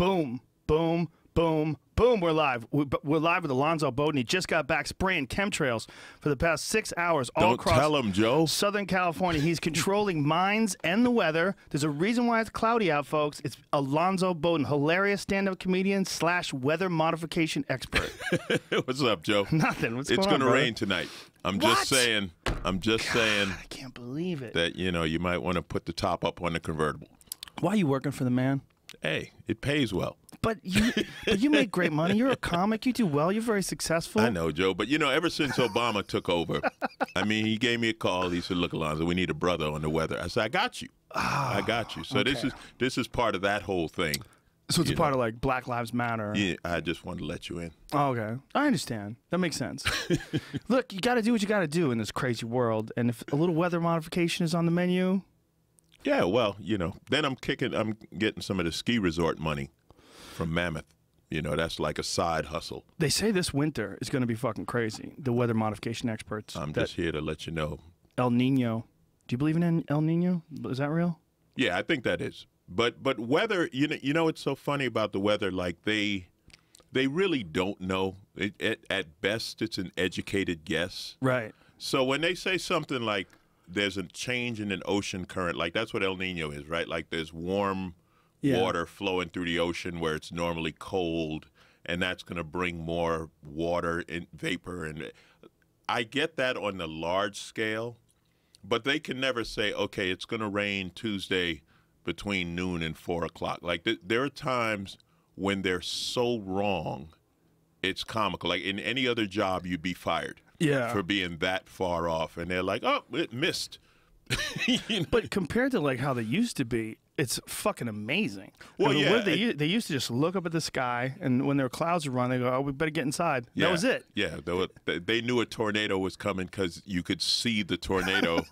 Boom, boom, boom, boom. We're live. We're live with Alonzo Bodden. He just got back spraying chemtrails for the past 6 hours all across tell him, Joe. Southern California. He's controlling minds and the weather. There's a reason why it's cloudy out, folks. It's Alonzo Bodden, hilarious stand-up comedian / weather modification expert. What's up, Joe? Nothing. What's going on, It's going to brother? rain tonight. I'm What? just saying. I can't believe it. That, you might want to put the top up on the convertible. Why are you working for the man? Hey, it pays well. But you make great money. You're a comic. You do well. You're very successful. I know, Joe. But, ever since Obama took over, I mean, he gave me a call. He said, look, Alonzo, we need a brother on the weather. I said, I got you. I got you. So okay. this is part of that whole thing. So it's a part of like Black Lives Matter. Yeah, I just wanted to let you in. Oh, okay. I understand. That makes sense. Look, you got to do what you got to do in this crazy world. And if a little weather modification is on the menu. Yeah, well, then I'm getting some of the ski resort money from Mammoth. That's like a side hustle. They say this winter is going to be fucking crazy. The weather modification experts. I'm just here to let you know. El Nino. Do you believe in El Nino? Is that real? Yeah, I think that is. But weather, what's so funny about the weather? Like they really don't know. At best, it's an educated guess. Right. So when they say something like there's a change in an ocean current, like that's what El Nino is, right? Like there's warm water flowing through the ocean where it's normally cold, and that's going to bring more water and vapor. And I get that on the large scale, but they can never say, okay, it's going to rain Tuesday between noon and 4 o'clock. Like there are times when they're so wrong, it's comical. Like in any other job, you'd be fired for being that far off. And they're like, oh, it missed. But compared to like how they used to be, it's fucking amazing. Well, they used to just look up at the sky, and when there were clouds around, they go, oh, we better get inside. Yeah, that was it. Yeah, they knew a tornado was coming because you could see the tornado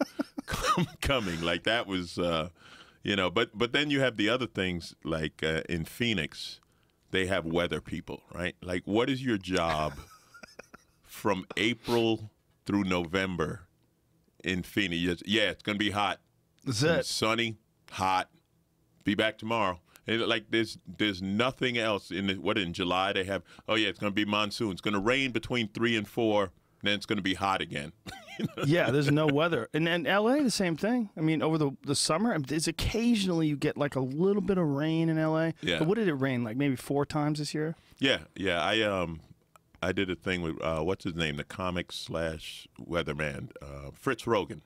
coming. Like that was, but then you have the other things like in Phoenix, they have weather people, right? Like what is your job from April through November in Phoenix? Yeah, it's going to be hot. That's it. Sunny, hot. Be back tomorrow. And like there's nothing else in July they have. Oh yeah, it's going to be monsoon. It's going to rain between 3 and 4. Then it's going to be hot again. Yeah, there's no weather. And L.A., the same thing. I mean, over the summer, there's occasionally you get like a little bit of rain in L.A. Yeah. But what did it rain, like maybe 4 times this year? Yeah. I did a thing with, what's his name, the comic / weatherman, Fritz Rogan.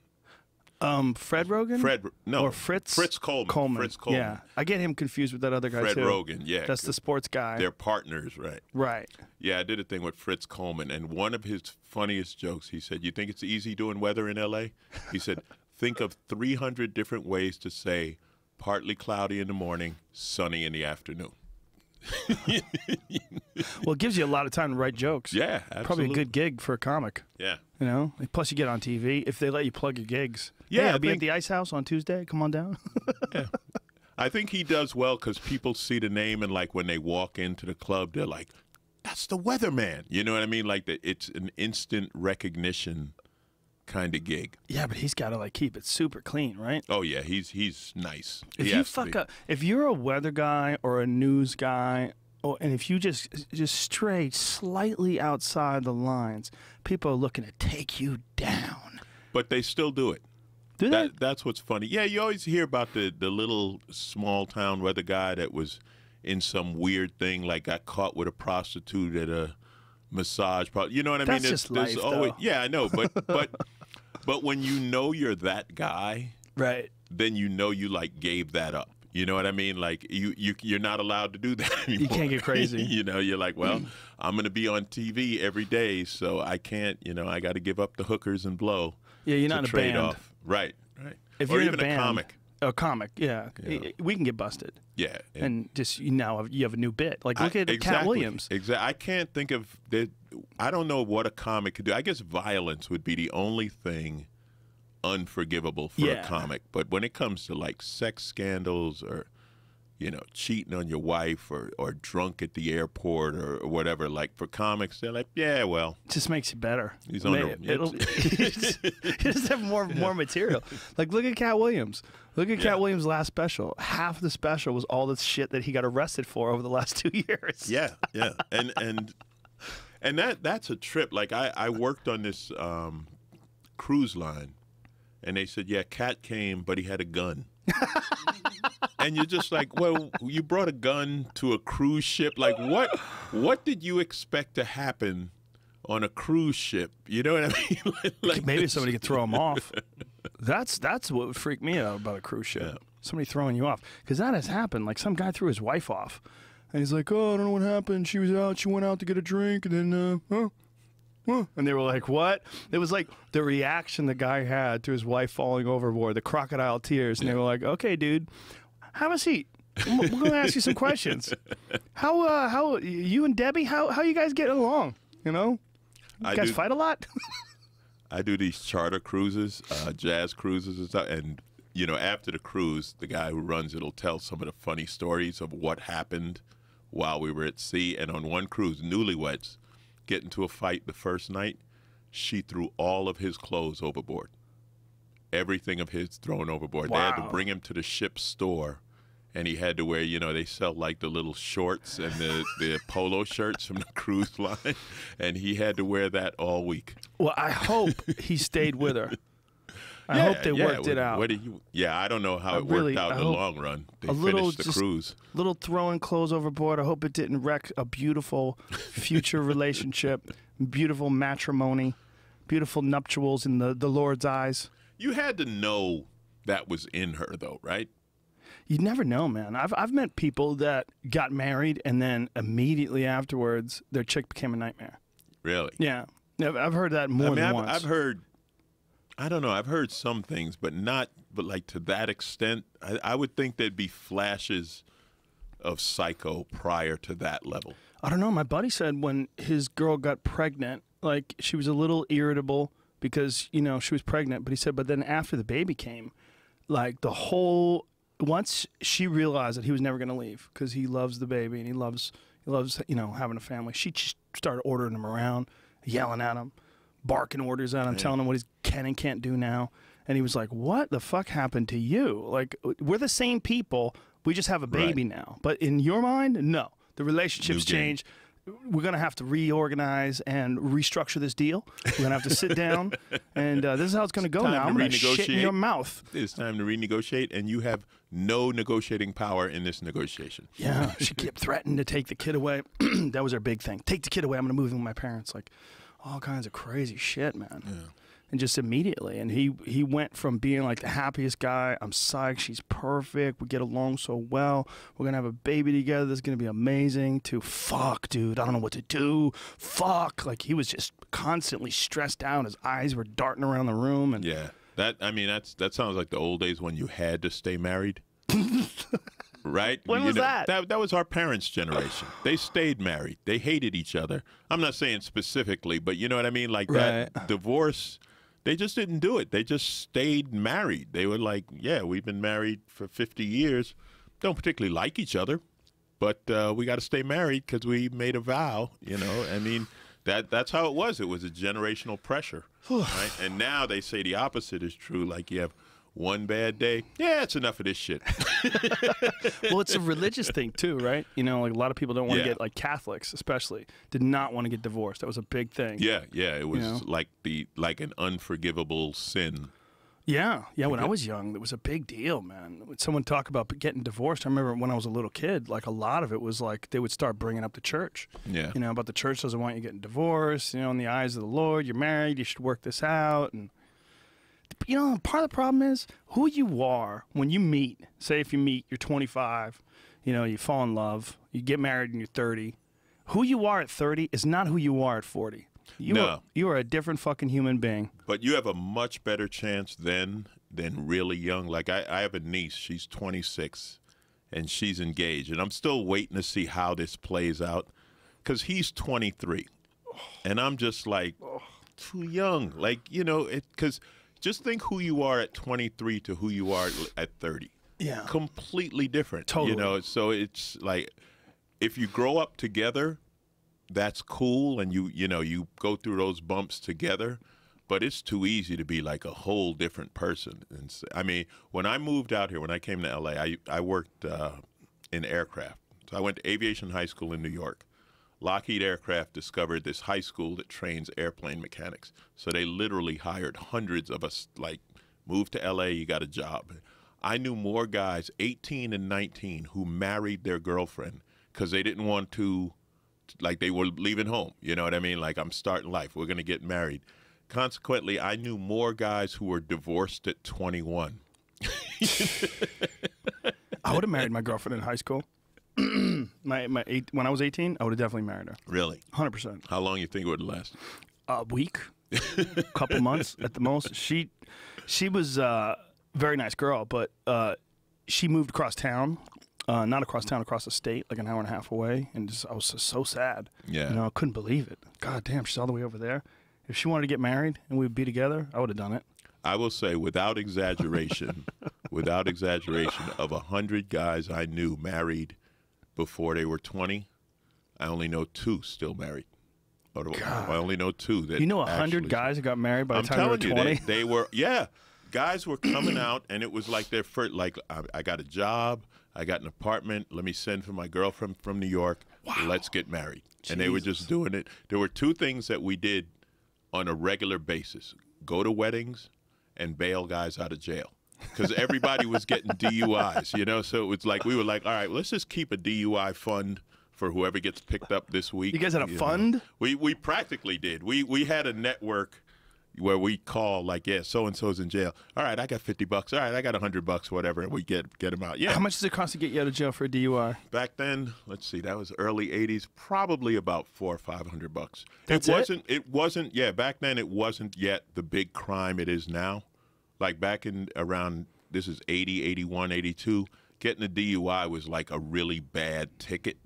Fred Rogan? No. Or Fritz? Fritz Coleman. Fritz Coleman. Yeah. I get him confused with that other guy, Fred too. Rogan, yeah. That's the sports guy. They're partners, right? Right. Yeah, I did a thing with Fritz Coleman, and one of his funniest jokes, he said, you think it's easy doing weather in L.A.? He said, think of 300 different ways to say partly cloudy in the morning, sunny in the afternoon. Well, it gives you a lot of time to write jokes. Yeah, absolutely. Probably a good gig for a comic. Yeah. Plus you get on TV if they let you plug your gigs. Yeah, hey, I'll be at the Ice House on Tuesday. Come on down. Yeah. I think he does well because people see the name and like when they walk into the club, they're like, that's the weatherman. You know what I mean? Like it's an instant recognition kind of gig. Yeah, but he's got to like keep it super clean, right? Oh yeah, he's nice. If you fuck up, if you're a weather guy or a news guy, and if you just stray slightly outside the lines, people are looking to take you down. But they still do it. Do they? That's what's funny. Yeah, you always hear about the little small town weather guy that was in some weird thing, like got caught with a prostitute at a massage parlor. You know what I mean? That's just life, always, though. Yeah, I know, but when you know you're that guy, right? Then you know you like gave that up. You know what I mean? Like you're not allowed to do that anymore. You can't get crazy. You're like, well, I'm going to be on TV every day, so I can't. I got to give up the hookers and blow. Yeah, you're not in a trade band. Off. Right. If or you're even in a band, comic. A comic, yeah. We can get busted. Yeah. And just now you have a new bit. Like look at Cat Williams. Exactly. I can't think of that. I don't know what a comic could do. I guess violence would be the only thing unforgivable for a comic. But when it comes to like sex scandals or cheating on your wife or drunk at the airport or whatever. Like for comics, they're like, yeah, well, it just makes you better. He's on he just have more material. Like look at Cat Williams. Look at Cat Williams' last special. Half the special was all the shit that he got arrested for over the last 2 years. Yeah, and that's a trip. Like I worked on this cruise line, and they said, yeah, Cat came, but he had a gun. And you're just like, well, you brought a gun to a cruise ship. Like, what did you expect to happen on a cruise ship? You know what I mean? Like maybe somebody could throw him off. That's what would freak me out about a cruise ship. Yeah. Somebody throwing you off. Because that has happened. Like, some guy threw his wife off. And he's like, oh, I don't know what happened. She was out. She went out to get a drink. And then, and they were like, what? It was like the reaction the guy had to his wife falling overboard, the crocodile tears. And they were like, okay, dude, have a seat. We're going to ask you some questions. How you and Debbie, how you guys getting along? You guys fight a lot? I do these charter cruises, jazz cruises and stuff. And, after the cruise, the guy who runs it will tell some of the funny stories of what happened while we were at sea. And on one cruise, newlyweds get into a fight the first night. She threw all of his clothes overboard. Everything of his thrown overboard. Wow. They had to bring him to the ship's store, and he had to wear, they sell like the little shorts and the polo shirts from the cruise line, and he had to wear that all week. Well, I hope he stayed with her. I hope they worked it out. I don't know how it worked out in the long run. They finished the cruise. Little throwing clothes overboard. I hope it didn't wreck a beautiful future relationship, beautiful matrimony, beautiful nuptials in the Lord's eyes. You had to know that was in her, though, right? You never know, man. I've met people that got married and then immediately afterwards their chick became a nightmare. Really? Yeah. I've heard that more than once. I've heard, I don't know, I've heard some things, but like to that extent. I would think there'd be flashes of psycho prior to that level. I don't know. My buddy said when his girl got pregnant, like she was a little irritable because, she was pregnant. But he said, but then after the baby came, like once she realized that he was never going to leave because he loves the baby and he loves having a family, she just started ordering him around, yelling at him, barking orders at him, telling him what he can and can't do now. And he was like, what the fuck happened to you? Like, we're the same people. We just have a baby now. But in your mind, no. The relationship's changed. We're going to have to reorganize and restructure this deal. We're going to have to sit down, and this is how it's going to go now. I'm going to shit in your mouth. It's time to renegotiate, and you have no negotiating power in this negotiation. Yeah, she kept threatening to take the kid away. That was her big thing. Take the kid away. I'm going to move in with my parents. Like, all kinds of crazy shit, man. Yeah. And just immediately. And he went from being like the happiest guy. I'm psyched. She's perfect. We get along so well. We're going to have a baby together. This is going to be amazing. To fuck, dude. I don't know what to do. Fuck. Like he was just constantly stressed out. His eyes were darting around the room. And yeah. That sounds like the old days when you had to stay married. Right? When was that? That was our parents' generation. They stayed married. They hated each other. I'm not saying specifically, but you know what I mean? Like that divorce, they just didn't do it. They just stayed married. They were like, yeah, we've been married for 50 years. Don't particularly like each other, but we got to stay married because we made a vow, I mean, that's how it was. It was a generational pressure, right? And now they say the opposite is true. Like you have one bad day, it's enough of this shit. Well, it's a religious thing too, right? Like a lot of people don't want to get, like Catholics especially, did not want to get divorced. That was a big thing. Yeah, it was like an unforgivable sin. Yeah. When I was young, it was a big deal, man. When someone talk about getting divorced, I remember when I was a little kid, like a lot of it was like they would start bringing up the church. Yeah. About the church doesn't want you getting divorced. In the eyes of the Lord, you're married, you should work this out. And part of the problem is who you are when you meet. Say if you meet, you're 25, you fall in love, you get married when you're 30. Who you are at 30 is not who you are at 40. You are a different fucking human being. But you have a much better chance then than really young. Like I have a niece, she's 26, and she's engaged. And I'm still waiting to see how this plays out because he's 23. And I'm just like, too young. Like, because just think who you are at 23 to who you are at 30. Yeah. completely different. Totally. You know, so it's like if you grow up together, that's cool, and you know you go through those bumps together. But it's too easy to be like a whole different person. And I mean, when I moved out here, when I came to LA, I worked in aircraft. So I went to aviation high school in New York. Lockheed Aircraft discovered this high school that trains airplane mechanics. So they literally hired hundreds of us, like, move to LA, you got a job. I knew more guys, 18 and 19, who married their girlfriend because they didn't want to, like, they were leaving home. You know what I mean? Like, I'm starting life. We're going to get married. Consequently, I knew more guys who were divorced at 21. I would have married my girlfriend in high school. When I was 18, I would have definitely married her. Really? 100%. How long you think it would last? A week, couple months at the most. She was a very nice girl, but she moved across town. Not across town, across the state, like an hour and a half away, and I was just so sad. Yeah. You know, I couldn't believe it. God damn, she's all the way over there. If she wanted to get married and we'd be together, I would have done it. I will say, without exaggeration, of 100 guys I knew married before they were 20, I only know 2 still married. I only know 2 that. You know 100 guys that got married by the time they were 20? They were, yeah. Guys were coming out, and it was like their first, like, I got a job, I got an apartment, let me send for my girlfriend from New York, let's get married. Jesus. And they were just doing it. There were 2 things that we did on a regular basis: go to weddings and bail guys out of jail. Because everybody was getting DUIs, you know? So it was like, we were like, all right, let's just keep a DUI fund for whoever gets picked up this week. You guys had a fund? We practically did. We had a network where we call, like, yeah, so-and-so's in jail. All right, I got $50. All right, I got $100, whatever, and we get them out. Yeah. How much does it cost to get you out of jail for a DUI? Back then, let's see, that was early 80s, probably about $400 or $500. That's it wasn't, yeah, back then it wasn't yet the big crime it is now. Like back in around, this is 80, 81, 82, getting a DUI was like a really bad ticket.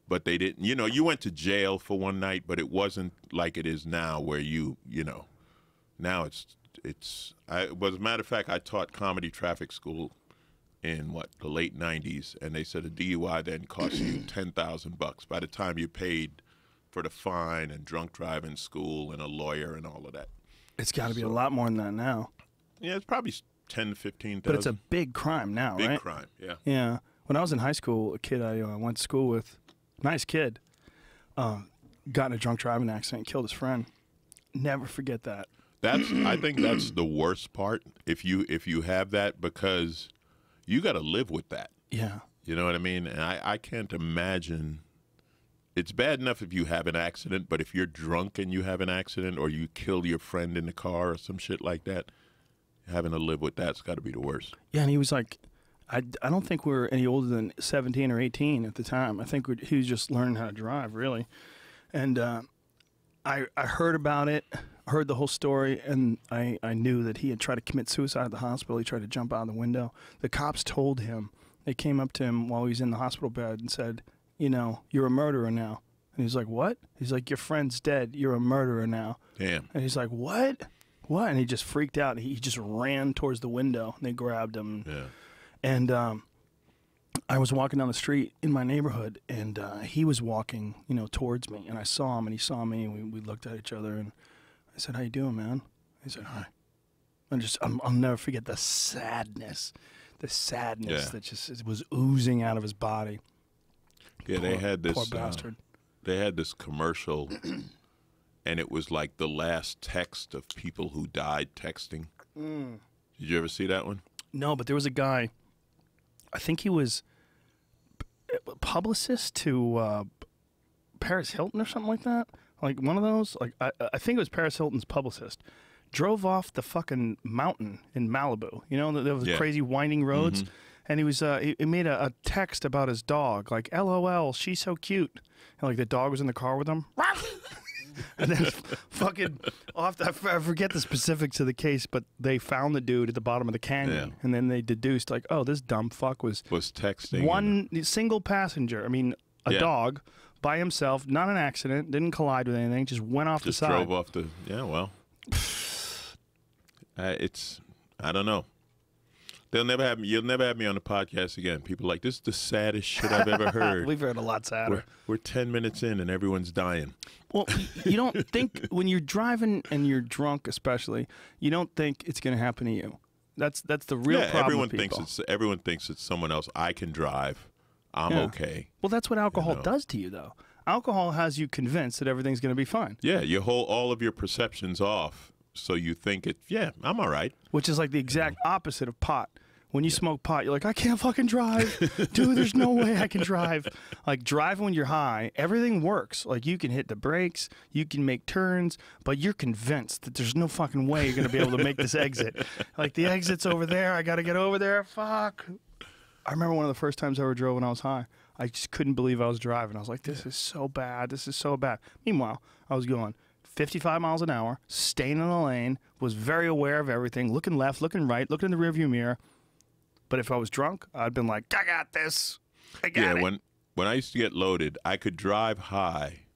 But they didn't, you know, you went to jail for one night, but it wasn't like it is now where you know, now it's, as a matter of fact, I taught comedy traffic school in the late 90s, and they said a DUI then cost you $10,000 by the time you paid for the fine and drunk driving school and a lawyer and all of that. It's got to be a lot more than that now. Yeah, it's probably 10 to 15,000. But it's a big crime now, right? Big crime, yeah. Yeah. When I was in high school, a kid I went to school with, nice kid, got in a drunk driving accident, killed his friend. Never forget that. I think that's the worst part if you have that, because you got to live with that. Yeah. You know what I mean? And I can't imagine. It's bad enough if you have an accident, but if you're drunk and you have an accident, or you kill your friend in the car or some shit like that, having to live with that's got to be the worst. Yeah, and he was like, I don't think we were any older than 17 or 18 at the time. I think he was just learning how to drive, really. And I heard about it, heard the whole story, and I knew that he had tried to commit suicide at the hospital. He tried to jump out of the window. The cops told him, they came up to him while he was in the hospital bed and said, you know, you're a murderer now. And he's like, what? He's like, your friend's dead. You're a murderer now. Damn. And he's like, what? What? And he just freaked out. He just ran towards the window, and they grabbed him. Yeah. And I was walking down the street in my neighborhood, and he was walking, you know, towards me. And I saw him, and he saw me, and we looked at each other. And I said, "How you doing, man?" He said, "Hi." And I'll never forget the sadness that just was oozing out of his body. Yeah, they had this. Poor bastard. They had this commercial, and it was like the last text of people who died texting. Did you ever see that one? No, but there was a guy. I think he was a publicist to Paris Hilton or something like that. Like one of those. Like I think it was Paris Hilton's publicist. Drove off the fucking mountain in Malibu. You know, there was crazy winding roads. Mm-hmm. And he was he made a text about his dog, like, LOL, she's so cute. And like the dog was in the car with him. And then fucking off, I forget the specifics of the case, but they found the dude at the bottom of the canyon. Yeah. And then they deduced, like, oh, this dumb fuck was texting. One single passenger. I mean, a dog by himself, not an accident, didn't collide with anything, just went off the side. Just drove off the, well. I don't know. They'll never have me. You'll never have me on the podcast again. People are like, this is the saddest shit I've ever heard. We've heard a lot sadder. We're 10 minutes in and everyone's dying. Well, you don't think when you're driving and you're drunk, especially, you don't think it's going to happen to you. That's the real problem. Everyone thinks it's someone else. I can drive. I'm okay. Well, that's what alcohol does to you, though. Alcohol has you convinced that everything's going to be fine. Yeah, you hold all of your perceptions off, so you think I'm all right. Which is like the exact opposite of pot. When you smoke pot, you're like, I can't fucking drive. Dude, there's no way I can drive. Like, driving when you're high, everything works. Like, you can hit the brakes, you can make turns, but you're convinced that there's no fucking way you're going to be able to make this exit. Like, the exit's over there. I got to get over there. Fuck. I remember one of the first times I ever drove when I was high. I just couldn't believe I was driving. I was like, this is so bad. This is so bad. Meanwhile, I was going 55 miles an hour, staying in the lane, was very aware of everything, looking left, looking right, looking in the rearview mirror. But if I was drunk, I'd been like, I got this. I got it. When I used to get loaded, I could drive high.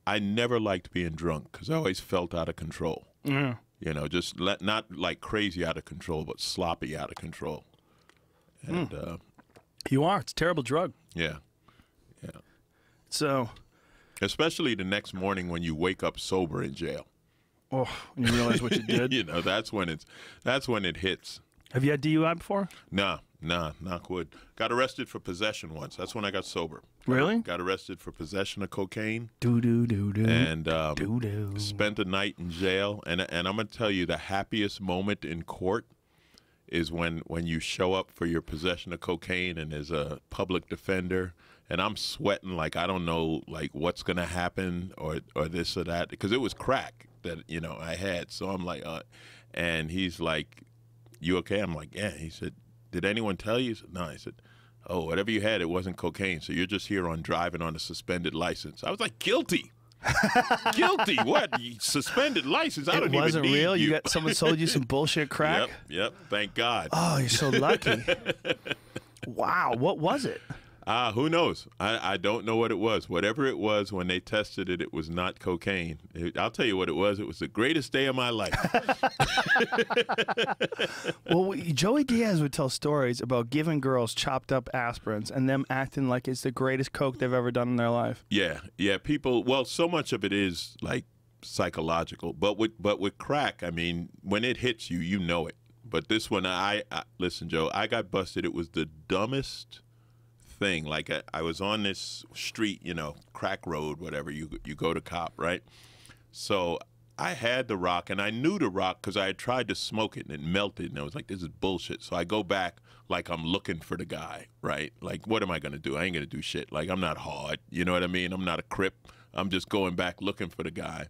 I never liked being drunk because I always felt out of control. Yeah. You know, just not like crazy out of control, but sloppy out of control. And you are. It's a terrible drug. Yeah. Yeah. So. Especially the next morning when you wake up sober in jail. Oh, and you realize what you did? You know, that's when it hits. Have you had DUI before? Nah, knock wood. Got arrested for possession once. That's when I got sober. Really? Got arrested for possession of cocaine. Do-do-do-do. And do-do. Spent a night in jail. And I'm going to tell you, the happiest moment in court is when you show up for your possession of cocaine and there's a public defender. And I'm sweating like I don't know like what's going to happen or this or that. Because it was crack that, you know, I had. So I'm like, and he's like, you okay? I'm like, yeah. He said, did anyone tell you? He said, no. I said, oh, whatever you had, it wasn't cocaine. So you're just here on driving on a suspended license. I was like, guilty. Guilty? What? Suspended license? I don't even need. It wasn't real? You got someone sold you some bullshit crack? Yep. Thank God. Oh, you're so lucky. Wow. What was it? Who knows? I don't know what it was. Whatever it was, when they tested it, it was not cocaine. I'll tell you what it was. It was the greatest day of my life. Well, Joey Diaz would tell stories about giving girls chopped up aspirins and them acting like it's the greatest coke they've ever done in their life. Yeah. People, well, so much of it is like psychological. But with crack, I mean, when it hits you, you know it. But this one, listen, Joe, I got busted. It was the dumbest thing. Like I was on this street, you know, crack road, whatever, you go to cop, right? So I had the rock, and I knew the rock because I had tried to smoke it and it melted, and I was like, this is bullshit. So I go back like I'm looking for the guy, right? Like, what am I gonna do? I ain't gonna do shit. Like, I'm not hard, you know what I mean? I'm not a Crip. I'm just going back looking for the guy.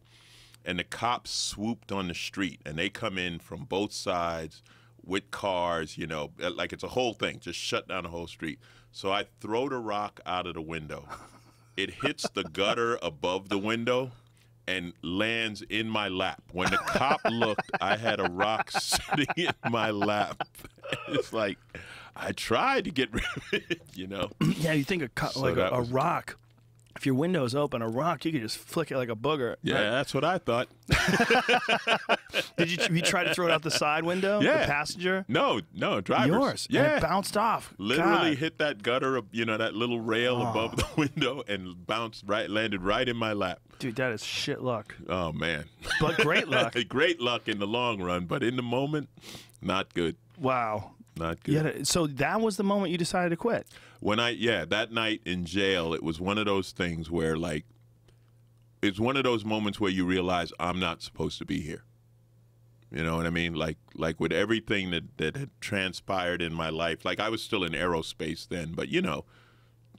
And the cops swooped on the street, and they come in from both sides with cars, you know, like it's a whole thing, just shut down the whole street. So I throw the rock out of the window. It hits the gutter above the window and lands in my lap. When the cop looked, I had a rock sitting in my lap. It's like, I tried to get rid of it, you know? Yeah, you think a rock. If your window's open, a rock, you could just flick it like a booger. Yeah, right? That's what I thought. Did you try to throw it out the side window? Yeah. The passenger? No, driver's. Yours? Yeah. And it bounced off. Literally hit that gutter, you know, that little rail above the window and landed right in my lap. Dude, that is shit luck. Oh, man. But great luck. Great luck in the long run, but in the moment, not good. Wow. Not good. So that was the moment you decided to quit? That night in jail, it was one of those things where, like, it's one of those moments where you realize I'm not supposed to be here. You know what I mean? Like with everything that had transpired in my life, like I was still in aerospace then, but, you know,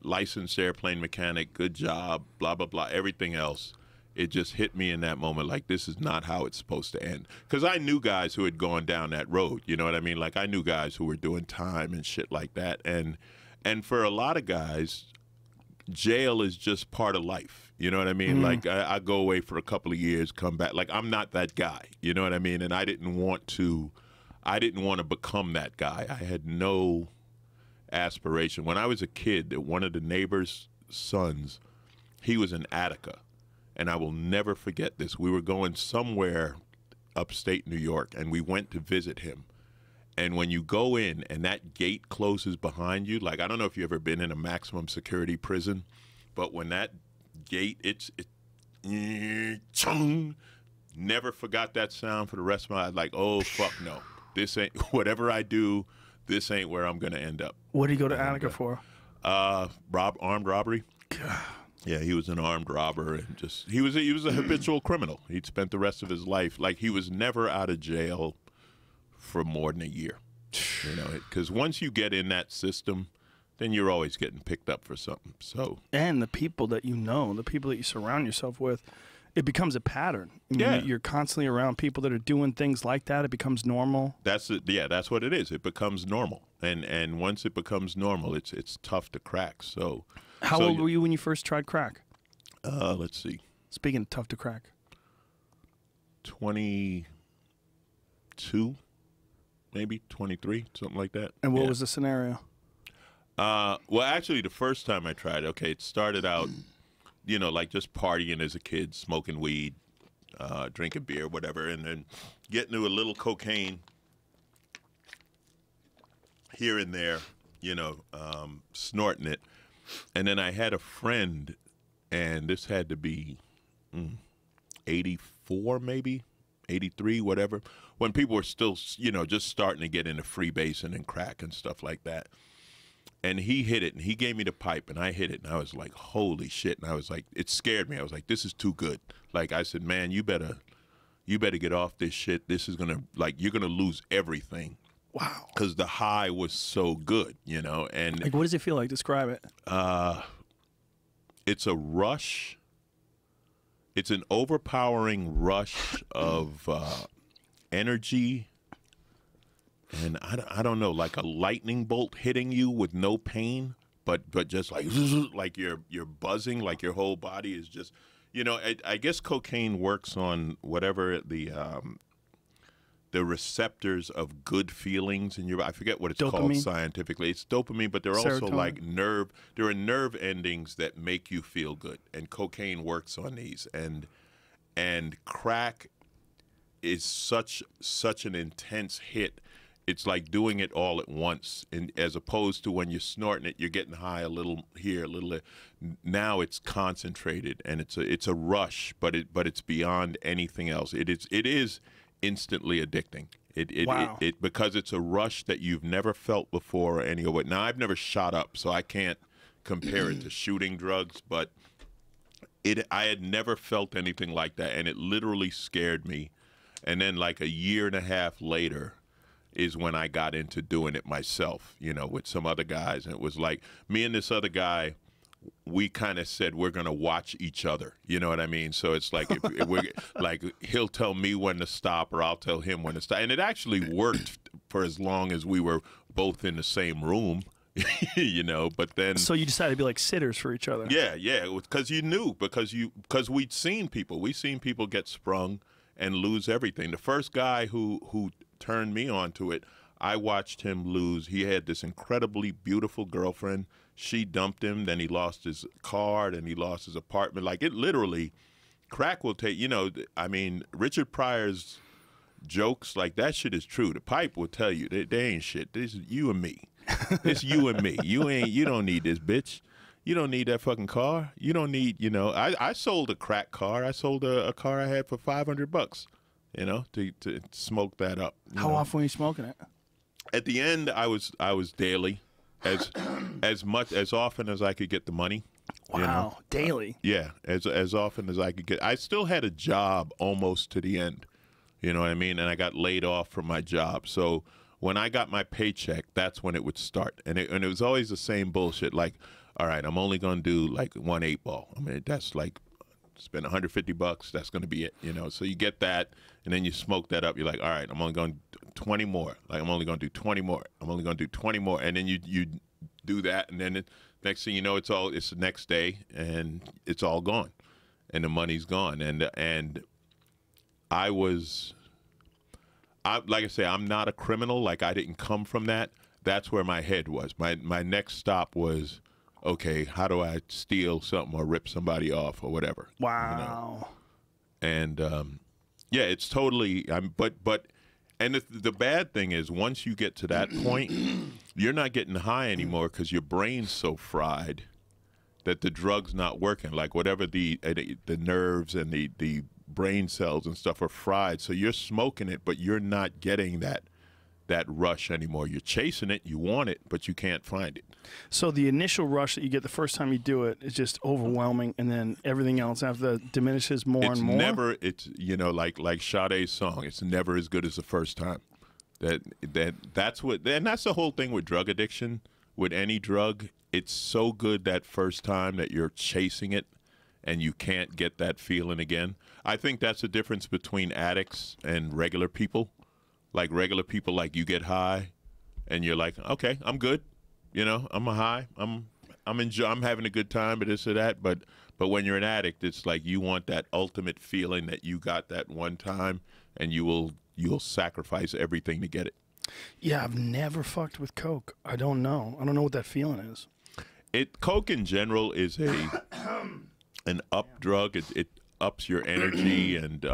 licensed airplane mechanic, good job, blah, blah, blah, everything else. It just hit me in that moment, like, this is not how it's supposed to end. Because I knew guys who had gone down that road, you know what I mean? Like, I knew guys who were doing time and shit like that. And for a lot of guys, jail is just part of life, you know what I mean? Mm-hmm. Like, I go away for a couple of years, come back. Like, I'm not that guy, you know what I mean? And I didn't want to become that guy. I had no aspiration. When I was a kid, one of the neighbor's sons, he was in Attica. And I will never forget this. We were going somewhere upstate New York, and we went to visit him. And when you go in and that gate closes behind you, like I don't know if you've ever been in a maximum security prison, but when that gate, chung, never forgot that sound for the rest of my life. Like, oh, fuck no. This ain't, whatever I do, this ain't where I'm going to end up. What did he go to Attica for? Armed robbery. God. Yeah, he was an armed robber and he was a habitual criminal. He'd spent the rest of his life, like he was never out of jail for more than a year, you know, because once you get in that system, then you're always getting picked up for something. So, and the people that you know, the people that you surround yourself with, it becomes a pattern. Yeah, you're constantly around people that are doing things like that. It becomes normal. That's it. Yeah, that's what it is. It becomes normal, and once it becomes normal, it's tough to crack. So, how old were you when you first tried crack? Let's see. Speaking of tough to crack, 22. Maybe 23, something like that. And what was the scenario? Well, actually, the first time I tried, okay, it started out, you know, like just partying as a kid, smoking weed, drinking beer, whatever, and then getting to a little cocaine here and there, you know, snorting it. And then I had a friend, and this had to be 84 maybe, 83, whatever, when people were still, you know, just starting to get into freebasing and crack and stuff like that. And he hit it, and he gave me the pipe, and I hit it, and I was like, holy shit. And I was like, it scared me. I was like, this is too good. Like, I said, man, you better get off this shit. This is going to, like, you're going to lose everything. Wow. Because the high was so good, you know. And like, what does it feel like? Describe it. It's a rush. It's an overpowering rush of energy, and I don't know, like a lightning bolt hitting you with no pain, but just like you're buzzing, like your whole body is just, you know. I guess cocaine works on whatever the receptors of good feelings in your, I forget what it's called scientifically. It's dopamine, but they're also like there are nerve endings that make you feel good, and cocaine works on these, and crack is such an intense hit. It's like doing it all at once, and as opposed to when you're snorting it, you're getting high a little here, a little there. Now it's concentrated, and it's a rush, but it's beyond anything else. It is instantly addicting. Wow. Because it's a rush that you've never felt before or any of it. Now, I've never shot up, so I can't compare it to shooting drugs, but I had never felt anything like that, and it literally scared me. And then like a year and a half later is when I got into doing it myself, you know, with some other guys. And it was like me and this other guy, we kind of said we're going to watch each other. You know what I mean? So it's like if we're like he'll tell me when to stop or I'll tell him when to stop. And it actually worked for as long as we were both in the same room. You know, but then so you decided to be like sitters for each other. Yeah, because you knew, because we'd seen people get sprung and lose everything. The first guy who turned me onto it, I watched him lose. He had this incredibly beautiful girlfriend. She dumped him. Then he lost his car. Then he lost his apartment. Like, it literally, crack will take, you know, I mean, Richard Pryor's jokes, like, that shit is true. The pipe will tell you they ain't shit. This is you and me. It's you and me. You don't need this, bitch. You don't need that fucking car. You don't need, you know, I sold a crack car. I sold a car I had for $500, you know, to smoke that up. How often were you smoking it? At the end, I was daily, as often as I could get the money. Wow, you know? Daily. Yeah, as often as I could get. I still had a job almost to the end, you know what I mean? And I got laid off from my job. So when I got my paycheck, that's when it would start. And it was always the same bullshit. Like, all right, I'm only going to do like 1 8-ball. I mean, that's like, spend $150. That's going to be it, you know? So you get that, and then you smoke that up. You're like, all right, I'm only going to do 20 more. Like, I'm only going to do 20 more. I'm only going to do 20 more. And then you do that, and then next thing you know, it's the next day, and it's all gone. And the money's gone. And like I say, I'm not a criminal. Like, I didn't come from that. That's where my head was. My next stop was, okay, how do I steal something or rip somebody off or whatever? Wow. You know? And yeah, it's totally. And the bad thing is, once you get to that point, you're not getting high anymore because your brain's so fried that the drug's not working. Like whatever the nerves and the brain cells and stuff are fried. So you're smoking it, but you're not getting that rush anymore. You're chasing it, you want it, but you can't find it. So the initial rush that you get the first time you do it is just overwhelming, and then everything else after that diminishes more and more? It's like Sade's song, it's never as good as the first time. That's the whole thing with drug addiction. With any drug, it's so good that first time that you're chasing it and you can't get that feeling again. I think that's the difference between addicts and regular people. Like regular people, like you get high and you're like, okay, I'm good. I'm a high. I'm having a good time, but this or that. But when you're an addict, it's like you want that ultimate feeling that you got that one time, and you'll sacrifice everything to get it. Yeah, I've never fucked with coke. I don't know. I don't know what that feeling is. Coke in general is an up drug. It ups your energy and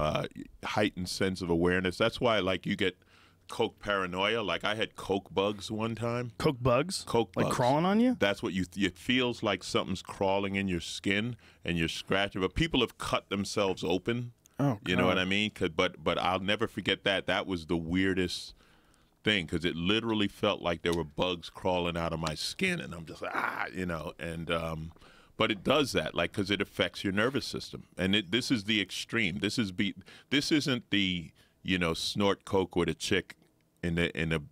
heightened sense of awareness. That's why, like, you get coke paranoia. Like, I had coke bugs one time. Coke bugs? Coke bugs. Like crawling on you? That's what it feels like something's crawling in your skin and you're scratching. But people have cut themselves open. Oh, God. You know what I mean? But I'll never forget that. That was the weirdest thing, because it literally felt like there were bugs crawling out of my skin, and I'm just like, and but it does that, like, because it affects your nervous system, and this is the extreme. This isn't the snort coke with a chick in the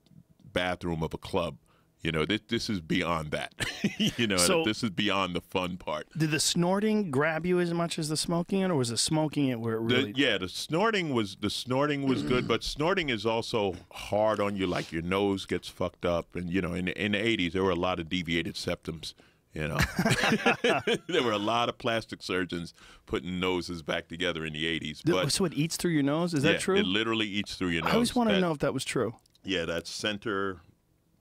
bathroom of a club. This is beyond that. So, this is beyond the fun part. Did the snorting grab you as much as the smoking it, or was the smoking it where it really? The snorting was good, but snorting is also hard on you. Like, your nose gets fucked up, and in the 80s there were a lot of deviated septums. There were a lot of plastic surgeons putting noses back together in the 80s. But so it eats through your nose? Is that true? It literally eats through your nose. I always wanted to know if that was true. Yeah, that center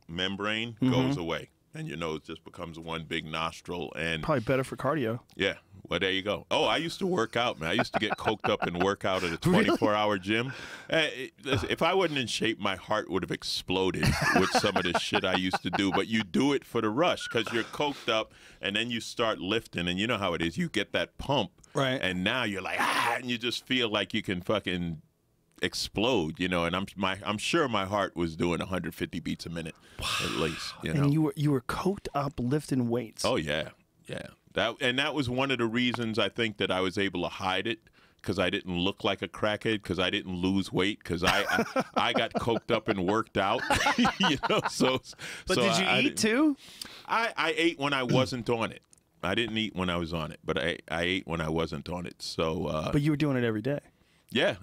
membrane goes away, and your nose just becomes one big nostril. And probably better for cardio. Yeah, well, there you go. Oh, I used to work out, man. I used to get coked up and work out at a 24-hour gym. If I wasn't in shape, my heart would have exploded with some of the shit I used to do. But you do it for the rush, because you're coked up, and then you start lifting, and you know how it is. You get that pump, right? And now you're like, and you just feel like you can fucking explode, and I'm sure my heart was doing 150 beats a minute at least. And you were coked up lifting weights. Oh yeah. That was one of the reasons I think that I was able to hide it, because I didn't look like a crackhead, because I didn't lose weight, because I got coked up and worked out. But did you eat too? I ate when I wasn't on it. I didn't eat when I was on it, but I ate when I wasn't on it. So but you were doing it every day. Yeah.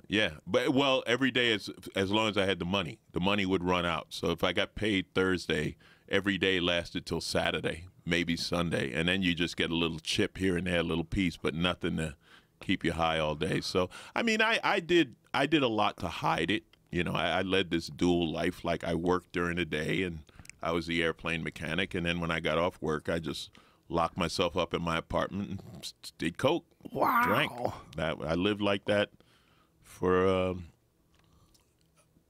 But every day, as long as I had the money would run out. So if I got paid Thursday, every day lasted till Saturday, maybe Sunday, and then you just get a little chip here and there, a little piece, but nothing to keep you high all day. So I mean, I did a lot to hide it. I led this dual life. Like, I worked during the day, and I was the airplane mechanic, and then when I got off work, I just locked myself up in my apartment and did coke. Wow. Drank. I lived like that. For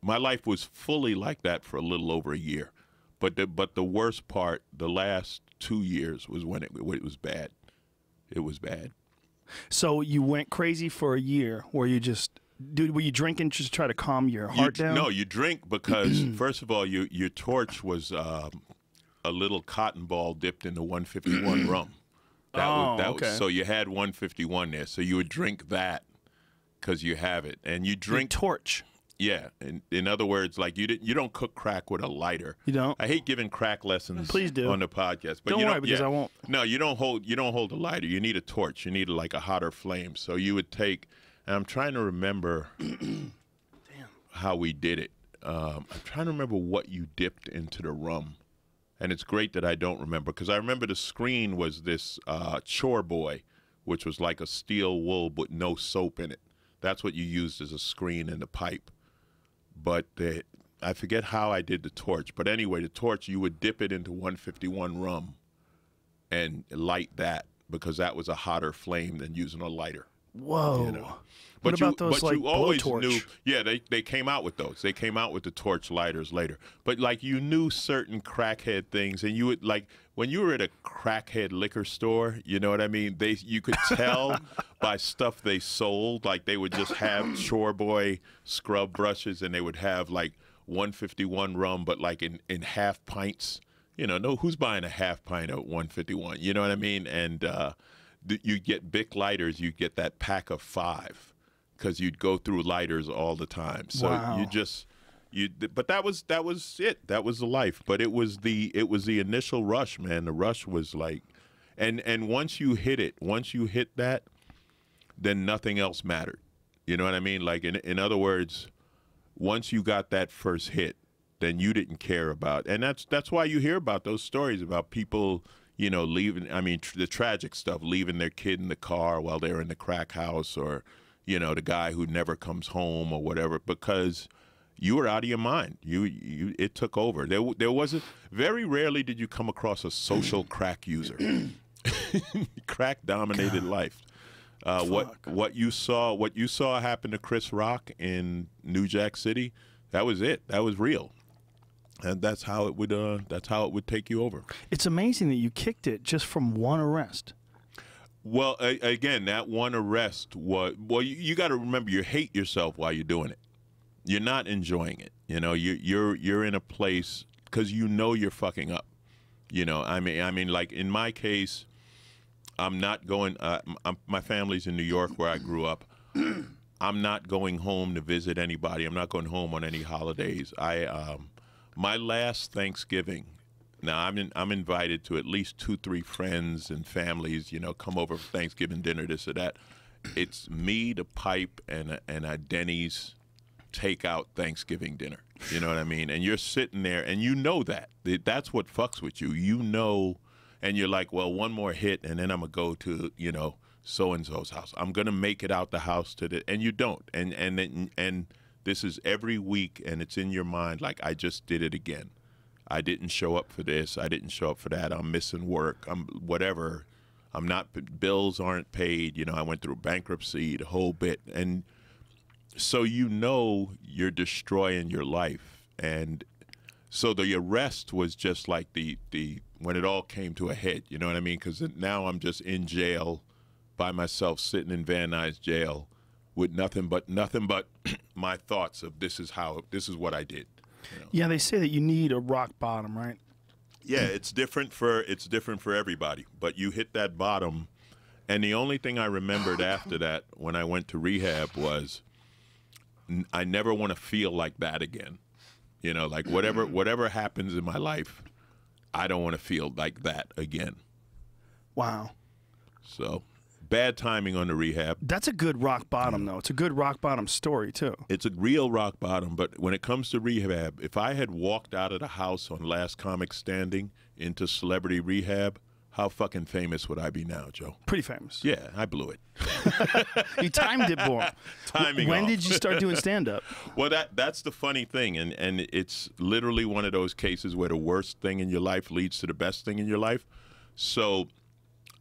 my life was fully like that for a little over a year, but the worst part, the last 2 years, was when it was bad. It was bad. So you went crazy for a year, where you just were you drinking just to try to calm your heart down? No, you drink because first of all, your torch was a little cotton ball dipped into 151 rum. So you had 151 there, so you would drink that, because you have it, and you drink torch. Yeah, in other words, like, you don't cook crack with a lighter. You don't. I hate giving crack lessons. Please do. On the podcast, but don't worry, because I won't. No, you don't hold a lighter. You need a torch. You need like a hotter flame. So you would take. And I'm trying to remember. Damn. How we did it. I'm trying to remember what you dipped into the rum, and it's great that I don't remember, because I remember the screen was this chore boy, which was like a steel wool but no soap in it. That's what you used as a screen in the pipe. But I forget how I did the torch. But anyway, the torch, you would dip it into 151 rum and light that, because that was a hotter flame than using a lighter. Whoa. You know? What about those, but like, you always blowtorch? knew, yeah, they came out with those. They came out with the torch lighters later. But, like, you knew certain crackhead things, and you would, like, when you were at a crackhead liquor store, you know what I mean? You could tell by stuff they sold. Like, they would just have Chore Boy scrub brushes, and they would have, like, 151 rum, but, like, in half pints. You know, no, who's buying a half pint of 151? You know what I mean? And you get Bic lighters, you get that pack of 5. Because you'd go through lighters all the time, so wow. But that was it. That was the life. But it was the initial rush, man. The rush was like, and once you hit that, then nothing else mattered. You know what I mean? Like in other words, once you got that first hit, then you didn't care about, and that's why you hear about those stories about people, you know, leaving. I mean, the tragic stuff, leaving their kid in the car while they're in the crack house, or you know, the guy who never comes home or whatever, because you were out of your mind. It took over. There wasn't, very rarely did you come across a social crack user. Crack dominated life. What you saw happen to Chris Rock in New Jack City, that was it. That was real. And that's how it would take you over. It's amazing that you kicked it just from one arrest. Well, again, that one arrest was, well, you got to remember, you hate yourself while you're doing it. You're not enjoying it. You know, you're in a place because you know you're fucking up. You know, I mean, like in my case, I'm not going. My family's in New York, where I grew up. I'm not going home to visit anybody. I'm not going home on any holidays. My last Thanksgiving. Now, I'm invited to at least 2-3 friends and families, you know, come over for Thanksgiving dinner, this or that. It's me, the pipe, and a Denny's takeout Thanksgiving dinner. You know what I mean? And you're sitting there, and you know that. That's what fucks with you. You know, and you're like, well, one more hit, and then I'm going to go to, you know, so-and-so's house. I'm going to make it out the house and you don't. And this is every week, and it's in your mind like, I just did it again. I didn't show up for this. I didn't show up for that. I'm missing work. I'm whatever. I'm not. Bills aren't paid. You know, I went through bankruptcy, the whole bit, and so you know you're destroying your life. And so the arrest was just like the when it all came to a head. You know what I mean? Because now I'm just in jail by myself, sitting in Van Nuys jail with nothing but my thoughts of this is what I did. You know? Yeah, they say that you need a rock bottom, right? Yeah, it's different for everybody. But you hit that bottom, and the only thing I remembered after that when I went to rehab was I never want to feel like that again. You know, like whatever happens in my life, I don't want to feel like that again. Wow. So bad timing on the rehab. That's a good rock bottom, though. It's a good rock bottom story, too. It's a real rock bottom, but when it comes to rehab, if I had walked out of the house on Last Comic Standing into celebrity rehab, how fucking famous would I be now, Joe? Pretty famous. Yeah, I blew it. You timed it for him. Timing When off. did you start doing stand-up? Well, that's the funny thing, and it's literally one of those cases where the worst thing in your life leads to the best thing in your life. So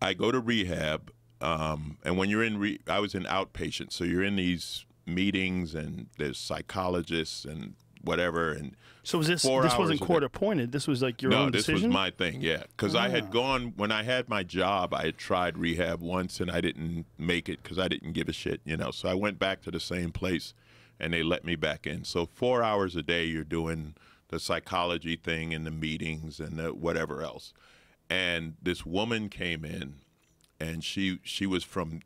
I go to rehab, and when you're I was in outpatient, so you're in these meetings, and there's psychologists and whatever, and so was this wasn't court appointed? This was like your own decision? No, this was my thing, yeah. Because I had gone, when I had my job, I had tried rehab once, and I didn't make it because I didn't give a shit, you know. So I went back to the same place, and they let me back in. So 4 hours a day, you're doing the psychology thing and the meetings and the whatever else. And this woman came in, and she was from,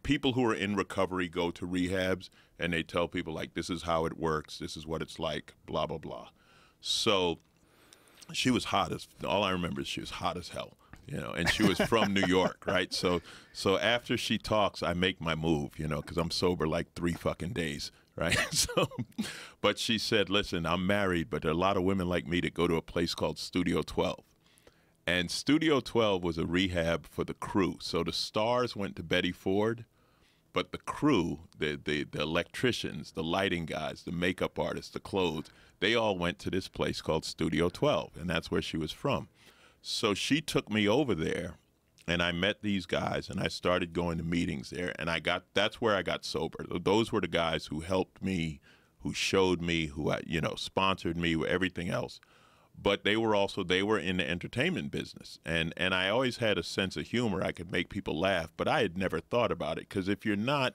people who are in recovery go to rehabs, and they tell people, like, this is how it works, this is what it's like, blah, blah, blah. So she was all I remember is she was hot as hell, you know, and she was from New York, right? So after she talks, I make my move, you know, because I'm sober like 3 fucking days, right? So, but she said, listen, I'm married, but there are a lot of women like me that go to a place called Studio 12. And Studio 12 was a rehab for the crew. So the stars went to Betty Ford, but the crew, the electricians, the lighting guys, the makeup artists, the clothes, they all went to this place called Studio 12, and that's where she was from. So she took me over there, and I met these guys, and I started going to meetings there, and that's where I got sober. Those were the guys who helped me, who showed me, who sponsored me with everything else. But they were in the entertainment business, and I always had a sense of humor. I could make people laugh, but I had never thought about it, because if you're not,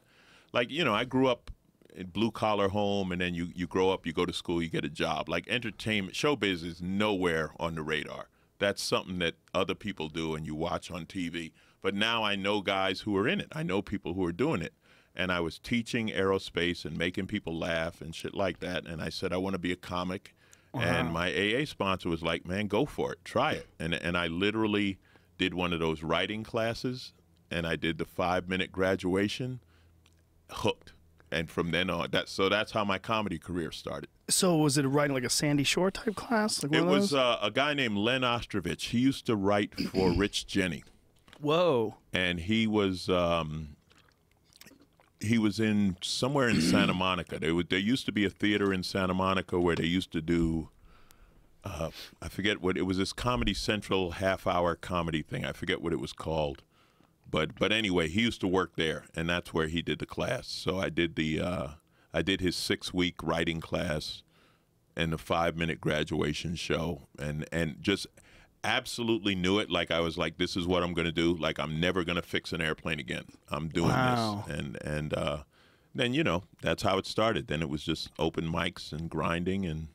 like, I grew up in blue-collar home, and then you grow up, you go to school, you get a job. Like, entertainment, showbiz is nowhere on the radar. That's something that other people do and you watch on TV. But now I know guys who are in it. I know people who are doing it. And I was teaching aerospace and making people laugh and shit like that, and I said, I want to be a comic. Wow. And my AA sponsor was like, man, go for it. Try it. And I literally did one of those writing classes, and I did the 5-minute graduation, hooked. And from then on, that's how my comedy career started. So was it writing like a Sandy Shore type class? Like it was a guy named Len Ostrovich. He used to write for Rich Jenny. Whoa. And he was in somewhere in Santa Monica. There used to be a theater in Santa Monica where they used to do, I forget what, it was this Comedy Central half-hour comedy thing. I forget what it was called. But anyway, he used to work there, and that's where he did the class. So I did his 6-week writing class and the 5-minute graduation show, and just absolutely knew it. Like, I was like, this is what I'm going to do. Like, I'm never going to fix an airplane again. I'm doing this. And then, that's how it started. Then it was just open mics and grinding and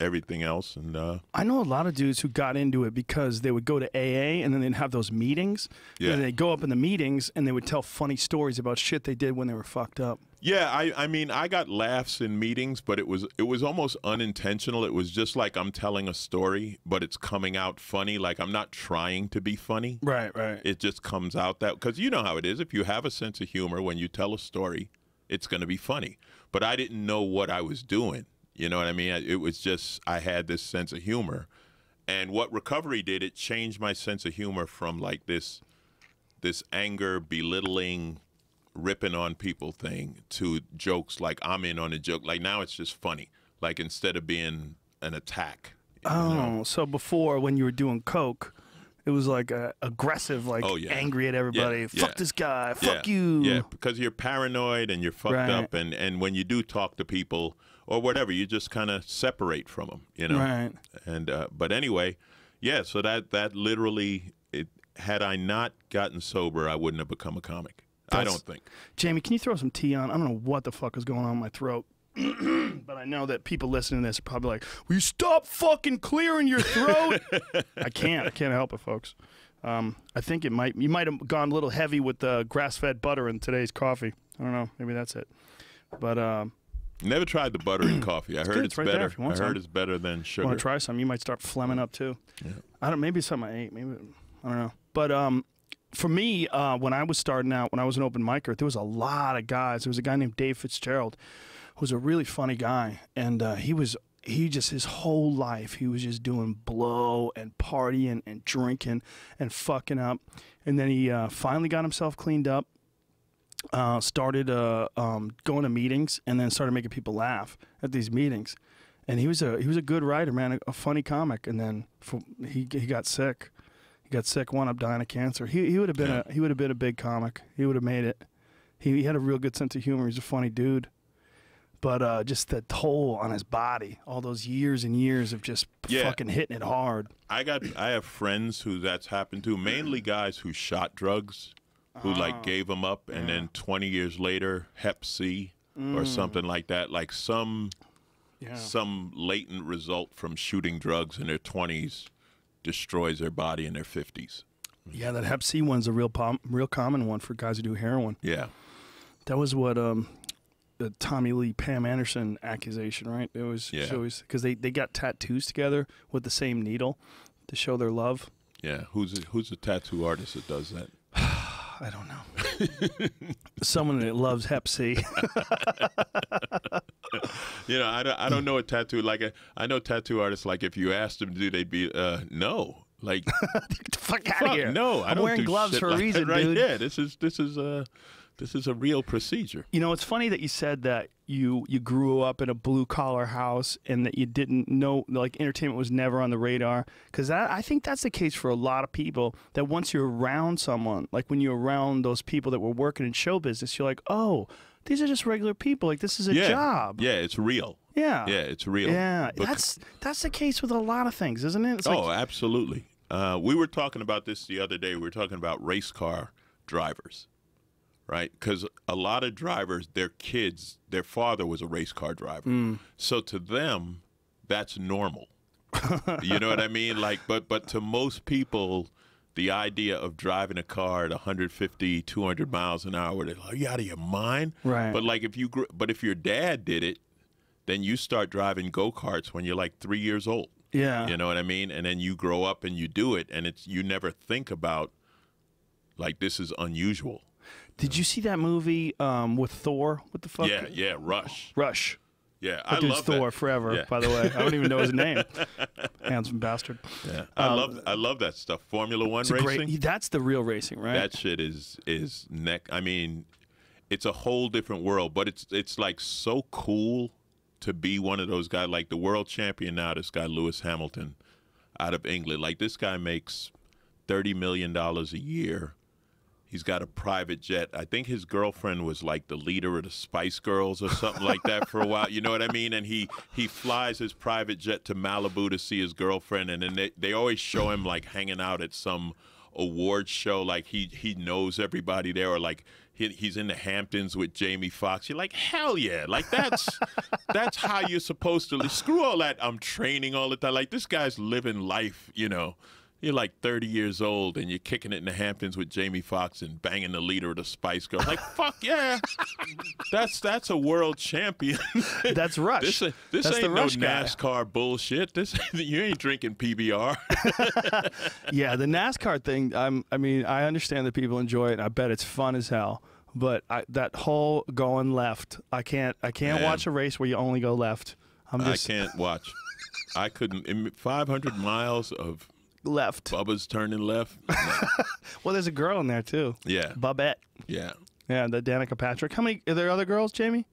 everything else. And I know a lot of dudes who got into it because they would go to AA and then they'd have those meetings. Yeah. And they'd go up in the meetings and they would tell funny stories about shit they did when they were fucked up. Yeah, I mean, I got laughs in meetings, but it was almost unintentional. It was just like I'm telling a story, but it's coming out funny. Like, I'm not trying to be funny. Right, right. It just comes out that, because you know how it is. If you have a sense of humor, when you tell a story, it's going to be funny. But I didn't know what I was doing. You know what I mean? It was just, I had this sense of humor. And what recovery did, it changed my sense of humor from like this anger, belittling, ripping on people thing to jokes like I'm in on a joke. Like, now it's just funny. Like, instead of being an attack. So before, when you were doing coke, it was like aggressive, like angry at everybody. Fuck this guy. Fuck you. Yeah, because you're paranoid and you're fucked up. And when you do talk to people or whatever, you just kind of separate from them, Right. And but anyway, yeah. So that literally, had I not gotten sober, I wouldn't have become a comic. I don't think. Jamie, can you throw some tea on? I don't know what the fuck is going on in my throat. But I know that people listening to this are probably like, will you stop fucking clearing your throat? I can't help it, folks. I think you might have gone a little heavy with the grass-fed butter in today's coffee. I don't know. Maybe that's it. But never tried the butter in coffee. I heard it's right better. I heard it's better than sugar. Want to try some? You might start phlegming up too. Yeah. Maybe it's something I ate. Maybe I don't know. But for me, when I was starting out, when I was an open micer, there was a lot of guys. There was a guy named Dave Fitzgerald, who was a really funny guy, and his whole life he was just doing blow and partying and drinking and fucking up, and then he finally got himself cleaned up. Started going to meetings, and then started making people laugh at these meetings. And he was a good writer, man, a funny comic. And then he got sick. He got sick, wound up dying of cancer. He would have been a big comic. He would have made it. He had a real good sense of humor. He's a funny dude. But just the toll on his body, all those years and years of just fucking hitting it hard. I have friends who that's happened to, mainly guys who shot drugs, who like gave them up, and then 20 years later, Hep C or something like that, like some latent result from shooting drugs in their 20s destroys their body in their 50s. Yeah, that Hep C one's a real common one for guys who do heroin. Yeah, that was what the Tommy Lee Pam Anderson accusation, right? It was because they got tattoos together with the same needle to show their love. Yeah, who's the tattoo artist that does that? I don't know. Someone that loves Hep C. I don't know a tattoo. Like, I know tattoo artists, like, if you asked them to do, they'd be, no. Like, get the fuck out of here. No, I'm wearing gloves for a reason, right? dude. Yeah, this is This is a real procedure. You know, it's funny that you said that you grew up in a blue-collar house and that you didn't know, like, entertainment was never on the radar. Because I think that's the case for a lot of people, that once you're around someone, like when you're around those people that were working in show business, you're like, oh, these are just regular people. Like, this is a job. Yeah, it's real. Yeah. Yeah, it's real. Yeah, that's the case with a lot of things, isn't it? It's like, absolutely. We were talking about this the other day. We were talking about race car drivers. Right, because a lot of drivers, their kids, their father was a race car driver, so to them, that's normal. You know what I mean? Like, but to most people, the idea of driving a car at 150, 200 miles an hour, they're like, are you out of your mind? Right. But like if your dad did it, then you start driving go-karts when you're like 3 years old. Yeah. You know what I mean? And then you grow up and you do it, and you never think about, like, this is unusual. Did you see that movie with Thor? What the fuck? Yeah, Rush. Rush. Yeah, I love Thor that. forever. Yeah. By the way, I don't even know his name. Handsome bastard. Yeah, I love that stuff. Formula One racing. That's the real racing, right? That shit is neck. I mean, it's a whole different world, but it's like so cool to be one of those guys. Like the world champion now, this guy Lewis Hamilton, out of England. Like this guy makes $30 million a year. He's got a private jet. I think his girlfriend was like the leader of the Spice Girls or something like that for a while. You know what I mean? And he flies his private jet to Malibu to see his girlfriend. And then they always show him like hanging out at some awards show. Like he knows everybody there, or like he's in the Hamptons with Jamie Foxx. You're like, hell yeah. Like that's how you're supposed to live. Screw all that. I'm training all the time. Like this guy's living life, you know. You're like 30 years old and you're kicking it in the Hamptons with Jamie Foxx and banging the leader of the Spice Girls. Like, fuck yeah. That's a world champion. That's Rush. This That's ain't no Rush guy. NASCAR bullshit. You ain't drinking PBR. Yeah, the NASCAR thing, I mean, I understand that people enjoy it, and I bet it's fun as hell. But that whole going left, I can't watch a race where you only go left. I can't watch. I couldn't. In 500 miles of left. Bubba's turning left. No. Well, there's a girl in there too. Yeah. Bubette. Yeah. Yeah, the Danica Patrick. How many? Are there other girls, Jamie?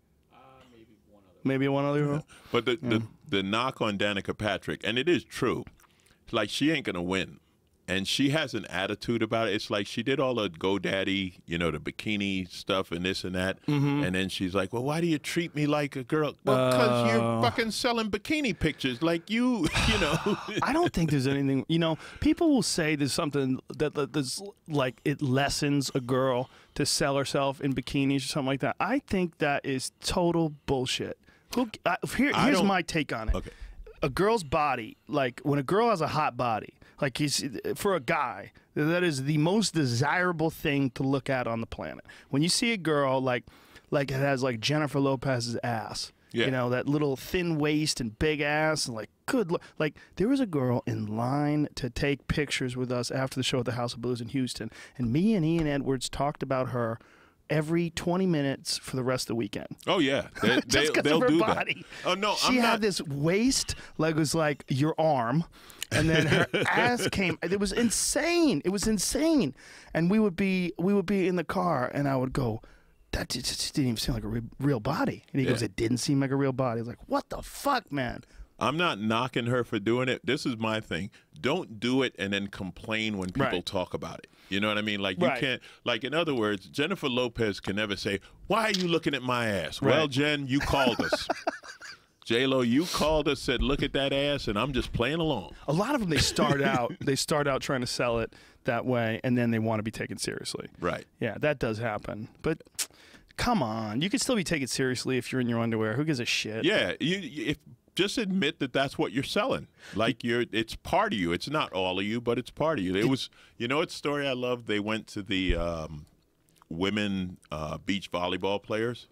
Maybe one other girl. But the knock on Danica Patrick, and it is true, like she ain't gonna win, and she has an attitude about it. It's like she did all the GoDaddy, you know, the bikini stuff and this and that, and then she's like, "Well, why do you treat me like a girl?" Well, because you're fucking selling bikini pictures, like you know. I don't think there's anything. You know, people will say there's something that there's like it lessens a girl to sell herself in bikinis or something like that. I think that is total bullshit. Here's my take on it. Okay. A girl's body, like when a girl has a hot body, like for a guy, that is the most desirable thing to look at on the planet. When you see a girl like it has like Jennifer Lopez's ass, you know, that little thin waist and big ass, and like good look. Like there was a girl in line to take pictures with us after the show at the House of Blues in Houston, and me and Ian Edwards talked about her every 20 minutes for the rest of the weekend. Oh yeah, they'll do body. That. Oh no, she had this waist like it was like your arm, and then her ass came. It was insane. It was insane. And we would be in the car, and I would go, that just didn't even seem like a real body. And he goes, it didn't seem like a real body. I was like, what the fuck, man? I'm not knocking her for doing it. This is my thing. Don't do it and then complain when people talk about it. You know what I mean? Like you can't, like in other words, Jennifer Lopez can never say, why are you looking at my ass? Right. Well, Jen, you called us. J-Lo, you called us, said, look at that ass, and I'm just playing along. A lot of them, they start out trying to sell it that way, and then they want to be taken seriously. Right. Yeah, that does happen. But come on, you can still be taken seriously if you're in your underwear. Who gives a shit? Yeah, just admit that that's what you're selling. Like it's part of you. It's not all of you, but it's part of you. It was, you know, what story I love. They went to the women beach volleyball players,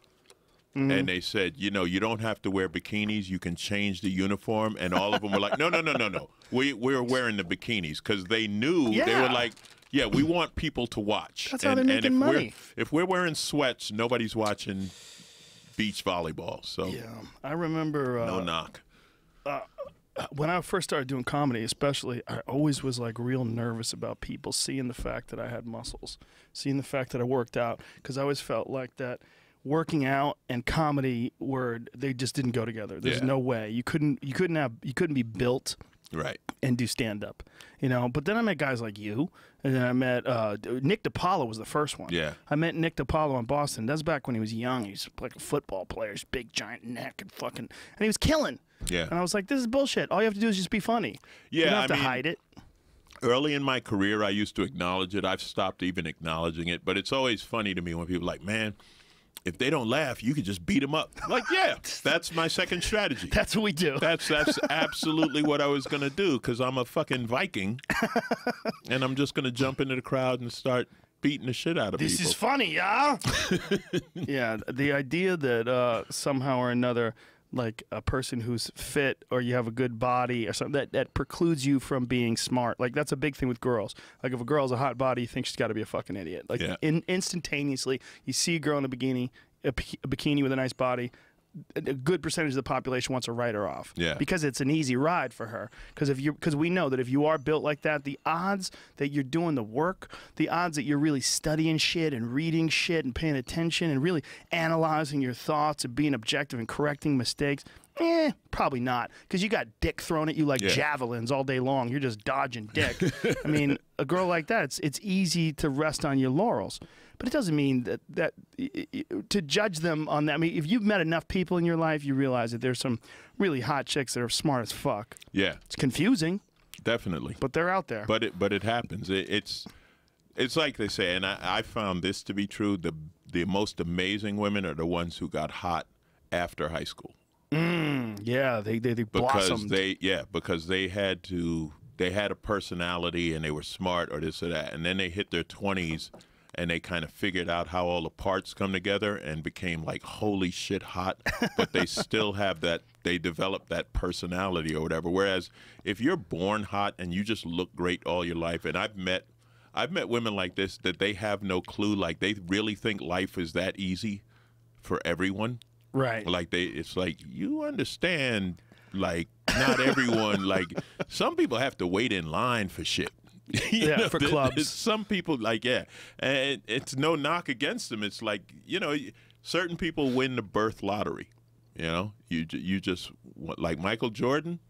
and they said, you know, you don't have to wear bikinis. You can change the uniform. And all of them were like, no. We're wearing the bikinis because they knew they were like. Yeah, we want people to watch. That's how they're making money. If we're wearing sweats, nobody's watching beach volleyball. So yeah, I remember. No knock. when I first started doing comedy, especially, I always was like real nervous about people seeing the fact that I had muscles, seeing the fact that I worked out, because I always felt like that working out and comedy they just didn't go together. There's no way you couldn't be built right and do stand up, you know. But then I met guys like you, and then I met Nick DiPaolo was the first one. Yeah, I met Nick DiPaolo in Boston. That's back when he was young. He's like a football player, his big giant neck and he was killing. Yeah, and I was like, this is bullshit. All you have to do is just be funny. Yeah, you don't have to hide it. Early in my career, I used to acknowledge it. I've stopped even acknowledging it, but it's always funny to me when people are like, man, if they don't laugh, you could just beat them up. I'm like, yeah, that's my second strategy. That's what we do. That's absolutely what I was going to do, because I'm a fucking Viking, and I'm just going to jump into the crowd and start beating the shit out of people. This is funny, yeah? Yeah, the idea that somehow or another, like a person who's fit or you have a good body or something, that precludes you from being smart. Like, that's a big thing with girls. Like, if a girl's a hot body, you think she's got to be a fucking idiot. Like, instantaneously, you see a girl in a bikini with a nice body, a good percentage of the population wants to write her off. Yeah. Because it's an easy ride for her. Because we know that if you are built like that, the odds that you're doing the work, the odds that you're really studying shit and reading shit and paying attention and really analyzing your thoughts and being objective and correcting mistakes, probably not. Because you got dick thrown at you like javelins all day long. You're just dodging dick. I mean, a girl like that, it's easy to rest on your laurels. But it doesn't mean that to judge them on that. I mean, if you've met enough people in your life, you realize that there's some really hot chicks that are smart as fuck. Yeah, it's confusing. Definitely, but they're out there. But it happens. It's like they say, and I found this to be true. The most amazing women are the ones who got hot after high school. Yeah, they blossomed. Because they had a personality and they were smart or this or that, and then they hit their 20s. And they kind of figured out how all the parts come together and became like holy shit hot, but they still have that, they developed that personality or whatever. Whereas if you're born hot and you just look great all your life, and I've met women like this that they have no clue, like they really think life is that easy for everyone. Right. Like it's like, you understand, like not everyone, like some people have to wait in line for shit. For clubs. Some people, like, and it's no knock against them. It's like, certain people win the birth lottery. You just, like Michael Jordan,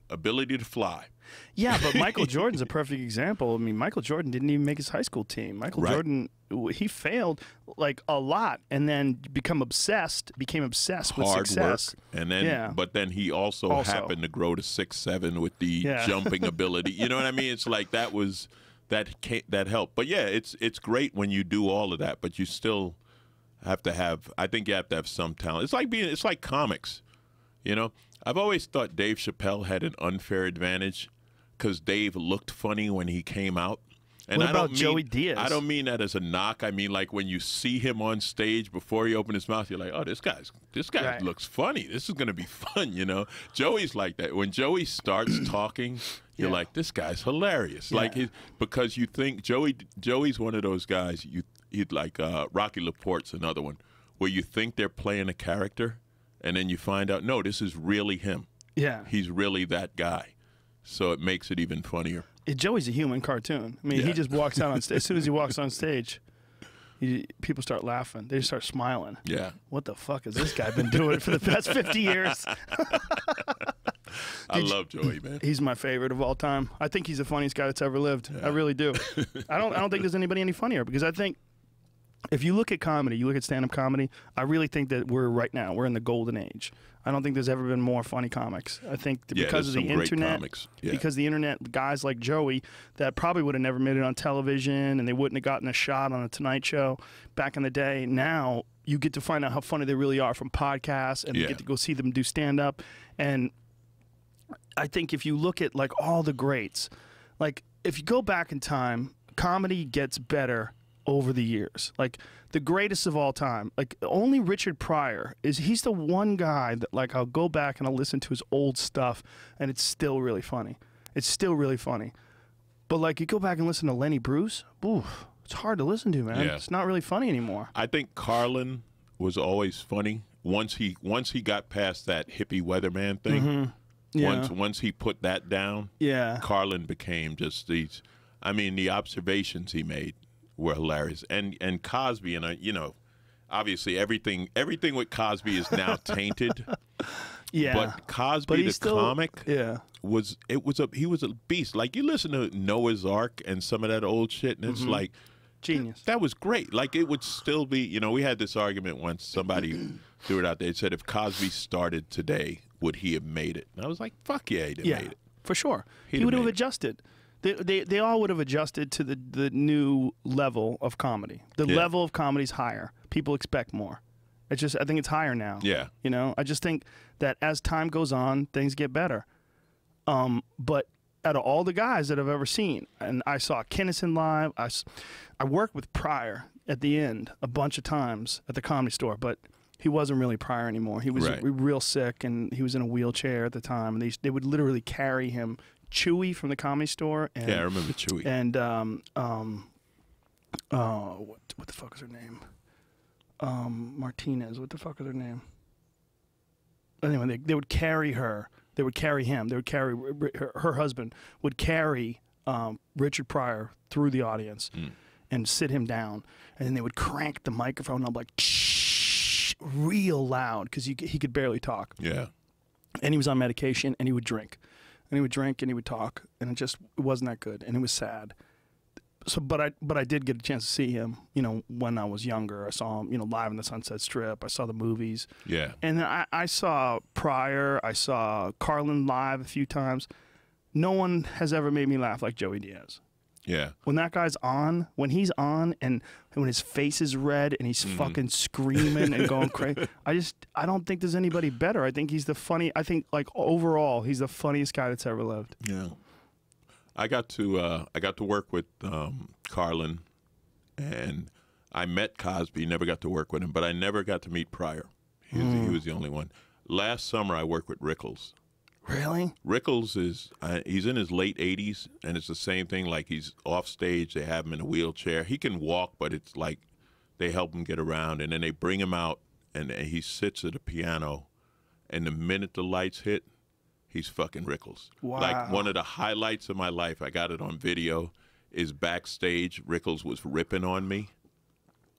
ability to fly. Yeah, but Michael Jordan's a perfect example. I mean, Michael Jordan didn't even make his high school team. Michael Jordan, he failed like a lot, and then became obsessed with success. Work, and then, but then he also happened to grow to 6'7" with the jumping ability. You know what I mean? It's like that helped. But yeah, it's great when you do all of that, but you still have to have. I think you have to have some talent. It's like comics. I've always thought Dave Chappelle had an unfair advantage because Dave looked funny when he came out. And what about Joey Diaz? I don't mean that as a knock. I mean, like, when you see him on stage before he opened his mouth, you're like, oh, this guy looks funny. This is going to be fun, Joey's like that. When Joey starts talking, you're like, this guy's hilarious. Yeah. Like, because you think Joey's one of those guys, you'd like Rocky LaPorte's another one, where you think they're playing a character, and then you find out, no, this is really him. Yeah. He's really that guy. So it makes it even funnier. Joey's a human cartoon. I mean, he just walks out on stage. As soon as he walks on stage, people start laughing. They just start smiling. Yeah. What the fuck has this guy been doing for the past 50 years? I love Joey, man. He's my favorite of all time. I think he's the funniest guy that's ever lived. Yeah. I really do. I don't think there's anybody any funnier, because I think if you look at comedy, you look at stand-up comedy, I really think that we're in the golden age. I don't think there's ever been more funny comics. I think because of the internet, because the internet, guys like Joey that probably would have never made it on television, and they wouldn't have gotten a shot on a Tonight Show back in the day. Now you get to find out how funny they really are from podcasts, and you get to go see them do stand-up. And I think if you look at like all the greats, like if you go back in time, comedy gets better over the years. Like the greatest of all time, like only Richard Pryor he's the one guy that, like, I'll go back and I'll listen to his old stuff and it's still really funny. It's still really funny. But like you go back and listen to Lenny Bruce, oof, it's hard to listen to, man. Yeah. It's not really funny anymore. I think Carlin was always funny once he got past that hippie weatherman thing. Yeah. Once he put that down, Yeah. Carlin became just these. I mean, the observations he made were hilarious, and Cosby, and you know, obviously everything with Cosby is now tainted. Yeah. But Cosby, the comic, yeah, he was a beast. Like, you listen to Noah's Ark and some of that old shit, and it's like genius. That was great. Like, it would still be, you know, we had this argument once. Somebody threw it out there. It said, if Cosby started today, would he have made it? And I was like, fuck yeah, he'd have made it. For sure. He He would have made it. adjusted. They all would have adjusted to the new level of comedy. The level of comedy's higher. People expect more. It's just, I think it's higher now. Yeah. You know, I just think that as time goes on, things get better. But out of all the guys that I've ever seen, and I saw Kinnison live, I worked with Pryor at the end a bunch of times at the Comedy Store, but he wasn't really Pryor anymore. He was real sick, and he was in a wheelchair at the time. And they would literally carry him. Chewy from the Comedy Store. And, yeah, I remember Chewy. And what the fuck is her name? Martinez. What the fuck is her name? Anyway, they would carry her. They would carry him. They would carry her husband would carry Richard Pryor through the audience and sit him down, and then they would crank the microphone up like real loud because he could barely talk. Yeah. And he was on medication, and he would drink. And he would drink and he would talk, and it wasn't that good, and it was sad. So, but I did get a chance to see him, you know, when I was younger. I saw him, you know, live in the Sunset Strip. I saw the movies. Yeah. And then I saw Pryor. I saw Carlin live a few times. No one has ever made me laugh like Joey Diaz. Yeah. When that guy's on, when he's on, and when his face is red and he's fucking screaming and going crazy, I don't think there's anybody better. I think he's like overall, he's the funniest guy that's ever lived. Yeah. I got to work with Carlin, and I met Cosby. Never got to work with him, but I never got to meet Pryor. He was the only one. Last summer, I worked with Rickles. Really? Rickles he's in his late 80s, and it's the same thing. Like, he's off stage, they have him in a wheelchair. He can walk, but it's like they help him get around, and then they bring him out, and he sits at a piano, and the minute the lights hit, he's fucking Rickles. Wow. Like, one of the highlights of my life, I got it on video, is backstage, Rickles was ripping on me.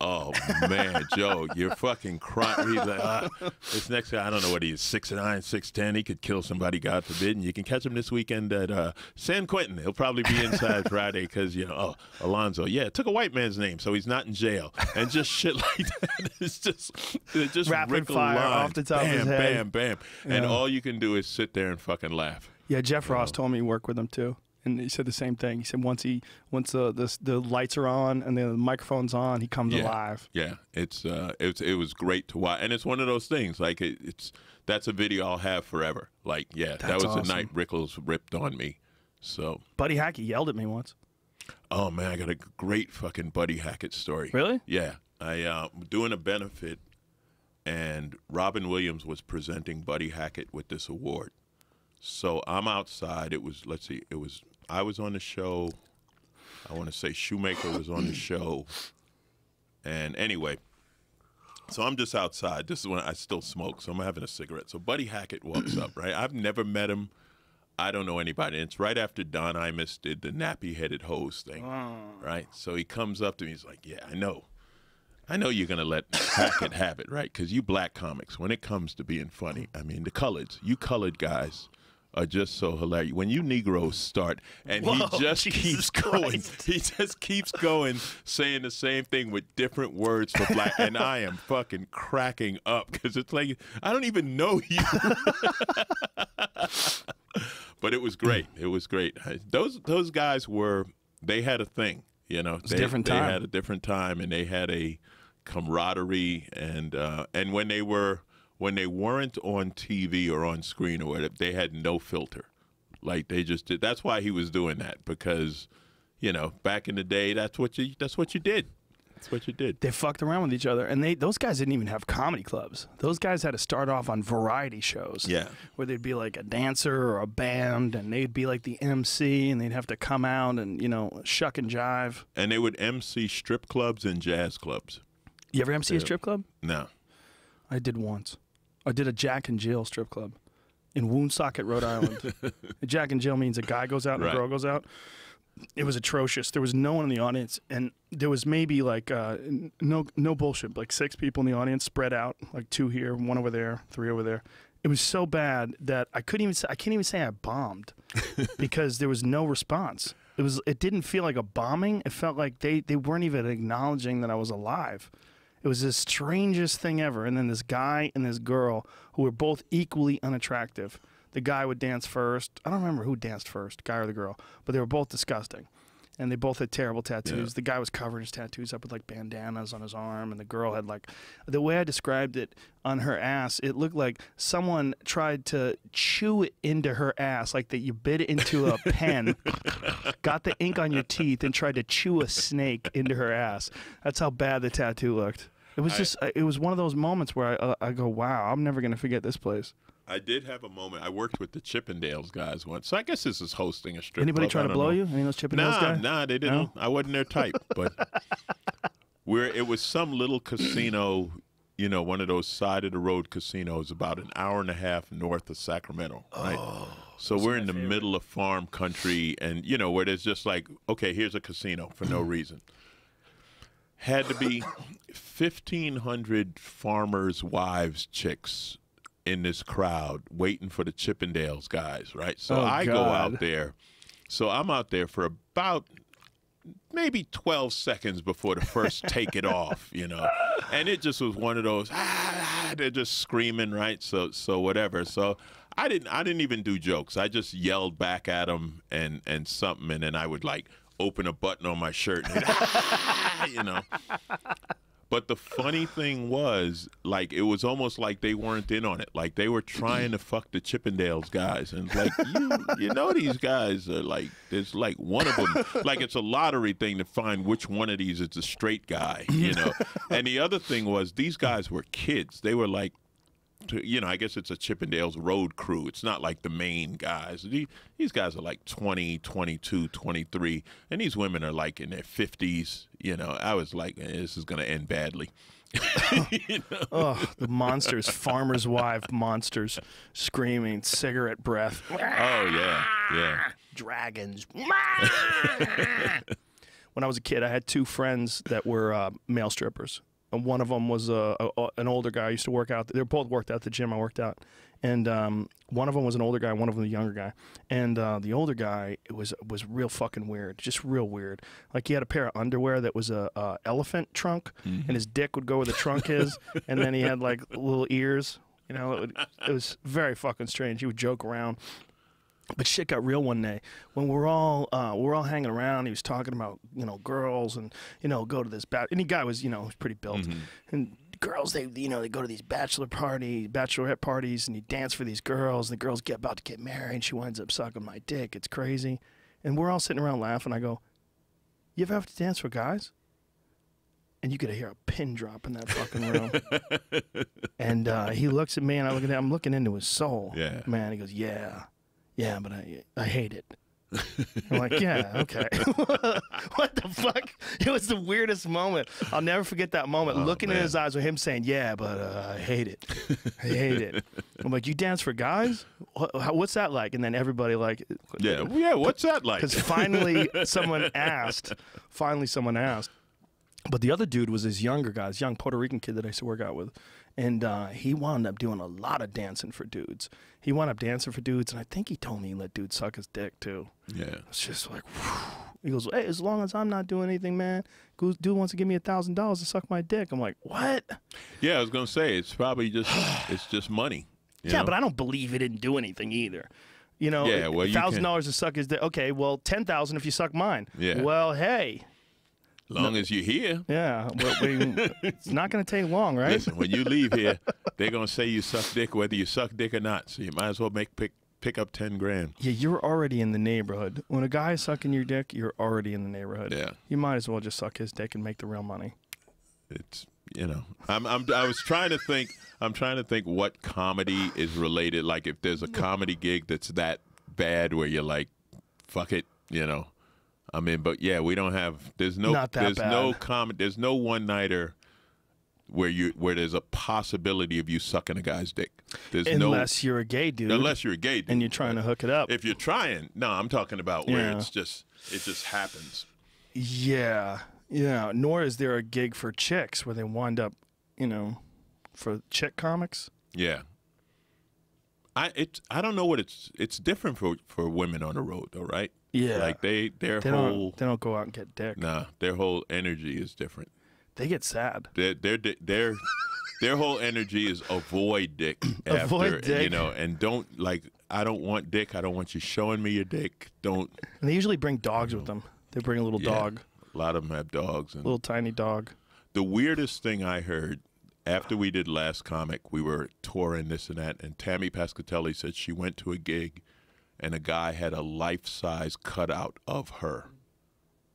Oh, man, Joe, you're fucking crying. He's like, this next guy, I don't know what he is, 6'9", 6'10". He could kill somebody, God forbid. And you can catch him this weekend at San Quentin. He'll probably be inside Friday because, you know, Alonzo. Yeah, it took a white man's name, so he's not in jail. And just shit like that. It's just rapid fire lines. off the top bam, of his head. Bam, bam, bam. And all you can do is sit there and fucking laugh. Yeah, Jeff Ross told me to work with him too. And he said the same thing. He said once the lights are on and the microphone's on, he comes alive. Yeah, it was great to watch, and it's one of those things. Like, that's a video I'll have forever. Like, that was awesome. the night Rickles ripped on me. So Buddy Hackett yelled at me once. Oh man, I got a great fucking Buddy Hackett story. Really? Yeah, I doing a benefit, and Robin Williams was presenting Buddy Hackett with this award. So I'm outside. I was on the show. I want to say Shoemaker was on the show. And anyway, so I'm just outside. This is when I still smoke, so I'm having a cigarette. So Buddy Hackett walks up, right? I've never met him. I don't know anybody. And it's right after Don Imus did the nappy-headed hose thing, right? So he comes up to me. He's like, yeah, I know you're going to let Hackett have it, right? Because you black comics, when it comes to being funny, I mean, you colored guys are just so hilarious. When you Negroes start, and he just keeps going, saying the same thing with different words for black, and I am fucking cracking up because it's like, I don't even know you. But it was great. It was great. Those guys they had a thing, you know. They had a different time, and they had a camaraderie, and when they weren't on TV or on screen or whatever, they had no filter. Like, they just did. That's why he was doing that, because, you know, back in the day, that's what you did. That's what you did. They fucked around with each other, and those guys didn't even have comedy clubs. Those guys had to start off on variety shows. Yeah. Where they'd be like a dancer or a band, and they'd be like the MC, and they'd have to come out and, you know, shuck and jive. And they would MC strip clubs and jazz clubs. You ever MC a strip club? No. I did once. I did a Jack and Jill strip club. in Woonsocket, Rhode Island. Jack and Jill means a guy goes out and a girl goes out. It was atrocious. There was no one in the audience, and there was maybe like no bullshit, like 6 people in the audience spread out, like 2 here, 1 over there, 3 over there. It was so bad that I can't even say I bombed because there was no response. It didn't feel like a bombing. It felt like they weren't even acknowledging that I was alive. It was the strangest thing ever. And then this guy and this girl who were both equally unattractive. The guy would dance first. I don't remember who danced first, guy or the girl, but they were both disgusting. And they both had terrible tattoos. Yeah. The guy was covering his tattoos up with like bandanas on his arm, and the girl had like, the way I described it on her ass, it looked like someone tried to chew it into her ass, like that you bit into a pen, got the ink on your teeth, and tried to chew a snake into her ass. That's how bad the tattoo looked. It was it was one of those moments where I go, wow, I'm never going to forget this place. I did have a moment. I worked with the Chippendales guys once, so I guess this is hosting a strip Anybody club. trying to blow you? Any of those Chippendales guys? Nah, they didn't. No? I wasn't their type. But it was some little casino, you know, one of those side-of-the-road casinos about an hour and a half north of Sacramento, right? Oh, so we're in the middle of farm country, and, you know, where there's just like, okay, here's a casino for no reason. Had to be 1,500 farmers' wives, chicks, in this crowd waiting for the Chippendales guys, right? So I go out there. So I'm out there for about maybe 12 seconds before the first take it off, you know. And it just was one of those, they're just screaming, right? So whatever. So I didn't even do jokes. I just yelled back at them and something, and then I would like open a button on my shirt and you know. But the funny thing was, like, it was almost like they weren't in on it. Like, they were trying to fuck the Chippendales guys. And, like, you know these guys are, like, there's, like, one of them. Like, it's a lottery thing to find which one of these is a straight guy, you know. And the other thing was, these guys were kids. They were, like, you know, I guess it's a Chippendales road crew. It's not like the main guys. These guys are like 20, 22, 23, and these women are like in their 50s. You know, I was like, this is going to end badly. You know? Oh, the monsters, farmer's wife monsters, screaming, cigarette breath. Oh, yeah, yeah. Dragons. When I was a kid, I had 2 friends that were male strippers. And one of them was an older guy. I used to work out. They both worked out at the gym I worked out. And one of them was an older guy, one of them a younger guy. And the older guy was real fucking weird, just real weird. Like he had a pair of underwear that was a elephant trunk, and his dick would go where the trunk is, and then he had like little ears. You know, it was very fucking strange. He would joke around. But shit got real one day when we're all hanging around. He was talking about, you know, girls and, you know, go to this and the guy was, you know, was pretty built. And girls, they go to these bachelorette parties, and you dance for these girls, and the girls get about to get married, and she winds up sucking my dick. It's crazy. And we're all sitting around laughing. I go, you ever have to dance for guys? And you could hear a pin drop in that fucking room. And he looks at me, and I'm looking into his soul. Yeah. Man, he goes, yeah. Yeah, but I hate it. I'm like, yeah, okay. What the fuck? It was the weirdest moment. I'll never forget that moment. Looking in his eyes with him saying, yeah, but I hate it. I hate it. I'm like, you dance for guys? What's that like? And then everybody like, yeah, what's that like? Because finally someone asked. But the other dude was this younger guy, this young Puerto Rican kid that I used to work out with. And he wound up doing a lot of dancing for dudes. He wound up dancing for dudes, and I think he told me he let dudes suck his dick, too. Yeah. It's just like, whew. He goes, hey, as long as I'm not doing anything, man, dude wants to give me $1,000 to suck my dick. I'm like, what? Yeah, I was going to say, it's probably just, it's just money. Yeah, but I don't believe he didn't do anything either. You know, yeah, well, $1,000 to suck his dick. Okay, well, $10,000 if you suck mine. Yeah. Well, hey. Long as you're here. Yeah, well, it's not going to take long, right? Listen, when you leave here, they're going to say you suck dick whether you suck dick or not. So you might as well pick up 10 grand. Yeah, you're already in the neighborhood. When a guy is sucking your dick, you're already in the neighborhood. Yeah. You might as well just suck his dick and make the real money. It's, you know, I was trying to think. I'm trying to think what comedy is related. Like if there's a comedy gig that's that bad where you're like, fuck it, you know. I mean, but yeah, we don't have. There's no one-nighter where there's a possibility of you sucking a guy's dick. There's unless you're a gay dude. Unless you're a gay dude. And you're trying to hook it up. If you're trying, no, I'm talking about where it just happens. Yeah. Yeah. Nor is there a gig for chicks where they wind up, for chick comics. Yeah. I don't know what it's different for women on the road though, right? Yeah. Like they don't go out and get dick. Nah, their whole energy is different. They get sad. Their whole energy is avoid dick. Avoid dick. And don't, like, I don't want dick. I don't want you showing me your dick. Don't. And they usually bring dogs with them. They bring a little dog. A lot of them have dogs. And little tiny dog. The weirdest thing I heard after we did Last Comic, we were touring this and that, and Tammy Pescatelli said she went to a gig and a guy had a life-size cutout of her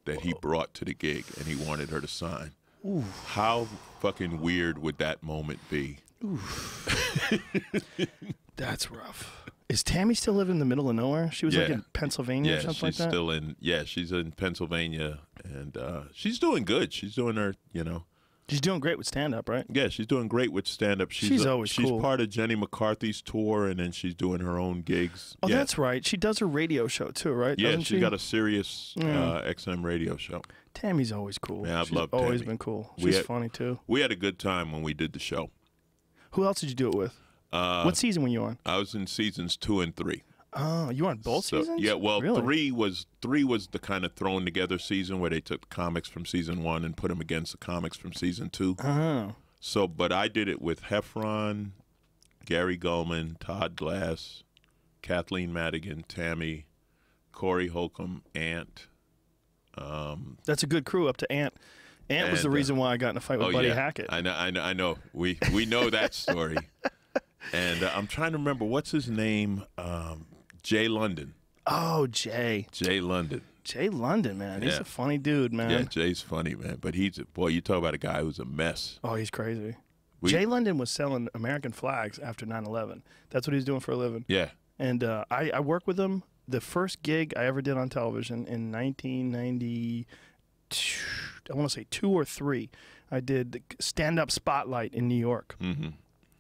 that he brought to the gig and he wanted her to sign. Ooh. How fucking weird would that moment be? That's rough. Is Tammy still living in the middle of nowhere? She was like in Pennsylvania or something like that? She's in Pennsylvania, and she's doing good. She's doing her, She's doing great with stand-up, right? Yeah, she's doing great with stand-up. She's always cool. She's part of Jenny McCarthy's tour, and then she's doing her own gigs. Oh, that's right. She does her radio show, too, right? Yeah, she's got a Sirius XM radio show. Tammy's always cool. Yeah, I've loved Tammy. Always Tammy. been cool. She's funny, too. We had a good time when we did the show. Who else did you do it with? What season were you on? I was in seasons 2 and 3. Oh, you were on both seasons? Yeah, well, really? 3 was the kind of thrown together season where they took the comics from season 1 and put them against the comics from season 2. Oh. So, but I did it with Heffron, Gary Gulman, Todd Glass, Kathleen Madigan, Tammy, Corey Holcomb, Ant. That's a good crew up to Ant. Ant was the reason why I got in a fight with Buddy Hackett. I know. We know that story. And I'm trying to remember, what's his name? Jay London. Oh, Jay. Jay London. Jay London, man. He's a funny dude, man. Yeah, Jay's funny, man. But you talk about a guy who's a mess. Oh, he's crazy. Jay London was selling American flags after 9/11. That's what he was doing for a living. Yeah. And I worked with him. The first gig I ever did on television in 1990, I want to say 2 or 3. I did the stand-up spotlight in New York. Mm-hmm.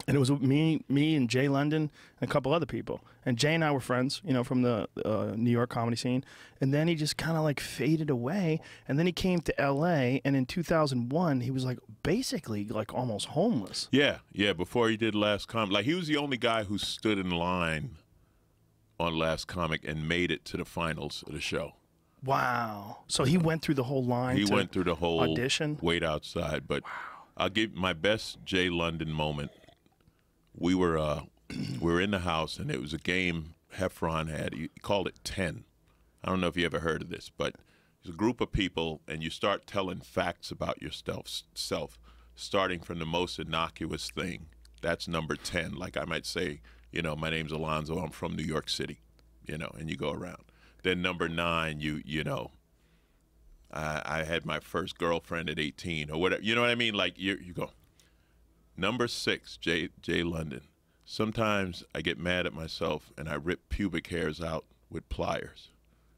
And it was me and Jay London and a couple other people. And Jay and I were friends, from the New York comedy scene. And then he just kind of like faded away. And then he came to L.A. And in 2001, he was like basically like almost homeless. Yeah. Before he did Last Comic, like he was the only guy who stood in line on Last Comic and made it to the finals of the show. Wow. So he went through the whole line. He went through the whole audition. Wait outside. But I'll give my best Jay London moment. We were in the house, and it was a game Heffron had. He called it 10. I don't know if you ever heard of this, but it's a group of people, and you start telling facts about yourself, starting from the most innocuous thing. That's number 10. Like I might say, my name's Alonzo. I'm from New York City, and you go around. Then number 9, I had my first girlfriend at 18 or whatever. You know what I mean? Like you go. Number 6, Jay London. Sometimes I get mad at myself and I rip pubic hairs out with pliers.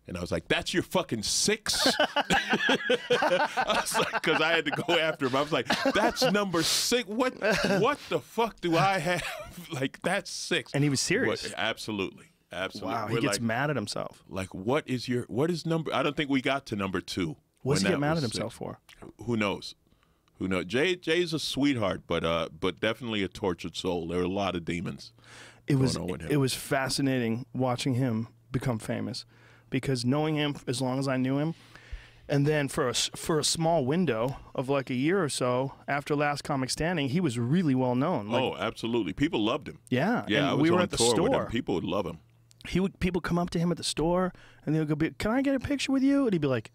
And I was like, that's your fucking 6? I was like, because I had to go after him. I was like, that's number 6. What the fuck do I have? Like, that's 6. And he was serious. Absolutely. Wow, he gets mad at himself. Like, what is number? I don't think we got to number 2. What's he get mad at himself for? Who knows? Who knows? Jay's a sweetheart, but definitely a tortured soul. There were a lot of demons. It was fascinating watching him become famous, because knowing him as long as I knew him, and then for a small window of like a year or so after Last Comic Standing, he was really well known. Like, absolutely. People loved him. Yeah, yeah. And we were at the store. With him. People would love him. People come up to him at the store, and they would go, "Can I get a picture with you?" And he'd be like,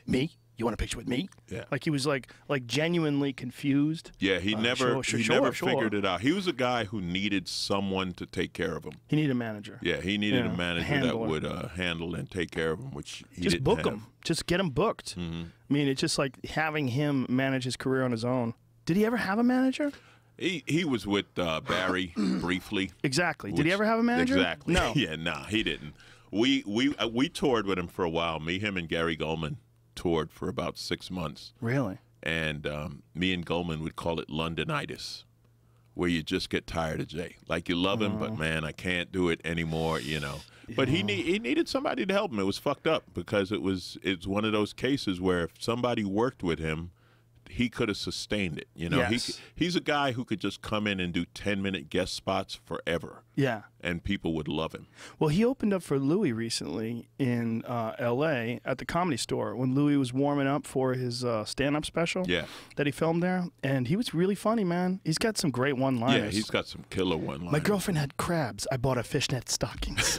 "Me? You want a picture with me?" Yeah. Like he was like genuinely confused. Yeah, he never figured it out. He was a guy who needed someone to take care of him. He needed a manager. Yeah, he needed a manager that would handle and take care of him, which he just didn't book have. him. Just get him booked. Mm-hmm. I mean, it's just like having him manage his career on his own. Did he ever have a manager? He was with Barry briefly. Exactly. Did he ever have a manager? Exactly. No. Yeah, nah, he didn't. We toured with him for a while. Me, him, and Gary Gulman toured for about 6 months. Really? and me and Goldman would call it Londonitis, where you just get tired of Jay. Like, you love him, but man, I can't do it anymore, you know. But he needed somebody to help him. It was fucked up because it's one of those cases where if somebody worked with him, he could have sustained it. You know, Yes. he's a guy who could just come in and do 10-minute guest spots forever. Yeah. And people would love him. Well, he opened up for Louis recently in L.A. at the Comedy Store when Louis was warming up for his stand-up special that he filmed there. And he was really funny, man. He's got some great one-liners. Yeah, he's got some killer one-liners. My girlfriend had crabs. I bought her fishnet stockings.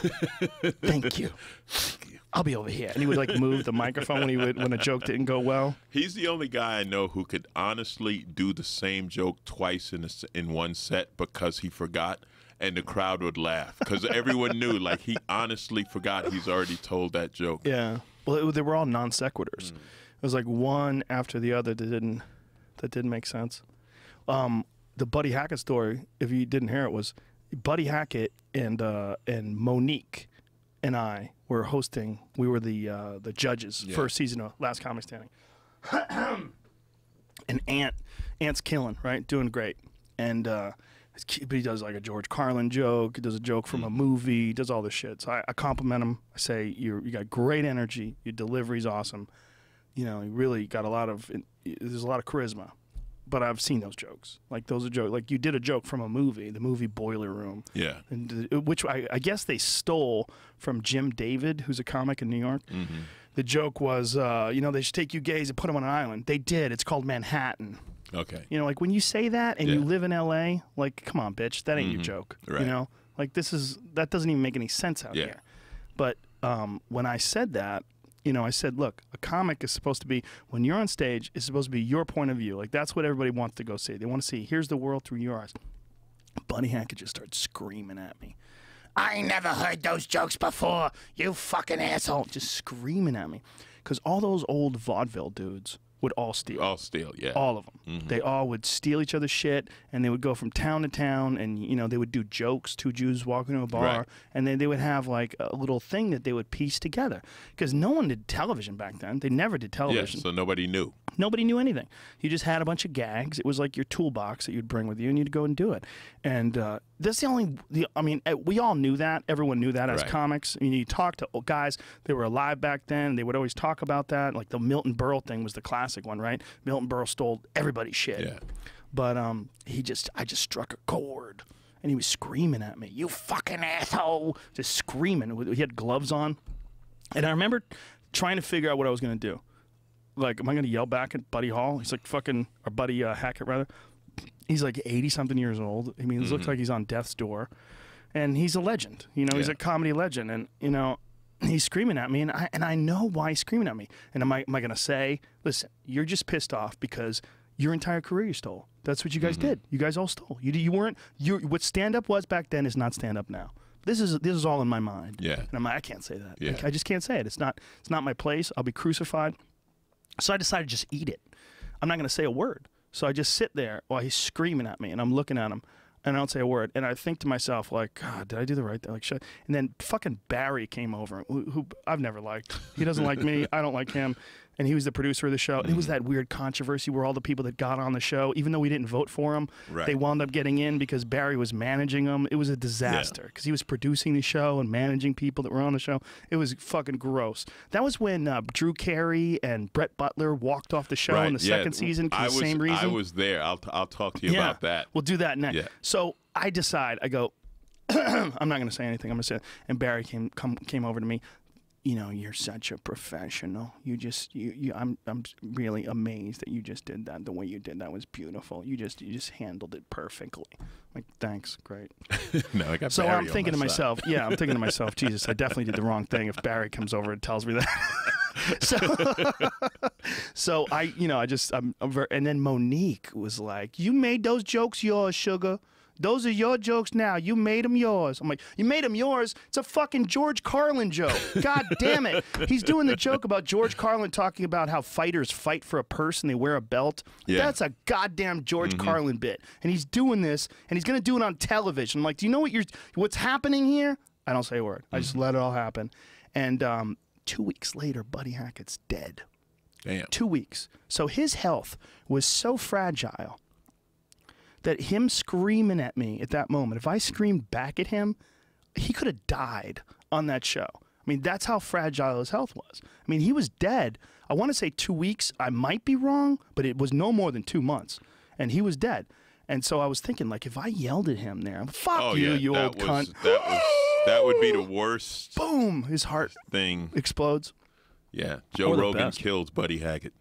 Thank you. I'll be over here. And he would like move the microphone when a joke didn't go well. He's the only guy I know who could honestly do the same joke twice in one set because he forgot, and the crowd would laugh because everyone knew, like, he honestly forgot he's already told that joke. Yeah. Well, they were all non sequiturs. It was like one after the other that didn't make sense. The Buddy Hackett story, if you didn't hear it, was Buddy Hackett and Monique and I were hosting. We were the judges first season of Last Comic Standing. And Ant's killing, right? Doing great. And he does like a George Carlin joke. He does a joke from a movie. He does all this shit. So I compliment him. I say, you got great energy. Your delivery's awesome. You know, you really got there's a lot of charisma. But I've seen those jokes. Like, those are jokes. Like, you did a joke from a movie, the movie Boiler Room. Yeah. And, which I guess they stole from Jim David, who's a comic in New York. The joke was, you know, they should take you gays and put them on an island. They did. It's called Manhattan. Okay. You know, like, when you say that and you live in L.A., like, come on, bitch, that ain't your joke. Right. You know? Like, that doesn't even make any sense out here. But when I said that, you know, I said, look, a comic is supposed to be, when you're on stage, it's supposed to be your point of view. Like, that's what everybody wants to go see. They want to see, here's the world through your eyes. Buddy Hackett just started screaming at me. I ain't never heard those jokes before, you fucking asshole. Just screaming at me. Because all those old vaudeville dudes would all steal. All steal, yeah. All of them. They all would steal each other's shit, and they would go from town to town, and, you know, they would do jokes, two Jews walking to a bar, and then they would have, like, a little thing that they would piece together. Because no one did television back then. They never did television. Yeah, so nobody knew. Nobody knew anything. You just had a bunch of gags. It was like your toolbox that you'd bring with you, and you'd go and do it. And that's I mean, we all knew that. Everyone knew that as comics. I mean, you talk to guys that were alive back then. They would always talk about that. Like, the Milton Berle thing was the classic one, right? Milton Berle stole everybody's shit. Yeah. But I just struck a chord, and he was screaming at me, "You fucking asshole!" Just screaming. He had gloves on, and I remember trying to figure out what I was going to do. Like, am I going to yell back at Buddy Hall? He's like fucking, or Buddy Hackett, rather. He's like 80-something years old. I mean, it looks like he's on death's door. And he's a legend. You know, he's a comedy legend. And, you know, he's screaming at me, and I know why he's screaming at me. And am I going to say, listen, you're just pissed off because your entire career you stole. That's what you guys did. You guys all stole. What stand-up was back then is not stand-up now. This is all in my mind. Yeah. And I'm like, I can't say that. Yeah. I just can't say it. It's not my place. I'll be crucified. So I decided to just eat it. I'm not going to say a word. So I just sit there while he's screaming at me, and I'm looking at him, and I don't say a word. And I think to myself, like, God, did I do the right thing? Like, shit. And then fucking Barry came over, who I've never liked. He doesn't like me. I don't like him. And he was the producer of the show. And it was that weird controversy where all the people that got on the show, even though we didn't vote for him, they wound up getting in because Barry was managing them. It was a disaster because he was producing the show and managing people that were on the show. It was fucking gross. That was when Drew Carey and Brett Butler walked off the show in the second season for the same reason. I was there. I'll talk to you about that. We'll do that next. Yeah. So I decide, I go, I'm not going to say anything. I'm going to say, and Barry came over to me. You know, you're such a professional. I'm really amazed that you just did that. The way you did that was beautiful. You just handled it perfectly. Like, thanks, great. No, I got so Barry I'm thinking to myself, I'm thinking to myself, Jesus, I definitely did the wrong thing. If Barry comes over and tells me that. So and then Monique was like, "You made those jokes yours, sugar. Those are your jokes now. You made them yours." I'm like, you made them yours? It's a fucking George Carlin joke. God damn it. He's doing the joke about George Carlin talking about how fighters fight for a purse and they wear a belt. Yeah. That's a goddamn George Carlin bit. And he's doing this, and he's going to do it on television. I'm like, do you know what's happening here? I don't say a word. I just let it all happen. And 2 weeks later, Buddy Hackett's dead. Damn. 2 weeks. So his health was so fragile that him screaming at me at that moment, if I screamed back at him, he could have died on that show. I mean, that's how fragile his health was. I mean, he was dead. I want to say 2 weeks. I might be wrong, but it was no more than 2 months. And he was dead. And so I was thinking, like, if I yelled at him there, fuck you, you old cunt. That would be the worst. Boom! His heart thing explodes. Yeah, Joe Rogan killed Buddy Hackett.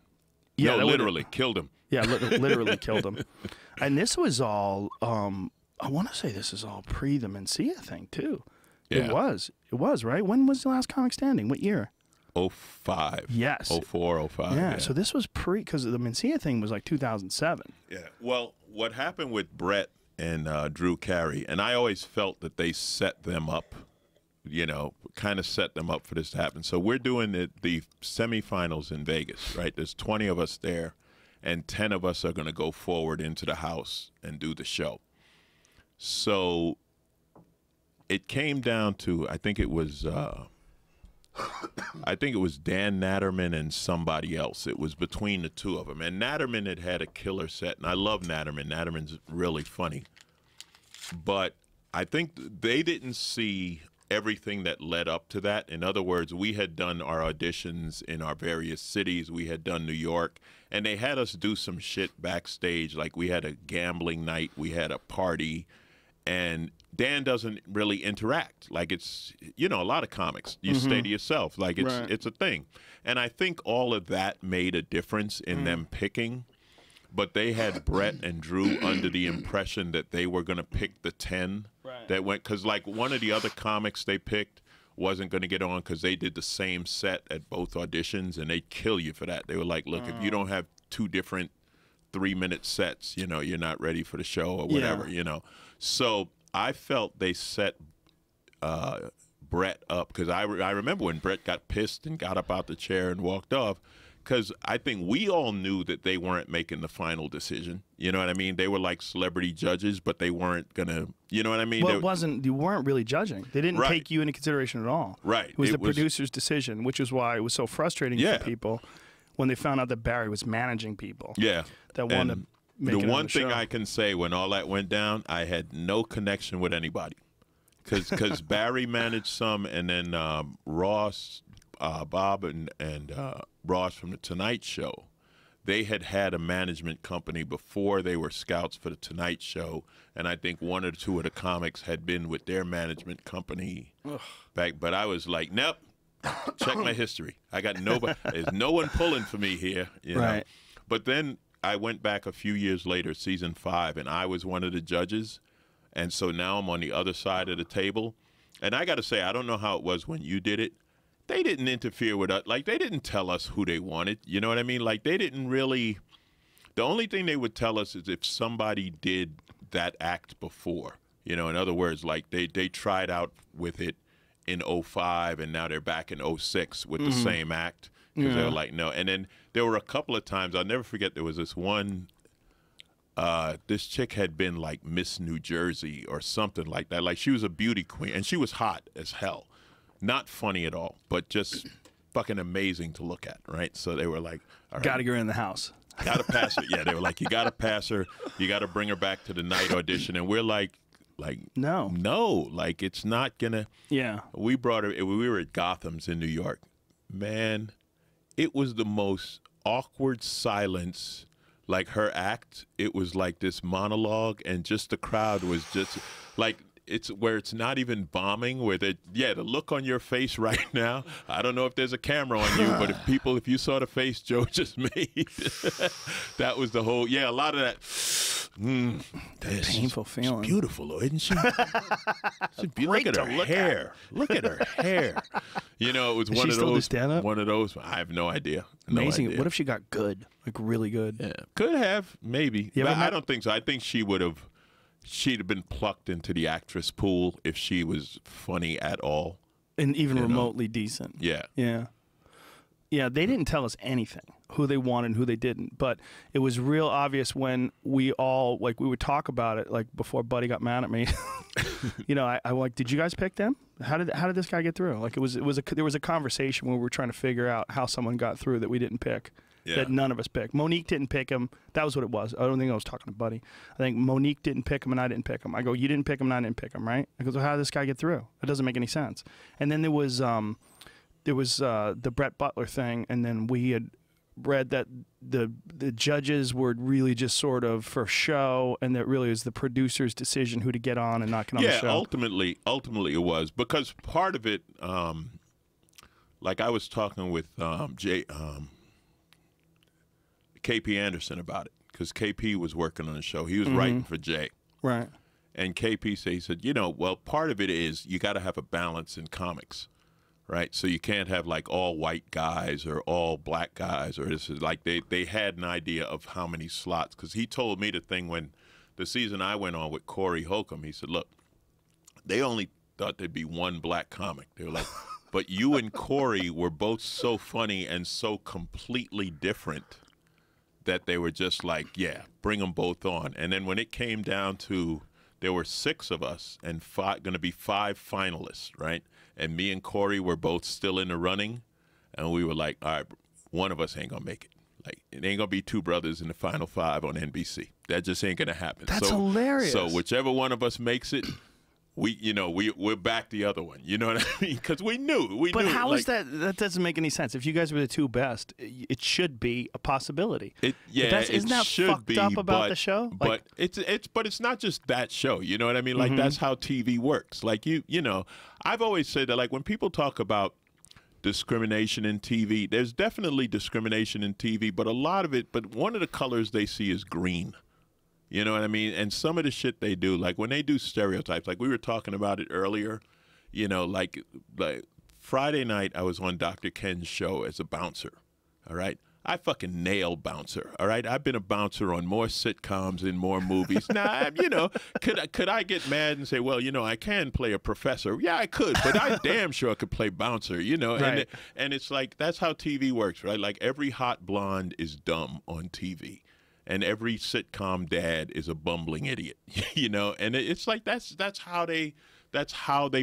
Yeah, no, literally killed him. Yeah, literally killed him. And this was all, I want to say this is all pre the Mencia thing, too. Yeah. It was, right? When was the last comic standing? What year? 05. Yes. 04, 05. Yeah, so this was pre, because the Mencia thing was like 2007. Yeah, well, what happened with Brett and Drew Carey, and I always felt that they set them up, you know, kind of set them up for this to happen. So we're doing the semifinals in Vegas, right? There's 20 of us there, and 10 of us are going to go forward into the house and do the show. So it came down to, I think it was Dan Natterman and somebody else. It was between the two of them. And Natterman had a killer set, and I love Natterman. Natterman's really funny. But I think they didn't see everything that led up to that. In other words, we had done our auditions in our various cities. We had done New York, and they had us do some shit backstage. Like we had a gambling night, we had a party, and Dan doesn't really interact. Like it's, you know, a lot of comics, you stay to yourself. Like it's a thing. And I think all of that made a difference in them picking. But they had Brett and Drew under the impression that they were going to pick the 10 that went, because like one of the other comics they picked wasn't going to get on because they did the same set at both auditions, and they'd kill you for that. They were like, look, if you don't have 2 different 3-minute sets, you know, you're not ready for the show or whatever, you know. So I felt they set Brett up, because I remember when Brett got pissed and got up out the chair and walked off, because I think we all knew that they weren't making the final decision. You know what I mean? They were like celebrity judges, but they weren't going to, you know what I mean? Well, it wasn't, you weren't really judging. They didn't take you into consideration at all. Right. It was the producer's decision, which is why it was so frustrating for people when they found out that Barry was managing people. Yeah. That wanted to make the it one on the thing show. I can say when all that went down, I had no connection with anybody. Because Barry managed some, and then Ross, Bob and Ross from the Tonight Show, they had a management company before they were scouts for the Tonight Show, and I think 1 or 2 of the comics had been with their management company back. But I was like, nope, check my history. I got nobody. There's no one pulling for me here. You know? But then I went back a few years later, season 5, and I was one of the judges, and so now I'm on the other side of the table. And I got to say, I don't know how it was when you did it. They didn't interfere with us. Like, they didn't tell us who they wanted. You know what I mean? Like, they didn't really. The only thing they would tell us is if somebody did that act before. You know, in other words, like, they tried out with it in 05, and now they're back in 06 with the same act. Because they were like, no. And then there were a couple of times, I'll never forget, there was this one, this chick had been, like, Miss New Jersey or something like that. Like, she was a beauty queen, and she was hot as hell. Not funny at all, but just fucking amazing to look at, right? So they were like, all right, gotta get her in the house. Gotta pass her. Yeah, they were like, you gotta pass her. You gotta bring her back to the night audition. And we're like, no, like, it's not gonna. Yeah. We brought her, we were at Gotham's in New York. Man, it was the most awkward silence. Like, her act, it was like this monologue, and just the crowd was just like, it's where it's not even bombing, where the look on your face right now, I don't know if there's a camera on you, but if you saw the face Joe just made, that was the whole, a lot of that. Painful feeling. She's beautiful, though, isn't she? Look at her hair. Look at her hair. You know, it was one of those. One of those. I have no idea. Amazing. What if she got good, like really good? Yeah, could have, maybe. Yeah, but I don't think so. I think she'd have been plucked into the actress pool if she was funny at all. And even remotely decent. Yeah. Yeah. Yeah, they didn't tell us anything, who they wanted and who they didn't. But it was real obvious when we all, like, we would talk about it, like, before Buddy got mad at me. You know, I like, did you guys pick them? How did this guy get through? Like, there was a conversation where we were trying to figure out how someone got through that we didn't pick. that none of us picked. Monique didn't pick him. That was what it was. I don't think I was talking to Buddy. I think Monique didn't pick him and I didn't pick him. I go, you didn't pick him and I didn't pick him, right? I go, so how did this guy get through? That doesn't make any sense. And then there was the Brett Butler thing, and then we had read that the judges were really just sort of for show, and that really was the producer's decision who to get on and not get on the show. Yeah, ultimately it was, because part of it, like I was talking with KP Anderson about it, because KP was working on the show. He was writing for Jay. Right. And KP said, he said, you know, well, part of it is you got to have a balance in comics. Right, so you can't have like all white guys or all black guys, or this is like they had an idea of how many slots. Because he told me the thing when the season I went on with Corey Holcomb, he said, look, they only thought there'd be one black comic. They were like, but you and Corey were both so funny and so completely different that they were just like, yeah, bring them both on. And then when it came down to, there were 6 of us and going to be 5 finalists, right? And me and Corey were both still in the running, and we were like, all right, one of us ain't going to make it. Like, it ain't going to be 2 brothers in the final 5 on NBC. That just ain't going to happen. That's hilarious. So whichever one of us makes it, we'll back the other one. You know what I mean? Because we knew. But how is that? That doesn't make any sense. If you guys were the 2 best, it should be a possibility. Isn't that fucked up about the show? But it's not just that show. You know what I mean? Like that's how TV works. Like you know, I've always said that, like, when people talk about discrimination in TV, there's definitely discrimination in TV, but one of the colors they see is green. You know what I mean? And some of the shit they do, like when they do stereotypes, like we were talking about it earlier, you know, like Friday night I was on Dr. Ken's show as a bouncer, all right? I fucking nail bouncer, all right? I've been a bouncer on more sitcoms and more movies. Now, you know, could I get mad and say, well, you know, I can play a professor? Yeah, I could, but I damn sure could play bouncer, you know? Right. And it's like, that's how TV works, right? Like every hot blonde is dumb on TV. And every sitcom dad is a bumbling idiot, you know. And it's like that's how they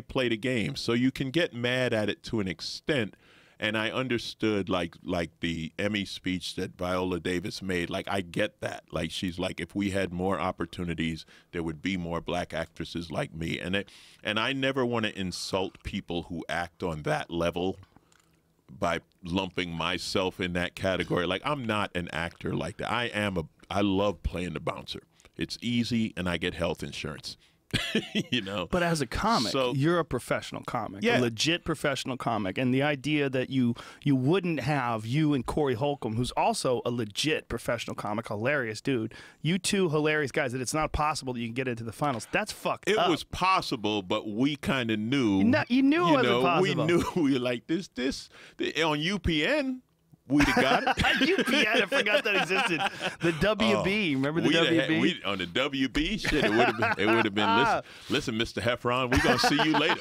play the game. So you can get mad at it to an extent. And I understood like the Emmy speech that Viola Davis made. Like I get that. Like she's like, if we had more opportunities, there would be more black actresses like me. And I never want to insult people who act on that level by lumping myself in that category. Like, I'm not an actor like that. I love playing the bouncer. It's easy, and I get health insurance. You know. But as a comic, you're a professional comic, a legit professional comic, and the idea that you wouldn't have you and Corey Holcomb, who's also a legit professional comic, hilarious dude, you 2 hilarious guys, that it's not possible that you can get into the finals. That's fucked up. It was possible, but we kind of knew. You knew it wasn't possible. We knew. We were like this on UPN. We'd have got it. UPN, I forgot that existed. The WB, remember the WB? On the WB, shit, it would have been. Listen, Mr. Heffron, we're gonna see you later.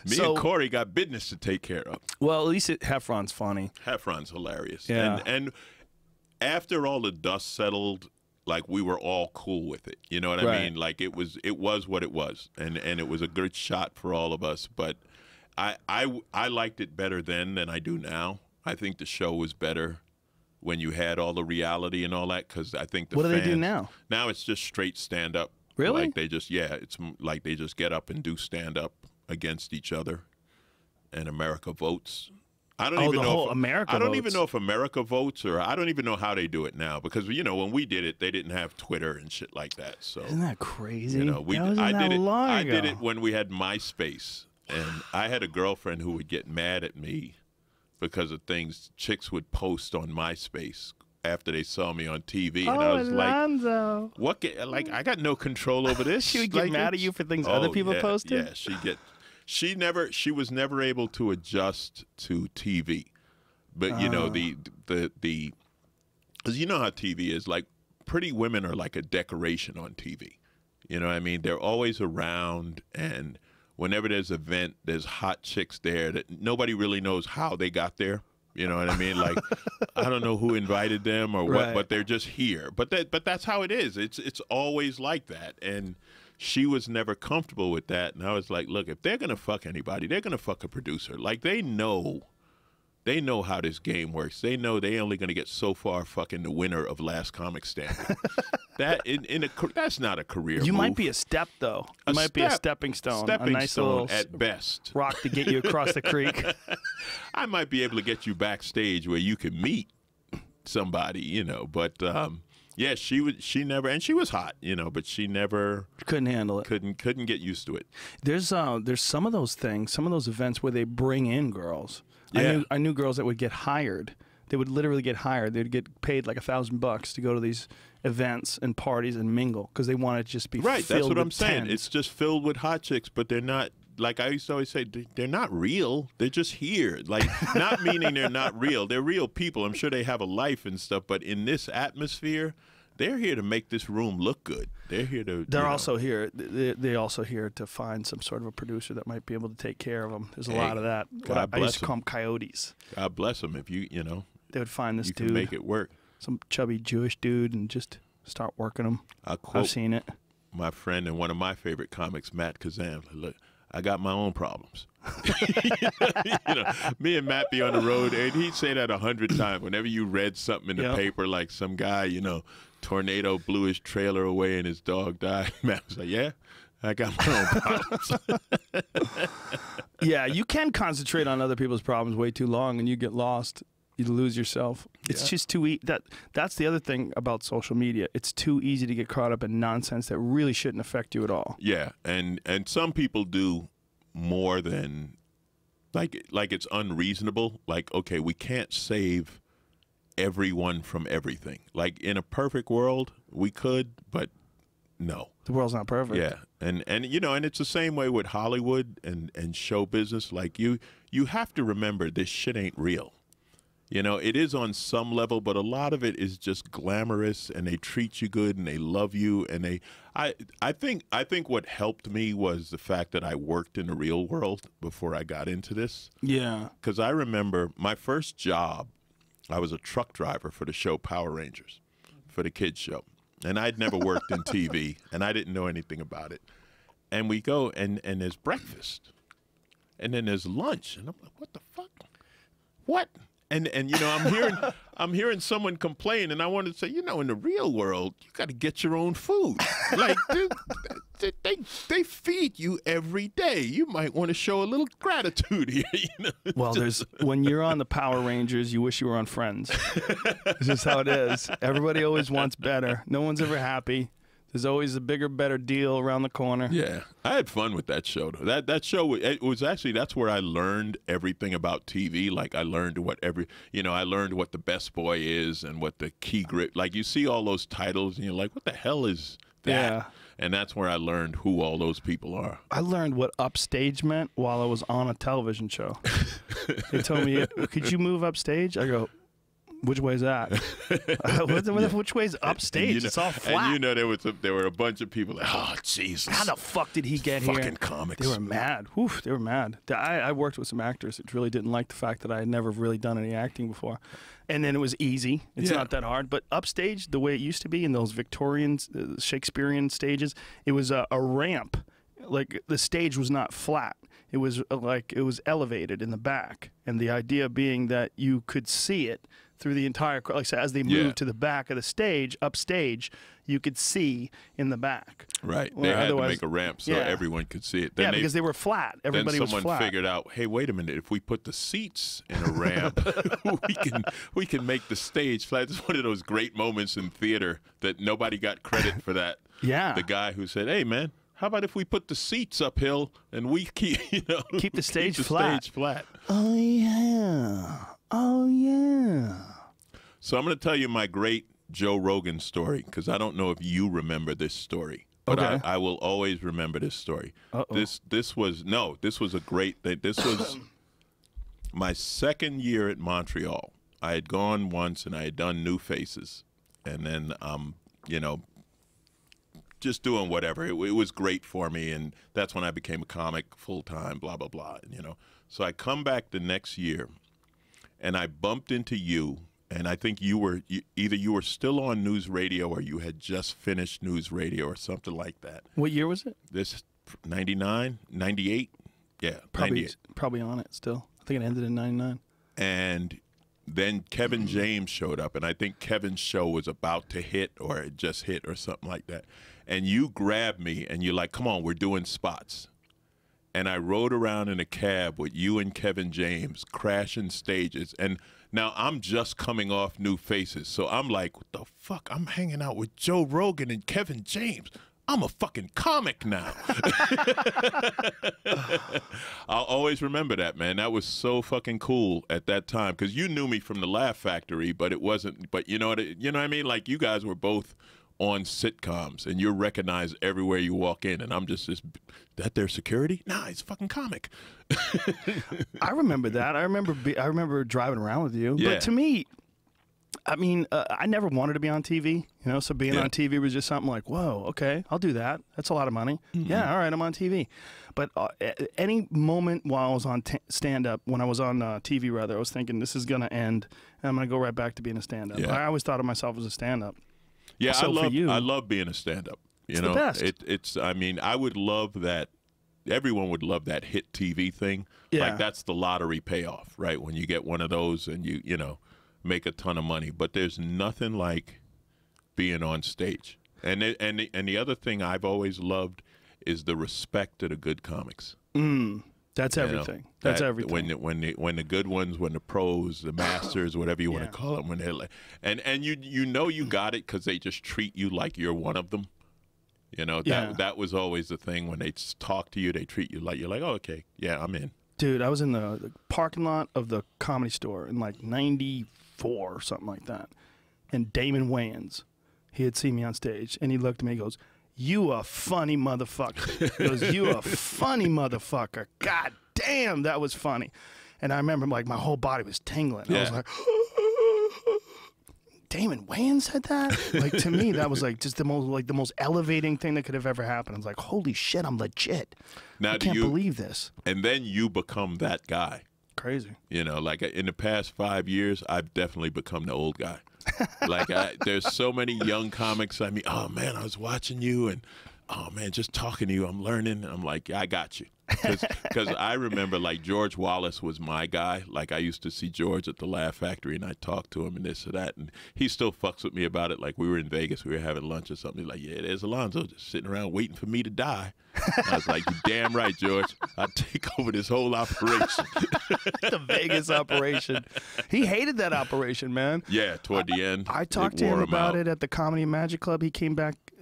Me and Corey got business to take care of. Well, at least Heffron's funny. Heffron's hilarious. Yeah. And after all the dust settled, like we were all cool with it. You know what I mean? Like it was what it was, and it was a good shot for all of us. But I liked it better then than I do now. I think the show was better when you had all the reality and all that, because I think what do they do now? Now it's just straight stand up. Really? Like they just it's like they just get up and do stand up against each other, and America votes. I don't even know if America votes, or I don't even know how they do it now, because you know when we did it, they didn't have Twitter and shit like that. So isn't that crazy? You know, I did it when we had MySpace, and I had a girlfriend who would get mad at me because of things chicks would post on MySpace after they saw me on TV, and I was Alonzo. like, "What? Like, I got no control over this." She would get mad at you for things other people posted. Yeah, she was never able to adjust to TV, but you know because you know how TV is. Like, pretty women are like a decoration on TV. You know what I mean? They're always around, and whenever there's an event, there's hot chicks there that nobody really knows how they got there. You know what I mean? Like, I don't know who invited them or what, but they're just here. But that's how it is. It's always like that. And she was never comfortable with that. And I was like, look, if they're going to fuck anybody, they're going to fuck a producer. Like, they know they know how this game works. They know they only going to get so far fucking the winner of Last Comic Standing. That's not a career You move. might be a step, though. You might be a stepping stone. A nice little at best. rock to get you across the creek. I might be able to get you backstage where you can meet somebody, you know. But, yeah, she never, and she was hot, you know, but she never. Couldn't handle it. Couldn't get used to it. There's some of those things, some of those events where they bring in girls. Yeah. I knew girls that would get hired. They would literally get hired. They'd get paid like $1,000 to go to these events and parties and mingle because they want to just be right. Filled That's what with I'm saying. tens. It's just filled with hot chicks, but they're not. Like I used to always say, they're not real. They're just here. Like, not meaning they're not real. They're real people. I'm sure they have a life and stuff. But in this atmosphere, they're here to make this room look good. They're here to. They're also here. They're also here to find some sort of a producer that might be able to take care of them. There's a lot of that. God I used bless to call them coyotes. God bless them. If you know, they would find this you dude, can make it work. some chubby Jewish dude, and just start working him. I've seen it. My friend and one of my favorite comics, Matt Kazan. Look, I got my own problems. You know, me and Matt be on the road, and he'd say that 100 times. Whenever you read something in the paper, like some guy, you know, tornado blew his trailer away and his dog died, Matt was like, yeah, I got my own problems. Yeah, you can concentrate on other people's problems way too long, and you get lost. You lose yourself. It's just too easy. That's the other thing about social media. It's too easy to get caught up in nonsense that really shouldn't affect you at all. Yeah, and some people do more than like it's unreasonable. Like, okay, we can't save everyone from everything. Like, in a perfect world, we could, but no. The world's not perfect. Yeah, and you know, and it's the same way with Hollywood and show business. Like, you have to remember this shit ain't real. You know, it is on some level, but a lot of it is just glamorous, and they treat you good, and they love you, and I think what helped me was the fact that I worked in the real world before I got into this. Yeah. Because I remember my first job, I was a truck driver for the show Power Rangers, for the kids show, and I'd never worked in TV, and I didn't know anything about it. And we go, and there's breakfast, and then there's lunch, and I'm like, what the fuck? What? And you know, I'm hearing someone complain, and I wanted to say, you know, in the real world, you got to get your own food. Like, they feed you every day. You might want to show a little gratitude here. You know? Well, when you're on the Power Rangers, you wish you were on Friends. This is how it is. Everybody always wants better. No one's ever happy. There's always a bigger, better deal around the corner. Yeah, I had fun with that show. Though. That show, it was actually, that's where I learned everything about TV. Like, I learned I learned what the best boy is and what the key grip. Like, you see all those titles and you're like, what the hell is that? Yeah. And that's where I learned who all those people are. I learned what upstage meant while I was on a television show. They told me, could you move upstage? I go, which way is that? Which way is upstage? You know, it's all flat. And you know, there were a bunch of people like, oh, Jesus. How the fuck did he get here? Fucking comics. They were mad. Whew, they were mad. I worked with some actors that really didn't like the fact that I had never really done any acting before. And then it was easy. It's not that hard. But upstage, the way it used to be in those Victorian, Shakespearean stages, it was a ramp. Like, the stage was not flat. It was it was elevated in the back. And the idea being that you could see it through the entire, like, so as they moved to the back of the stage, upstage, you could see in the back. Right. They had to make a ramp so everyone could see it. Then because they were flat. Everybody was flat. Then someone figured out, hey, wait a minute, if we put the seats in a ramp, we can make the stage flat. It's one of those great moments in theater that nobody got credit for that. Yeah. The guy who said, hey, man, how about if we put the seats uphill and we keep the stage flat. Oh, yeah. Oh, yeah. So I'm going to tell you my great Joe Rogan story, because I don't know if you remember this story, but I will always remember this story. This was a great thing. This was my second year at Montreal. I had gone once and I had done New Faces, and then just doing whatever. It was great for me, and that's when I became a comic full time. Blah blah blah. So I come back the next year, and I bumped into you. And I think either you were still on News Radio or you had just finished News Radio or something like that. What year was it? This 99, 98? Yeah, probably on it still. I think it ended in 99. and then Kevin James showed up, and I think Kevin's show was about to hit or it just hit or something like that. And you grabbed me and you're like, come on, we're doing spots. And I rode around in a cab with you and Kevin James crashing stages. And now I'm just coming off New Faces. So I'm like, what the fuck? I'm hanging out with Joe Rogan and Kevin James. I'm a fucking comic now. I'll always remember that, man. That was so fucking cool at that time because you knew me from the Laugh Factory, but it wasn't. But you know what I mean? Like you guys were both on sitcoms, and you're recognized everywhere you walk in. And I'm just this. That their security? Nah, he's a fucking comic. I remember that. I remember driving around with you. Yeah. But to me, I mean, I never wanted to be on TV, you know, so being on TV was just something like, whoa, okay, I'll do that. That's a lot of money. Yeah, all right, I'm on TV. But at any moment while I was on stand-up, when I was on TV, rather, I was thinking this is going to end, and I'm going to go right back to being a stand-up. Yeah. I always thought of myself as a stand-up. Yeah, so I love being a stand-up. It's the best. It's, I mean, I would love that. Everyone would love that hit TV thing. Yeah. Like, that's the lottery payoff, right? When you get one of those and you know, make a ton of money, but there's nothing like being on stage. And the other thing I've always loved is the respect of the good comics. That's everything. That's everything. When the good ones, when the pros, the masters, whatever you want to call them, when they're like, and you know you got it because they just treat you like you're one of them. You know, that was always the thing. When they talk to you, they treat you like you're like, oh, okay, yeah, I'm in. Dude, I was in the parking lot of the Comedy Store in like '94 or something like that. And Damon Wayans, he had seen me on stage, and he looked at me and goes, you a funny motherfucker. He goes, you a funny motherfucker. God damn, that was funny. And I remember like my whole body was tingling. Yeah. I was like, Damon Wayans said that? Like to me, that was like just the most elevating thing that could have ever happened. I was like, holy shit, I'm legit. Now, I can't believe this. And then you become that guy. Crazy. You know, like in the past 5 years, I've definitely become the old guy. Like there's so many young comics. I mean, oh man, I was watching you, and oh man, just talking to you, I'm learning. I'm like, I got you. Because I remember like George Wallace was my guy. Like I used to see George at the Laugh Factory, and I talked to him and this or that, and he still fucks with me about it. Like we were in Vegas, we were having lunch or something. He's like, yeah, there's Alonzo just sitting around waiting for me to die. I was like, you damn right, George. I'll take over this whole operation. The Vegas operation. He hated that operation, man. Yeah, toward the end. I talked to him about it at the Comedy Magic Club. He came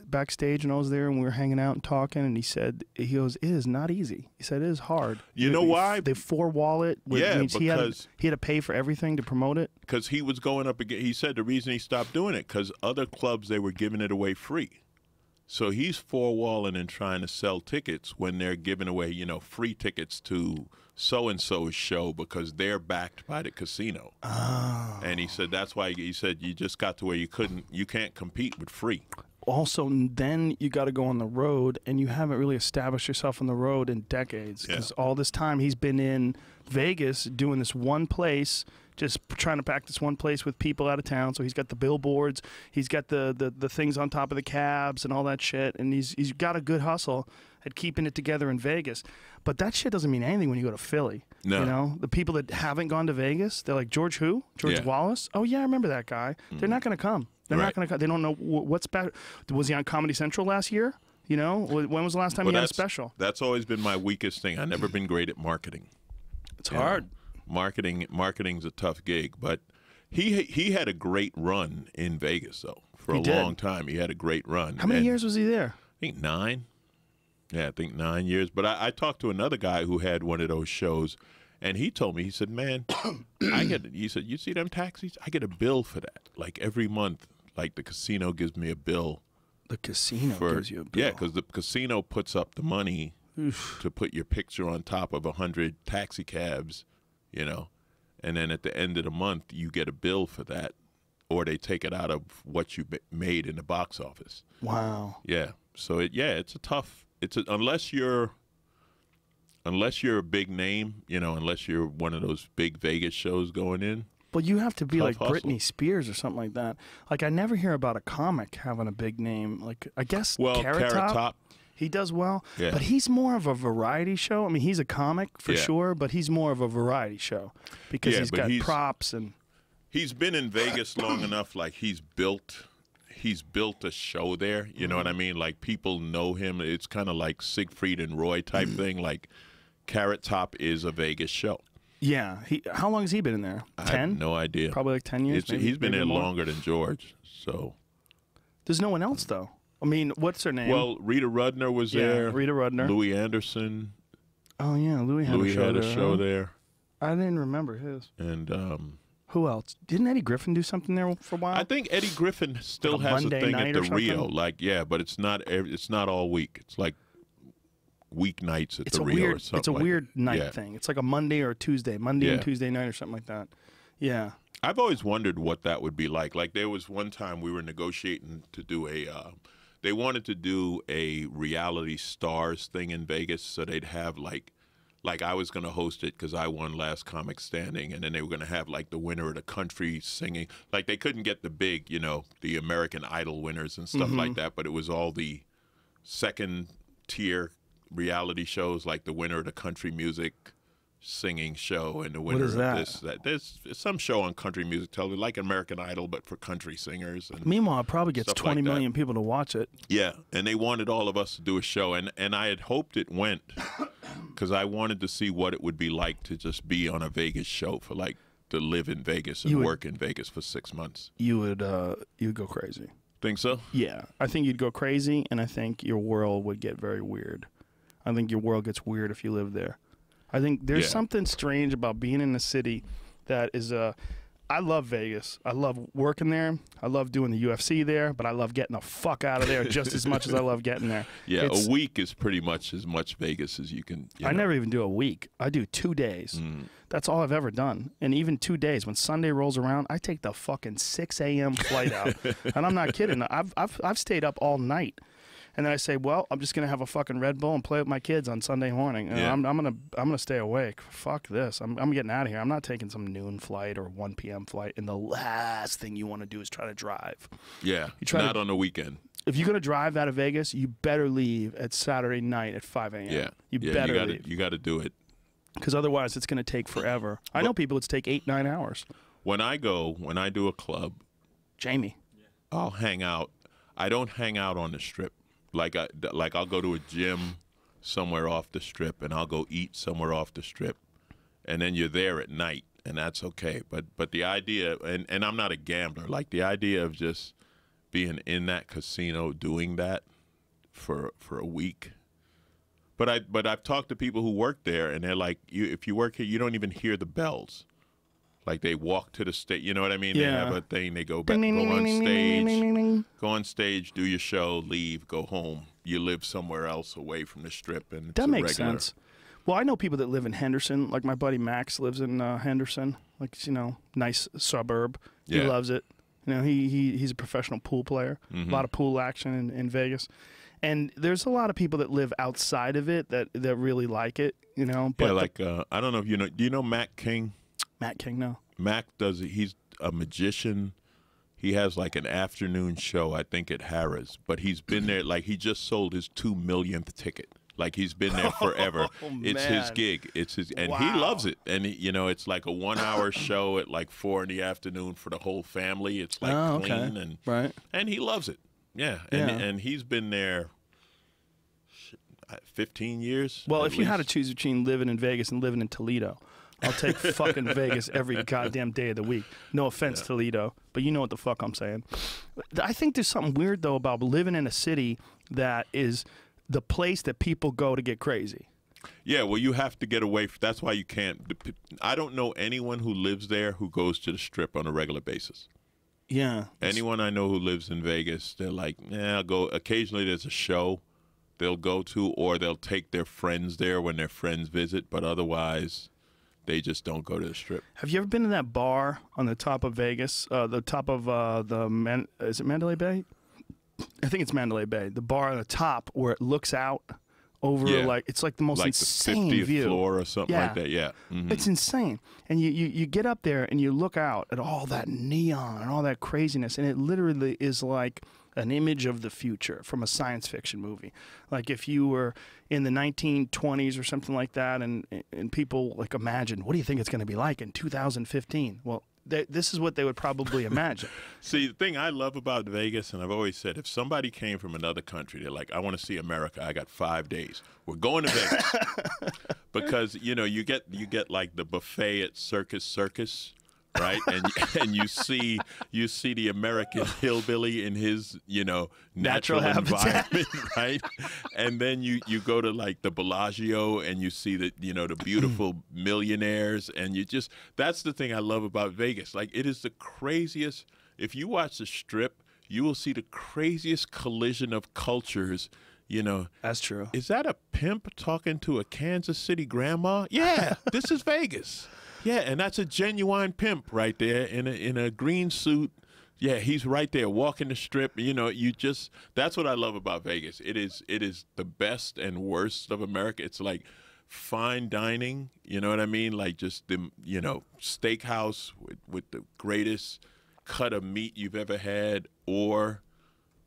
backstage and I was there and we were hanging out and talking, and he goes, it is not easy. He said it is hard. You know why? They four-wall it. Means because he had to pay for everything to promote it. Because he was going up again. He said the reason he stopped doing it because other clubs, they were giving it away free. So he's four-walling and trying to sell tickets when they're giving away, you know, free tickets to so-and-so's show because they're backed by the casino. Oh. And he said that's why he said you just got to where you can't compete with free. Also, then you got to go on the road, and you haven't really established yourself on the road in decades. Because all this time he's been in Vegas doing this one place, just trying to pack this one place with people out of town. So he's got the billboards, he's got the things on top of the cabs and all that shit, and he's got a good hustle at keeping it together in Vegas. But that shit doesn't mean anything when you go to Philly. No. You know, the people that haven't gone to Vegas, they're like, George who? George Wallace? Oh, yeah, I remember that guy. They're not going to come. They're not going to come. They don't know what's back. Was he on Comedy Central last year? You know, when was the last time he had a special? That's always been my weakest thing. I've never been great at marketing. It's hard. Marketing's a tough gig, but he had a great run in Vegas though. For a long time, he had a great run. How many years was he there? I think 9. Yeah, I think 9 years. But I talked to another guy who had one of those shows, and he told me, he said, man, he said, you see them taxis? I get a bill for that. Like every month, like the casino gives me a bill. The casino gives you a bill? Yeah, because the casino puts up the money to put your picture on top of 100 taxi cabs, you know. And then at the end of the month, you get a bill for that, or they take it out of what you made in the box office. Wow. Yeah. So it's a tough. Unless you're a big name, you know, unless you're one of those big Vegas shows going in. Well, you have to be like hustle. Britney Spears or something like that. Like I never hear about a comic having a big name. Like I guess Carrot Top. He does well, Yeah. but he's more of a variety show. I mean, he's a comic for Yeah. sure, but he's more of a variety show because Yeah, he's but got he's- props and. He's been in Vegas long enough. Like he's built a show there. You know what I mean? Like people know him. It's kind of like Siegfried and Roy type thing. Like Carrot Top is a Vegas show. Yeah. How long has he been in there? I 10? have no idea. Probably like 10 years. He's been maybe there more. longer than George. So. There's no one else though. I mean, what's her name? Well, Rita Rudner was there. Rita Rudner. Louis Anderson. Oh yeah, Louis had a show there. I didn't remember his. And Who else? Didn't Eddie Griffin do something there for a while? I think Eddie Griffin still Like a has a Monday thing night at the or Rio. something? Like but it's not all week. It's like weeknights at it's the a Rio weird. or something. It's a like weird that. night Yeah. thing. It's like a Monday or a Tuesday, Monday and Yeah. Tuesday night or something like that. Yeah. I've always wondered what that would be like. Like there was one time we were negotiating to do they wanted to do a reality stars thing in Vegas, so they'd have like I was going to host it because I won Last Comic Standing, and then they were going to have like the winner of the country singing. Like they couldn't get the big, the American Idol winners and stuff like that, but it was all the second tier reality shows, like the winner of the country music singing show and the winner is of that? this. There's some show on country music television, like American Idol, but for country singers. And Meanwhile, it probably gets stuff 20 like that. million people to watch it. yeah, and they wanted all of us to do a show, and I had hoped it went because I wanted to see what it would be like to just be on a Vegas show for like to live in Vegas and work in Vegas for 6 months. You'd go crazy. Think so? Yeah, I think you'd go crazy, and I think your world would get very weird. I think your world gets weird if you live there. I think there's Yeah. something strange about being in a city that is I love Vegas. I love working there. I love doing the UFC there, but I love getting the fuck out of there just as much as I love getting there. Yeah, It's- a week is pretty much as much Vegas as you can. I never even do a week. I do 2 days. That's all I've ever done. And even 2 days, when Sunday rolls around, I take the fucking 6 a.m. flight out. And I'm not kidding. I've stayed up all night. And then I say, well, I'm just gonna have a fucking Red Bull and play with my kids on Sunday morning. And Yeah. I'm gonna stay awake. Fuck this. I'm getting out of here. I'm not taking some noon flight or 1 p.m. flight. And the last thing you want to do is try to drive. Yeah, try not to- on the weekend. If you're gonna drive out of Vegas, you better leave at Saturday night at 5 a.m. Yeah, you better leave. You got to do it. Because otherwise, it's gonna take forever. I know people it's take 8-9 hours. When I do a club, Jamie. I'll hang out. I don't hang out on the strip. Like I'll go to a gym somewhere off the strip, and I'll go eat somewhere off the strip, and then you're there at night, and that's okay. But the idea, and I'm not a gambler. Like the idea of just being in that casino doing that for a week. But I've talked to people who work there, and they're like, if you work here, you don't even hear the bells. Like they walk to the stage, you know what I mean? Yeah. They have a thing. They go back, Ding, go ding, on ding, ding, ding, ding, ding, ding. stage, go on stage, do your show, leave, go home. You live somewhere else away from the strip, and it's That a makes regular. sense. Well, I know people that live in Henderson. Like my buddy Max lives in Henderson. Like nice suburb. He Yeah. loves it. He's a professional pool player. Mm-hmm. A lot of pool action in Vegas. And there's a lot of people that live outside of it that really like it. But Yeah, like I don't know if you know. Do you know Mac King? Matt King, no. Mac he's a magician. He has like an afternoon show, I think, at Harrah's. But he's been there, like he just sold his 2 millionth ticket. Like he's been there forever. It's his man. gig. It's his, and he Wow. loves it. And it's like a 1 hour show at like 4 in the afternoon for the whole family. It's like Oh, clean okay. and Right. and he loves it. Yeah, and he's been there 15 years. Well, at if you had to least. choose between living in Vegas and living in Toledo, I'll take fucking Vegas every goddamn day of the week. No offense, Toledo, but you know what the fuck I'm saying. I think there's something weird, though, about living in a city that is the place that people go to get crazy. Yeah, well, you have to get away. That's why you can't. I don't know anyone who lives there who goes to the strip on a regular basis. Yeah. Anyone I know who lives in Vegas, they're like, I'll go. Occasionally there's a show they'll go to, or they'll take their friends there when their friends visit, but otherwise they just don't go to the strip. Have you ever been to that bar on the top of Vegas, the top of is it Mandalay Bay? I think it's Mandalay Bay. The bar on the top where it looks out over, Yeah. it's like the most Like insane the 50th view. floor or something Yeah. like that. Yeah. Mhm. It's insane. And you get up there and you look out at all that neon and all that craziness, and it literally is like an image of the future from a science fiction movie. Like if you were in the 1920s or something like that, and people like imagine, what do you think it's going to be like in 2015? Well, this is what they would probably imagine. See, the thing I love about Vegas, and I've always said, if somebody came from another country, they're like, I want to see America. I got 5 days. We're going to Vegas. Because, you know, you get like the buffet at Circus, right? And you see the American hillbilly in his, you know, natural environment, right? And then you go to like the Bellagio and you see the, you know, the beautiful millionaires, and that's the thing I love about Vegas. Like, it is the craziest. If you watch the Strip, you will see the craziest collision of cultures. You know, that's true. Is that a pimp talking to a Kansas City grandma? Yeah, this is Vegas. Yeah, and that's a genuine pimp right there in a green suit. Yeah, he's right there walking the Strip. You know, that's what I love about Vegas. It is the best and worst of America. It's like fine dining. You know what I mean? Like just the, you know, steakhouse with the greatest cut of meat you've ever had, or,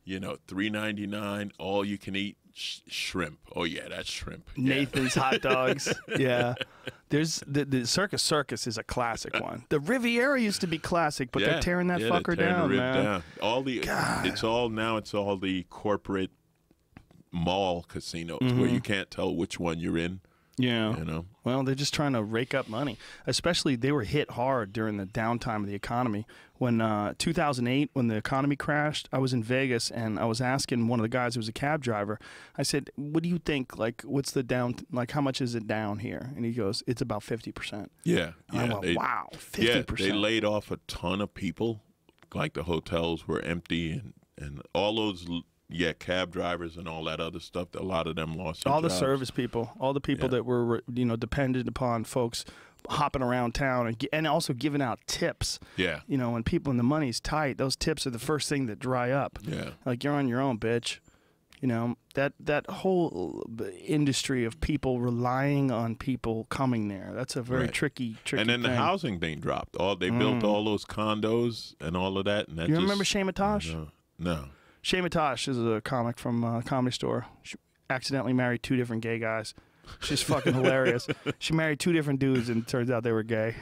you know, $3.99 all you can eat shrimp. Oh yeah, that's shrimp. Nathan's hot dogs. Yeah, there's the Circus is a classic one. The Riviera used to be classic, but they're tearing that fucker down, man. Down. It's all the corporate mall casinos where you can't tell which one you're in. Yeah. You know? Well, they're just trying to rake up money. Especially, they were hit hard during the downtime of the economy. When 2008, when the economy crashed, I was in Vegas, and I was asking one of the guys who was a cab driver, I said, what do you think, like, what's the down, like, how much is it down here? And he goes, it's about 50%. Yeah. I went, wow, 50%. Yeah, they laid off a ton of people. Like, the hotels were empty, and all those... Yeah, cab drivers and all that other stuff. A lot of them lost their jobs. jobs. Service people, all the people that were, you know, dependent upon folks hopping around town and also giving out tips. Yeah. You know, when the money's tight, those tips are the first thing that dry up. Yeah. Like, you're on your own, bitch. You know, that whole industry of people relying on people coming there, that's a very tricky And then thing. the housing thing dropped. They built all those condos and all of that. And that you remember Shay Matosh? No. Shay Matosh is a comic from Comedy Store. She accidentally married 2 different gay guys. She's fucking hilarious. She married 2 different dudes, and it turns out they were gay.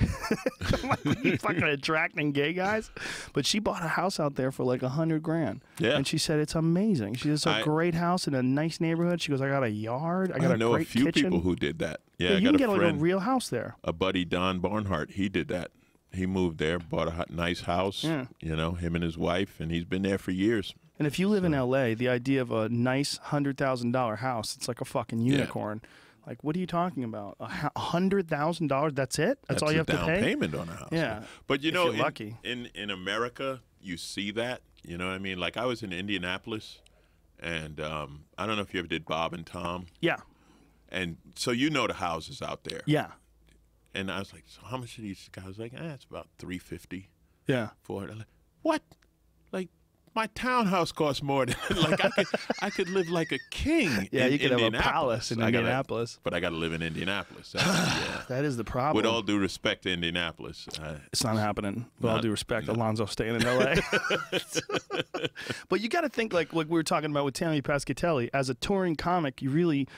I'm like, are you fucking attracting gay guys? But she bought a house out there for like $100,000. Yeah. And she said it's amazing. She has a great house in a nice neighborhood. She goes, I got a yard. I got a great kitchen. I know a few people who did that. Yeah, you I got can get a like friend, a real house there. a buddy, Don Barnhart. He did that. He moved there, bought a nice house. Yeah. You know, him and his wife, and he's been there for years. And if you live in L.A., the idea of a nice $100,000 house, it's like a fucking unicorn. Like, what are you talking about? $100,000? That's it? That's all you have to pay? That's a down payment on a house. Yeah. But, you know, you're lucky. In America, you see that. You know what I mean? Like, I was in Indianapolis, and I don't know if you ever did Bob and Tom. Yeah. And so you know the houses out there. Yeah. And I was like, so how much are these guys? Like, it's about $350. Yeah. $400. Like, what? Like, my townhouse costs more than like I could live like a king. Yeah, in you could have a Indianapolis. palace in Indianapolis. But I got to live in Indianapolis. That is the problem. With all due respect to Indianapolis, it's not happening. With all due respect, Alonzo staying in L.A. But you got to think like we were talking about with Tammy Pascatelli. As a touring comic, you really.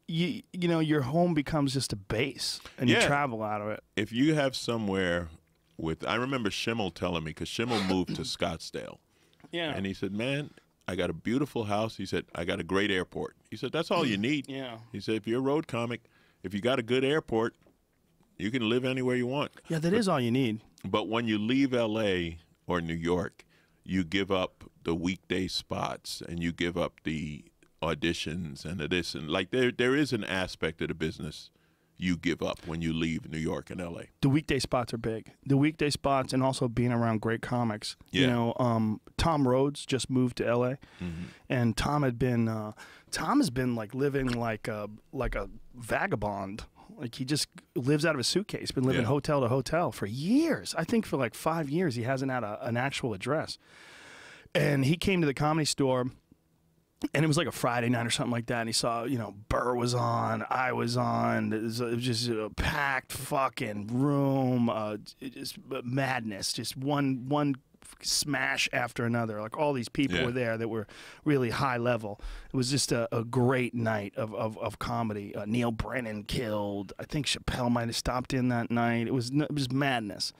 You know, your home becomes just a base, and you travel out of it. If you have somewhere I remember Schimmel telling me, because Schimmel moved to Scottsdale. Yeah. And he said, man, I got a beautiful house. He said, I got a great airport. He said, that's all you need. Yeah. He said, if you're a road comic, if you got a good airport, you can live anywhere you want. Yeah, that is all you need. But when you leave L.A. or New York, you give up the weekday spots, and you give up the auditions and this, and like there is an aspect of the business you give up when you leave New York and LA. The weekday spots are big. The weekday spots, and also being around great comics. Yeah. You know, Tom Rhodes just moved to LA, and Tom has been like living like a vagabond. Like, he just lives out of a suitcase. Been living hotel to hotel for years. I think for like 5 years he hasn't had an actual address. And he came to the Comedy Store. And it was like a Friday night or something like that. And he saw, you know, Burr was on, I was on. It was just a packed fucking room, just madness. Just one smash after another. Like all these people Yeah. were there that were really high level. It was just a great night of comedy. Neil Brennan killed. I think Chappelle might have stopped in that night. It was madness.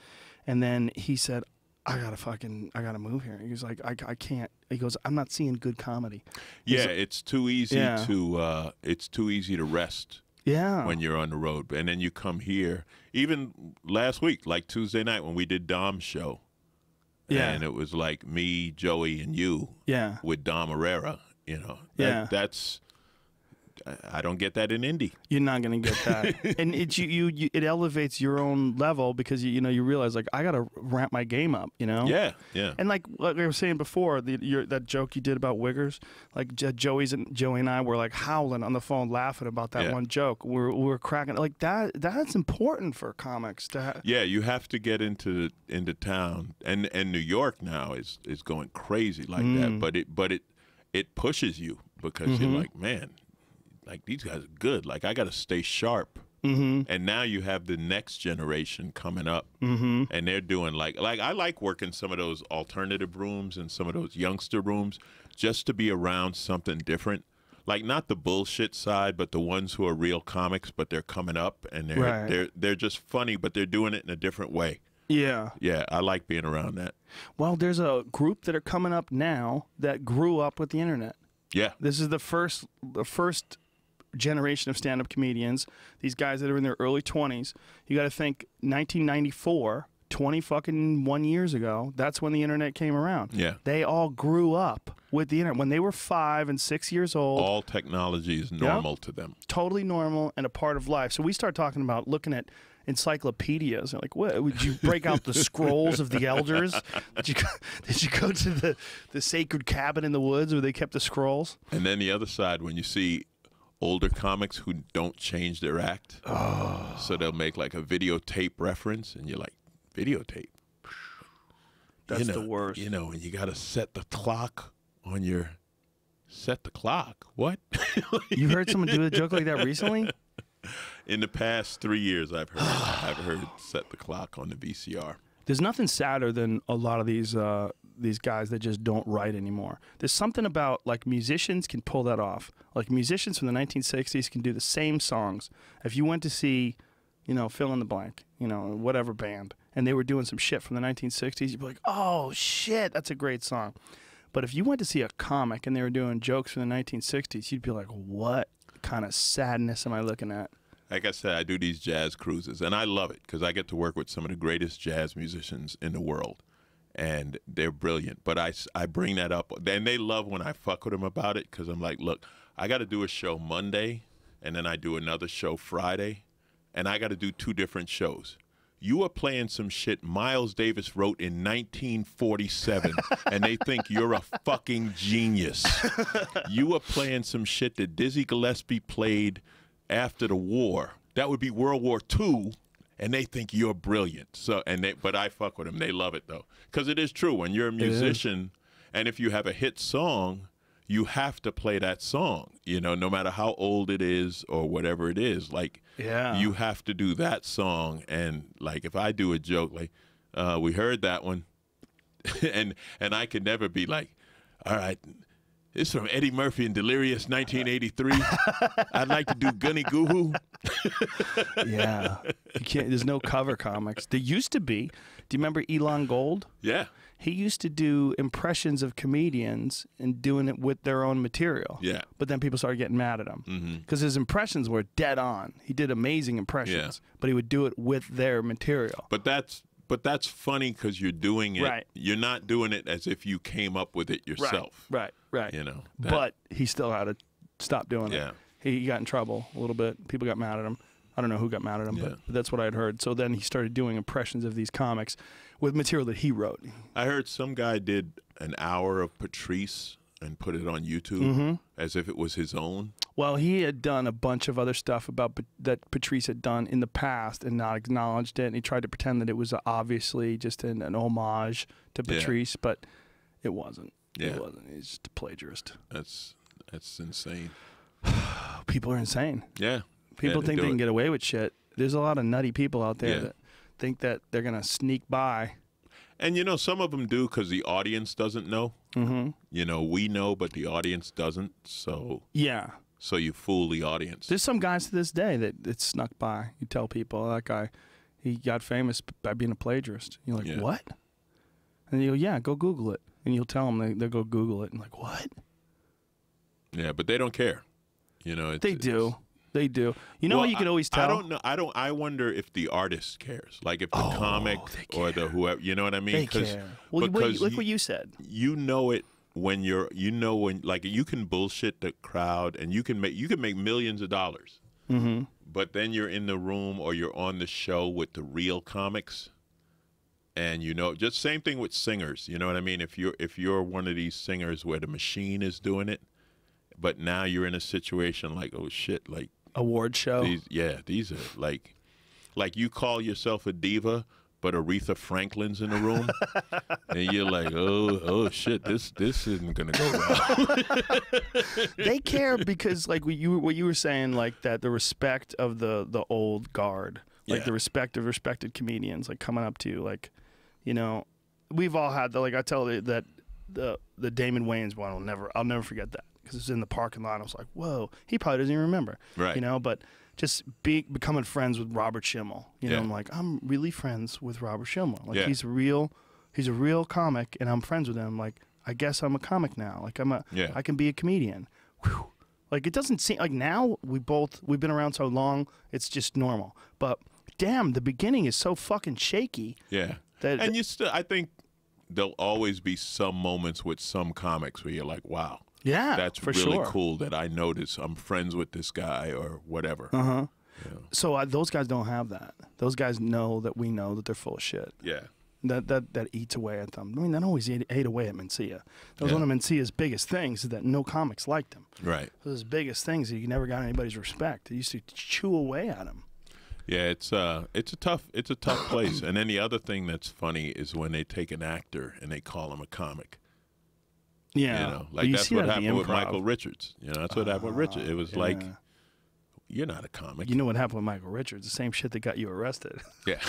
And then he said, I gotta move here. He was like, I can't. He goes, I'm not seeing good comedy. Yeah, it's too easy to rest. Yeah. When you're on the road, and then you come here. Even last week, like Tuesday night when we did Dom's show, and it was like me, Joey, and you, with Dom Herrera. You know, that's. I don't get that in Indy. You're not gonna get that, and it elevates your own level because you realize like I gotta ramp my game up. You know. Yeah. And like I was saying before, that joke you did about Wiggers, like Joey and I were like howling on the phone laughing about that one joke. We're cracking like that. That's important for comics to. Yeah, you have to get into town, and New York now is going crazy like that. But it pushes you because you're like, man. Like, these guys are good. Like, I got to stay sharp. And now you have the next generation coming up, and they're doing like I like working some of those alternative rooms and some of those youngster rooms just to be around something different. Like, not the bullshit side, but the ones who are real comics, but they're coming up and they're just funny, but they're doing it in a different way. Yeah, I like being around that. Well, there's a group that are coming up now that grew up with the internet. Yeah, this is the first generation of stand-up comedians, these guys that are in their early 20s. You got to think 1994, 21 years ago, that's when the internet came around. Yeah. They all grew up with the internet when they were 5 and 6 years old. All technology is normal to them. Totally normal and a part of life. So we start talking about looking at encyclopedias. Like, what would you break out the scrolls of the elders? Did you go to the sacred cabin in the woods where they kept the scrolls? And then the other side, when you see older comics who don't change their act. So they'll make like a videotape reference, and you're like, videotape? That's the worst. You know, and you got to set the clock on your... Set the clock? What? You heard someone do a joke like that recently? In the past 3 years, I've heard set the clock on the VCR. There's nothing sadder than a lot of these guys that just don't write anymore. There's something about, like, musicians can pull that off. Like, musicians from the 1960s can do the same songs. If you went to see, fill in the blank, whatever band, and they were doing some shit from the 1960s, you'd be like, oh, shit, that's a great song. But if you went to see a comic and they were doing jokes from the 1960s, you'd be like, what kind of sadness am I looking at? Like I said, I do these jazz cruises, and I love it because I get to work with some of the greatest jazz musicians in the world. And they're brilliant. But I bring that up. And they love when I fuck with them about it because I'm like, look, I got to do a show Monday, and then I do another show Friday, and I got to do 2 different shows. You are playing some shit Miles Davis wrote in 1947, and they think you're a fucking genius. You are playing some shit that Dizzy Gillespie played after the war. That would be World War II. And they think you're brilliant. But I fuck with them. They love it, though. Because it is true. When you're a musician, and if you have a hit song, you have to play that song, no matter how old it is or whatever it is. Like, you have to do that song. And, like, if I do a joke, like, we heard that one. and I could never be like, all right, this is from Eddie Murphy in Delirious, 1983. I'd like to do Gunny Goo Hoo. Yeah. You can't, there's no cover comics. There used to be. Do you remember Elon Gold? Yeah. He used to do impressions of comedians and doing it with their own material. Yeah. But then people started getting mad at him because his impressions were dead on. He did amazing impressions, but he would do it with their material. But that's funny because you're doing it. Right. You're not doing it as if you came up with it yourself. Right. But he still had to stop doing it. He got in trouble a little bit. People got mad at him. I don't know who got mad at him, but that's what I'd heard. So then he started doing impressions of these comics with material that he wrote. I heard some guy did an hour of Patrice and put it on YouTube as if it was his own. Well, he had done a bunch of other stuff that Patrice had done in the past and not acknowledged it, and he tried to pretend that it was obviously just an homage to Patrice, but it wasn't. Yeah. It wasn't. He's just a plagiarist. That's insane. People are insane. Yeah. People think they can get away with shit. There's a lot of nutty people out there that think that they're going to sneak by. And, you know, some of them do because the audience doesn't know. Mm-hmm. You know, we know, but the audience doesn't. So Yeah. So you fool the audience. There's some guys to this day that snuck by. You tell people, that guy, he got famous by being a plagiarist. You're like, what? And you go, yeah, go Google it. And you'll tell them they'll go Google it. And like, what? Yeah, but they don't care. You know, they do. They do. You know what you can always tell? I don't know. I wonder if the artist cares. Like if the comic or the whoever, you know what I mean? They care. Well, look what you said. You know it when like you can bullshit the crowd and you can make millions of dollars. Mm-hmm. But then you're in the room or you're on the show with the real comics. And, you know, just same thing with singers. You know what I mean? If you're one of these singers where the machine is doing it, but now you're in a situation like, oh, shit, like. Award show. These are like you call yourself a diva, but Aretha Franklin's in the room, and you're like, oh shit, this isn't gonna go well. They care because like what you were saying, like that the respect of the old guard, like the respect of respected comedians, like coming up to you, like, you know, we've all had like I tell you that the Damon Wayans one I'll never forget that. Because it's in the parking lot. I was like, whoa, he probably doesn't even remember. Right. You know, but just becoming friends with Robert Schimmel. You know, I'm like, I'm really friends with Robert Schimmel. Like he's a real comic and I'm friends with him. Like, I guess I'm a comic now. Like I can be a comedian. Whew. Like it doesn't seem like now we've been around so long, it's just normal. But damn, the beginning is so fucking shaky. Yeah. And I think there'll always be some moments with some comics where you're like, wow. Yeah, that's really cool that I notice I'm friends with this guy or whatever. Uh-huh. Yeah. So those guys don't have that. Those guys know that we know that they're full of shit. Yeah. That eats away at them. I mean, that always ate away at Mencia. That was one of Mencia's biggest things, is that no comics liked him. Right. His biggest things, he never got anybody's respect. He used to chew away at him. Yeah, it's a tough place. And then the other thing that's funny is when they take an actor and they call him a comic. Yeah, you know, like that's what happened with Michael Richards. You know, that's what happened with Richards. It was like, you're not a comic. You know what happened with Michael Richards? The same shit that got you arrested. Yeah.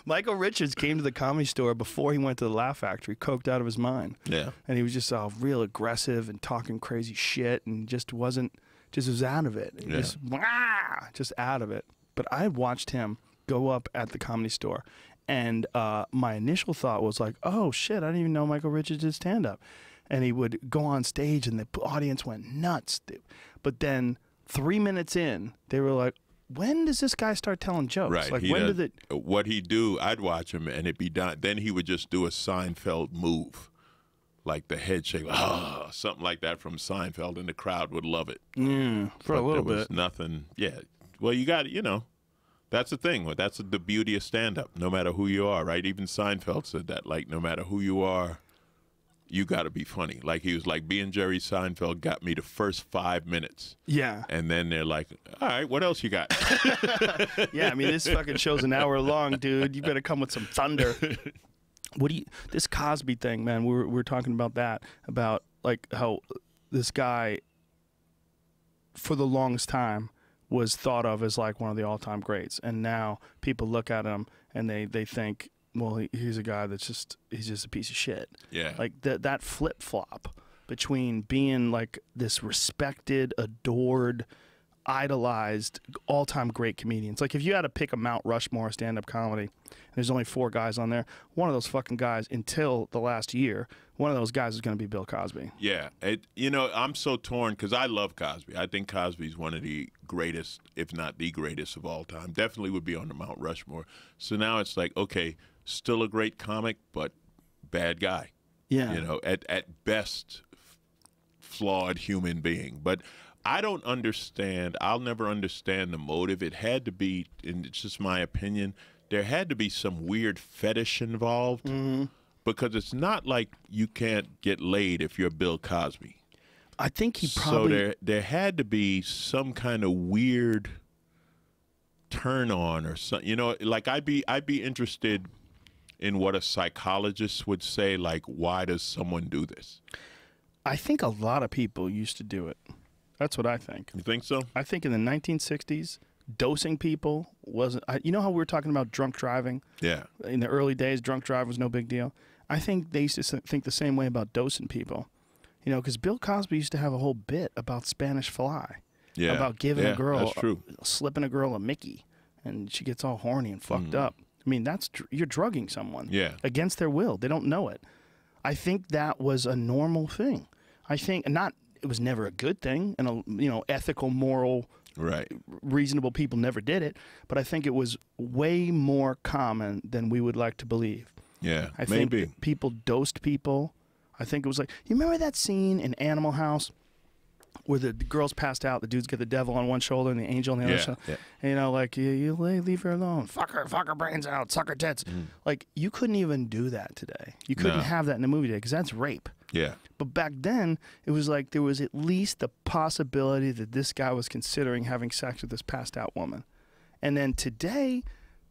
Michael Richards came to the Comedy Store before he went to the Laugh Factory, coked out of his mind. Yeah. And he was just real aggressive and talking crazy shit and just was out of it. Just out of it. But I watched him go up at the Comedy Store. And my initial thought was like, oh, shit, I didn't even know Michael Richards did stand-up. And he would go on stage, and the audience went nuts. But then 3 minutes in, they were like, when does this guy start telling jokes? Right. Like, when did it... What he'd do, I'd watch him, and it'd be done. Then he would just do a Seinfeld move, like the head shake, something like that from Seinfeld, and the crowd would love it. For a little bit. There was nothing. Yeah. Well, you got, you know. That's the thing. That's the beauty of stand-up, no matter who you are, right? Even Seinfeld said that, like, no matter who you are, you got to be funny. Like, he was like, being Jerry Seinfeld got me the first 5 minutes. Yeah. And then they're like, all right, what else you got? Yeah, I mean, this fucking show's an hour long, dude. You better come with some thunder. This Cosby thing, man, we were talking about that, about, like, how this guy, for the longest time, was thought of as like one of the all-time greats, and now people look at him and they think, well, he's a guy he's just a piece of shit. Yeah. Like that flip-flop between being like this respected, adored, idolized, all-time great comedians. Like if you had to pick a Mount Rushmore stand-up comedy, and there's only 4 guys on there, one of those fucking guys, until the last year, one of those guys is going to be Bill Cosby. Yeah. You know, I'm so torn because I love Cosby. I think Cosby's one of the greatest, if not the greatest of all time. Definitely would be on the Mount Rushmore. So now it's like, okay, still a great comic, but bad guy. Yeah. You know, at best, flawed human being. But I don't understand. I'll never understand the motive. It had to be, and it's just my opinion, there had to be some weird fetish involved. Mm-hmm. Because it's not like you can't get laid if you're Bill Cosby. I think he probably... So there had to be some kind of weird turn on or something. You know, like I'd be interested in what a psychologist would say, like, why does someone do this? I think a lot of people used to do it. That's what I think. You think so? I think in the 1960s, Dosing people wasn't. You know how we were talking about drunk driving? Yeah. In the early days, drunk driving was no big deal. I think they used to think the same way about dosing people. You know, because Bill Cosby used to have a whole bit about Spanish fly. Yeah. About giving a girl, that's true. Slipping a girl a Mickey, and she gets all horny and fucked up. I mean, you're drugging someone against their will. They don't know it. I think that was a normal thing. I think it was never a good thing, and ethical, moral, reasonable people never did it. But I think it was way more common than we would like to believe. Yeah, I think that people dosed people. I think it was like, you remember that scene in Animal House where the girl's passed out, the dude's got the devil on one shoulder and the angel on the other shoulder? Yeah. And, you know, like, leave her alone. Fuck her brains out. Suck her tits. Like, you couldn't even do that today. You couldn't have that in a movie today because that's rape. Yeah. But back then, it was like there was at least the possibility that this guy was considering having sex with this passed out woman. And then today,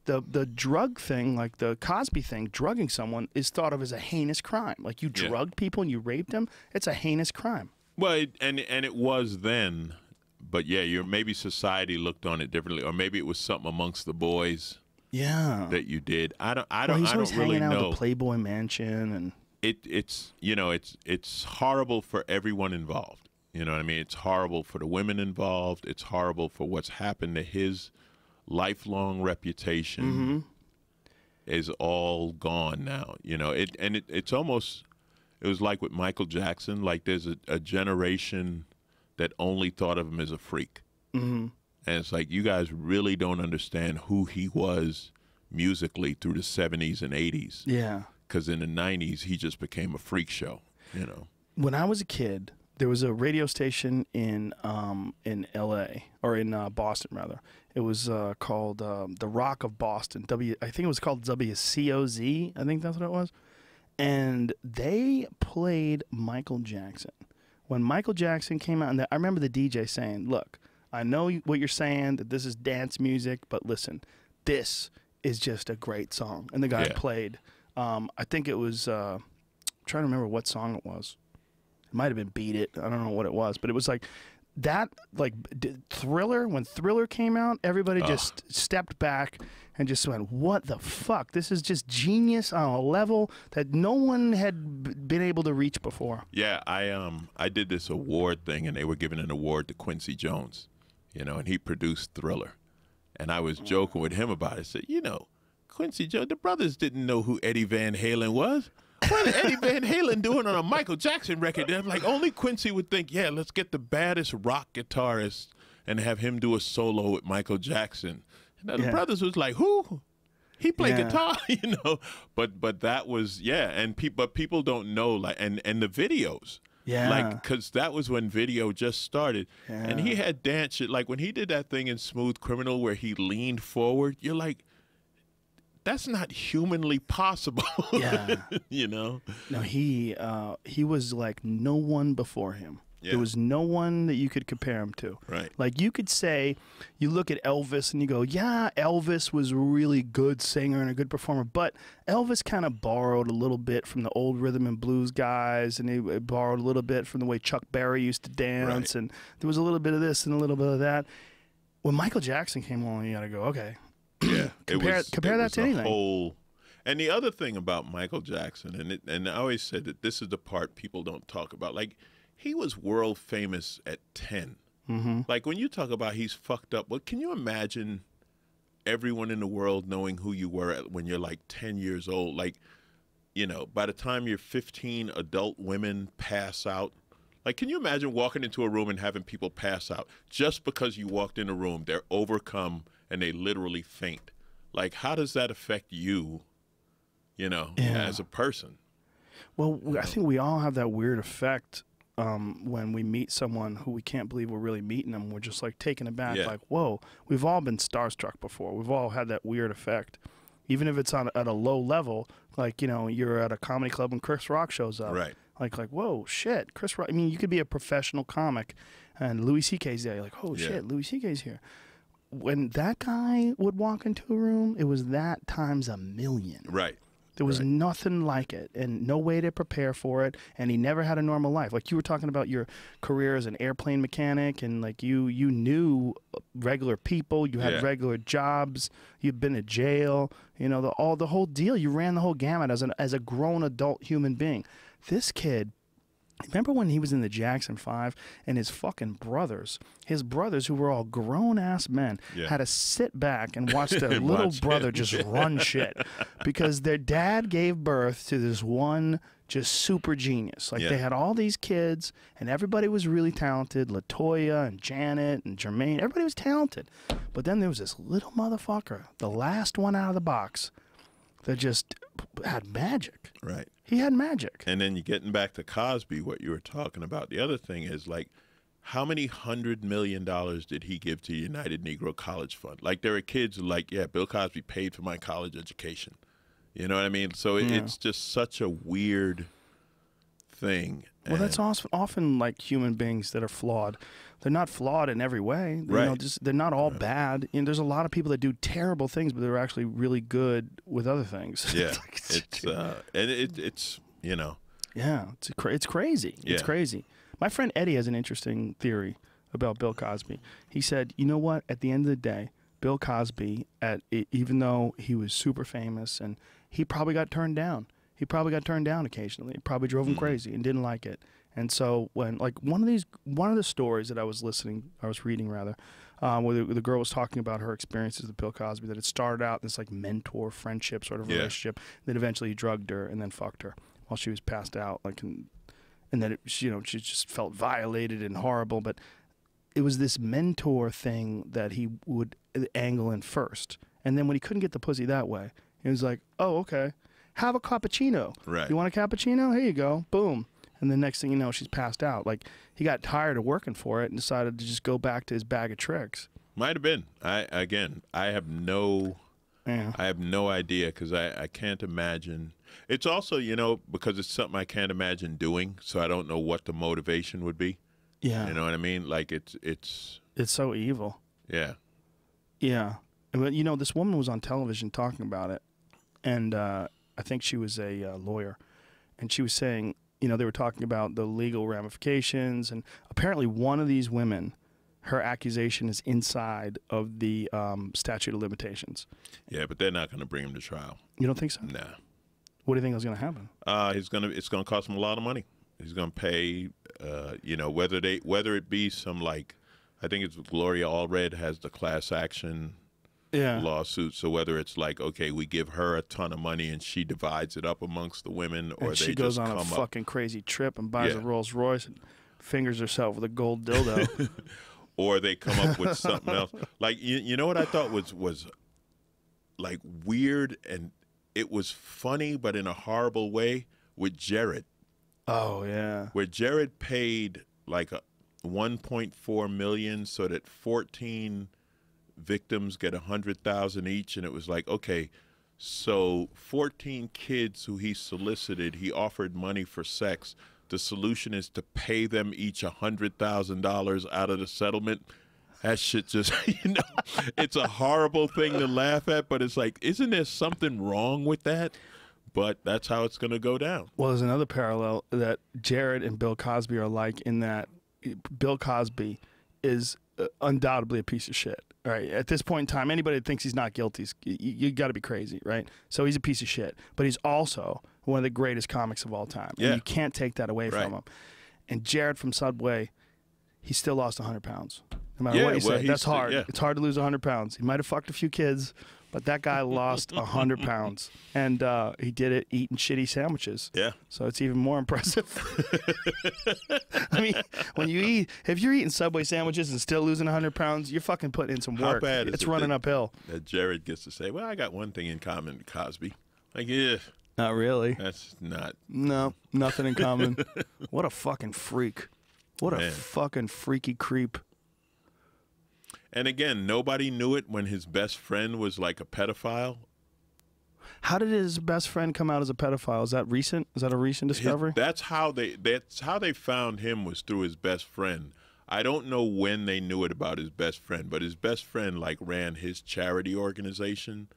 the drug thing, like the Cosby thing, drugging someone is thought of as a heinous crime. Like, you drugged people and you raped them, it's a heinous crime. Well, and it was then, but yeah, maybe society looked on it differently, or maybe it was something amongst the boys. Yeah. That you did. I don't he's always really hanging know. out at the Playboy Mansion and it's horrible for everyone involved. You know what I mean? It's horrible for the women involved. It's horrible for what's happened to his lifelong reputation. Is all gone now. You know, it's almost, it was like with Michael Jackson, like there's a generation that only thought of him as a freak. And it's like, you guys really don't understand who he was musically through the 70s and 80s. Yeah. Because in the 90s, he just became a freak show, you know. When I was a kid, there was a radio station in L.A., or in Boston, rather. It was called The Rock of Boston. I think it was called WCOZ. I think that's what it was. And they played Michael Jackson. When Michael Jackson came out, and I remember the DJ saying, look, I know what you're saying, that this is dance music, but listen, this is just a great song. And the guy played, I think it was, I'm trying to remember what song it was. It might have been Beat It. I don't know what it was, but it was like that, like Thriller. When Thriller came out, everybody just stepped back and just went, what the fuck? This is just genius on a level that no one had been able to reach before. Yeah, I did this award thing, and they were giving an award to Quincy Jones, you know, and he produced Thriller. And I was joking with him about it. I said, you know, Quincy Jones, the brothers didn't know who Eddie Van Halen was. What is Eddie Van Halen doing on a Michael Jackson record? They're like, only Quincy would think, yeah, let's get the baddest rock guitarist and have him do a solo with Michael Jackson. And the brothers was like, who? He played guitar, you know. But that was, and but people don't know, like, and the videos. Yeah. Like, because that was when video just started. Yeah. And he had dance shit. Like, when he did that thing in Smooth Criminal where he leaned forward, you're like, that's not humanly possible. Yeah. You know? No, he was like no one before him. Yeah. There was no one that you could compare him to. Right. Like, you could say, you look at Elvis and you go, yeah, Elvis was a really good singer and a good performer, but Elvis kind of borrowed a little bit from the old rhythm and blues guys, and he borrowed a little bit from the way Chuck Berry used to dance, and there was a little bit of this and a little bit of that. When Michael Jackson came along, you got to go, okay. Yeah, compare that to anything. And the other thing about Michael Jackson, and I always said that this is the part people don't talk about. Like, he was world famous at 10. Like, when you talk about he's fucked up, well, can you imagine everyone in the world knowing who you were when you're like 10 years old? Like, you know, by the time you're 15, adult women pass out. Like, can you imagine walking into a room and having people pass out just because you walked in a room? They're overcome and they literally faint. Like, how does that affect you, you know, as a person? Well, I think we all have that weird effect when we meet someone who we can't believe we're really meeting them. We're just like taken aback, like, whoa. We've all been starstruck before. We've all had that weird effect. Even if it's at a low level, like, you know, you're at a comedy club and Chris Rock shows up. Right. Like, whoa, shit, Chris Rock. I mean, you could be a professional comic and Louis C.K.'s there. You're like, oh, shit, Louis C.K.'s here. When that guy would walk into a room, it was that times a million. Right. There was nothing like it and no way to prepare for it. And he never had a normal life. Like you were talking about your career as an airplane mechanic, and like you knew regular people, you had regular jobs, you'd been to jail, you know, the whole deal. You ran the whole gamut as a grown adult human being. This kid, remember when he was in the Jackson 5 and his fucking brothers, who were all grown-ass men, had to sit back and watch their little brother just run shit because their dad gave birth to this one just super genius. Like they had all these kids and everybody was really talented. LaToya and Janet and Jermaine, everybody was talented. But then there was this little motherfucker, the last one out of the box, that just had magic. Right. He had magic. And then you're getting back to Cosby, what you were talking about. The other thing is, like, how many $100 million did he give to the United Negro College Fund? Like, there are kids who like, yeah, Bill Cosby paid for my college education. You know what I mean? So it's just such a weird thing. Well, that's often like human beings that are flawed. They're not flawed in every way. You know, just, they're not all bad. You know, there's a lot of people that do terrible things, but they're actually really good with other things. Yeah, it's you know. Yeah, it's crazy. Yeah. It's crazy. My friend Eddie has an interesting theory about Bill Cosby. He said, you know what? At the end of the day, Bill Cosby, even though he was super famous, and he probably got turned down. He probably got turned down occasionally. It probably drove him crazy and didn't like it. And so when, like, one of the stories that I was reading rather, where the girl was talking about her experiences with Bill Cosby, that it started out this like mentor friendship sort of relationship, then eventually he drugged her and then fucked her while she was passed out, like, and then she just felt violated and horrible. But it was this mentor thing that he would angle in first, and then when he couldn't get the pussy that way, he was like, oh, okay, have a cappuccino. Right. You want a cappuccino? Here you go. Boom. And the next thing you know, she's passed out. Like, he got tired of working for it and decided to just go back to his bag of tricks. Might have been. I have no idea, because I can't imagine. It's also, you know, because it's something I can't imagine doing, so I don't know what the motivation would be. Yeah. You know what I mean? Like, it's so evil. Yeah. Yeah. But, you know, this woman was on television talking about it, and I think she was a lawyer, and she was saying, you know, they were talking about the legal ramifications, and apparently one of these women, her accusation is inside of the statute of limitations. Yeah, but they're not going to bring him to trial. You don't think so? Nah. What do you think is going to happen? It's going to cost him a lot of money. He's going to pay, you know, whether it be some, like, I think it's Gloria Allred has the class action lawsuit. So whether it's like, okay, we give her a ton of money and she divides it up amongst the women, or and she goes on a fucking crazy trip and buys a Rolls Royce and fingers herself with a gold dildo. Or they come up with something else. Like, you know what I thought was like weird, and it was funny but in a horrible way, with Jared. Oh yeah. Where Jared paid like $1.4 million so that 14 victims get $100,000 each, and it was like, okay, so 14 kids who he solicited, he offered money for sex. The solution is to pay them each $100,000 out of the settlement. That shit just, you know, it's a horrible thing to laugh at, but it's like, isn't there something wrong with that? But that's how it's going to go down. Well, there's another parallel that Jared and Bill Cosby are alike in that Bill Cosby is undoubtedly a piece of shit. Right. At this point in time, anybody that thinks he's not guilty, you got to be crazy, right? So he's a piece of shit, but he's also one of the greatest comics of all time. Yeah. And you can't take that away from him. And Jared from Subway, he still lost 100 pounds. No matter what you say, that's hard. It's hard to lose 100 pounds. He might have fucked a few kids, but that guy lost 100 pounds. And he did it eating shitty sandwiches. Yeah. So it's even more impressive. I mean, if you're eating Subway sandwiches and still losing 100 pounds, you're fucking putting in some work. How bad is it's running uphill. That Jared gets to say, well, I got one thing in common with Cosby. Like, yeah. Not really. That's not. No, nothing in common. What a fucking freak. What a fucking freaky creep. And again, nobody knew it when his best friend was like a pedophile. How did his best friend come out as a pedophile? Is that recent? Is that a recent discovery? That's how they found him, was through his best friend. I don't know when they knew it about his best friend, but his best friend like ran his charity organization,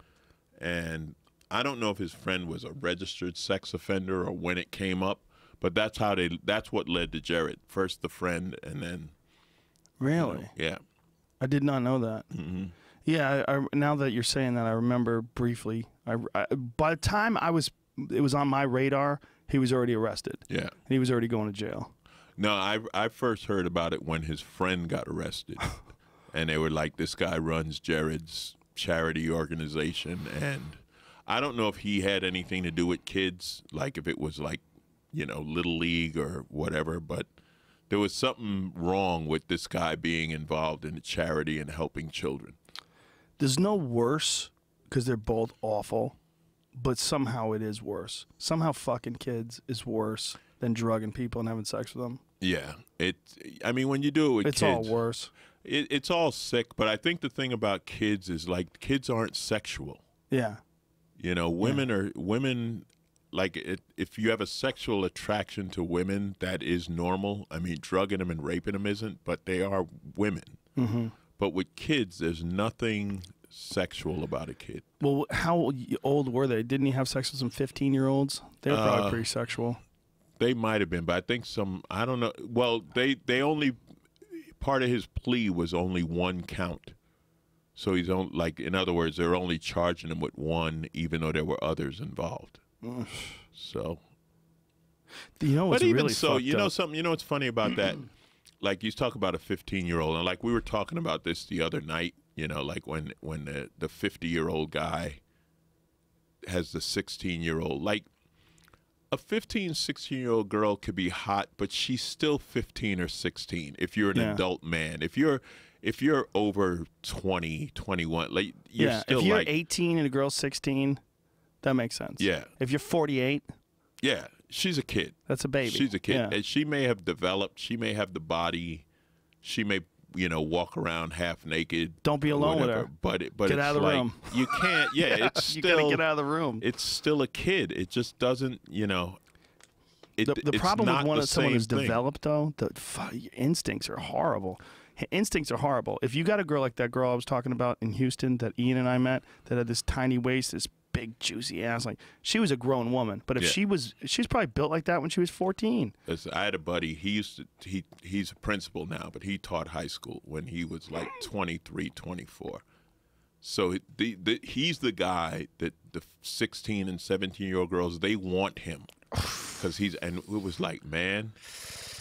and I don't know if his friend was a registered sex offender or when it came up, but that's what led to Jared. First the friend, and then. Really? Yeah. I did not know that. Mm-hmm. Yeah, now that you're saying that, I remember briefly. By the time it was on my radar, he was already arrested. Yeah. And he was already going to jail. No, I first heard about it when his friend got arrested. And they were like, this guy runs Jared's charity organization. And I don't know if he had anything to do with kids, like if it was like, you know, Little League or whatever, but there was something wrong with this guy being involved in a charity and helping children. There's no worse, because they're both awful, but somehow it is worse. Somehow fucking kids is worse than drugging people and having sex with them. Yeah. I mean, when you do it with kids. It's all worse. It's all sick, but I think the thing about kids is, like, kids aren't sexual. Yeah. You know, women, like, if you have a sexual attraction to women, that is normal. I mean, drugging them and raping them isn't, but they are women. Mm-hmm. But with kids, there's nothing sexual about a kid. Well, how old were they? Didn't he have sex with some 15-year-olds? They were probably pretty sexual. They might have been, but I think I don't know. Well, they only, part of his plea was only one count. So he's only, like, in other words, they're only charging him with one, even though there were others involved. So, you know what's but even really so, you know up? something. You know what's funny about that? Like, you talk about a 15-year-old, and like we were talking about this the other night. You know, like when the 50-year-old guy has the 16-year-old. Like, a 15, 16-year-old girl could be hot, but she's still 15 or 16. If you're an adult man, if you're over 20, 21, like you're still if you're like 18 and a girl's 16, that makes sense. Yeah. If you're 48, yeah, she's a kid. That's a baby. She's a kid, yeah. and she may have developed. She may have the body. She may, you know, walk around half naked. Don't be alone with her. But get it's out of the like, room. You can't. Yeah, it's still. You gotta get out of the room. It's still a kid. It just doesn't. You know. The problem with someone who's thing. developed, though, your instincts are horrible. Instincts are horrible. If you got a girl like that girl I was talking about in Houston that Ian and I met, that had this tiny waist, this big juicy ass, like, she was a grown woman. But if she's probably built like that when she was 14. I had a buddy. He's a principal now, but he taught high school when he was like 23, 24. So he's the guy that the 16 and 17-year-old girls, they want him. Because and it was like, man,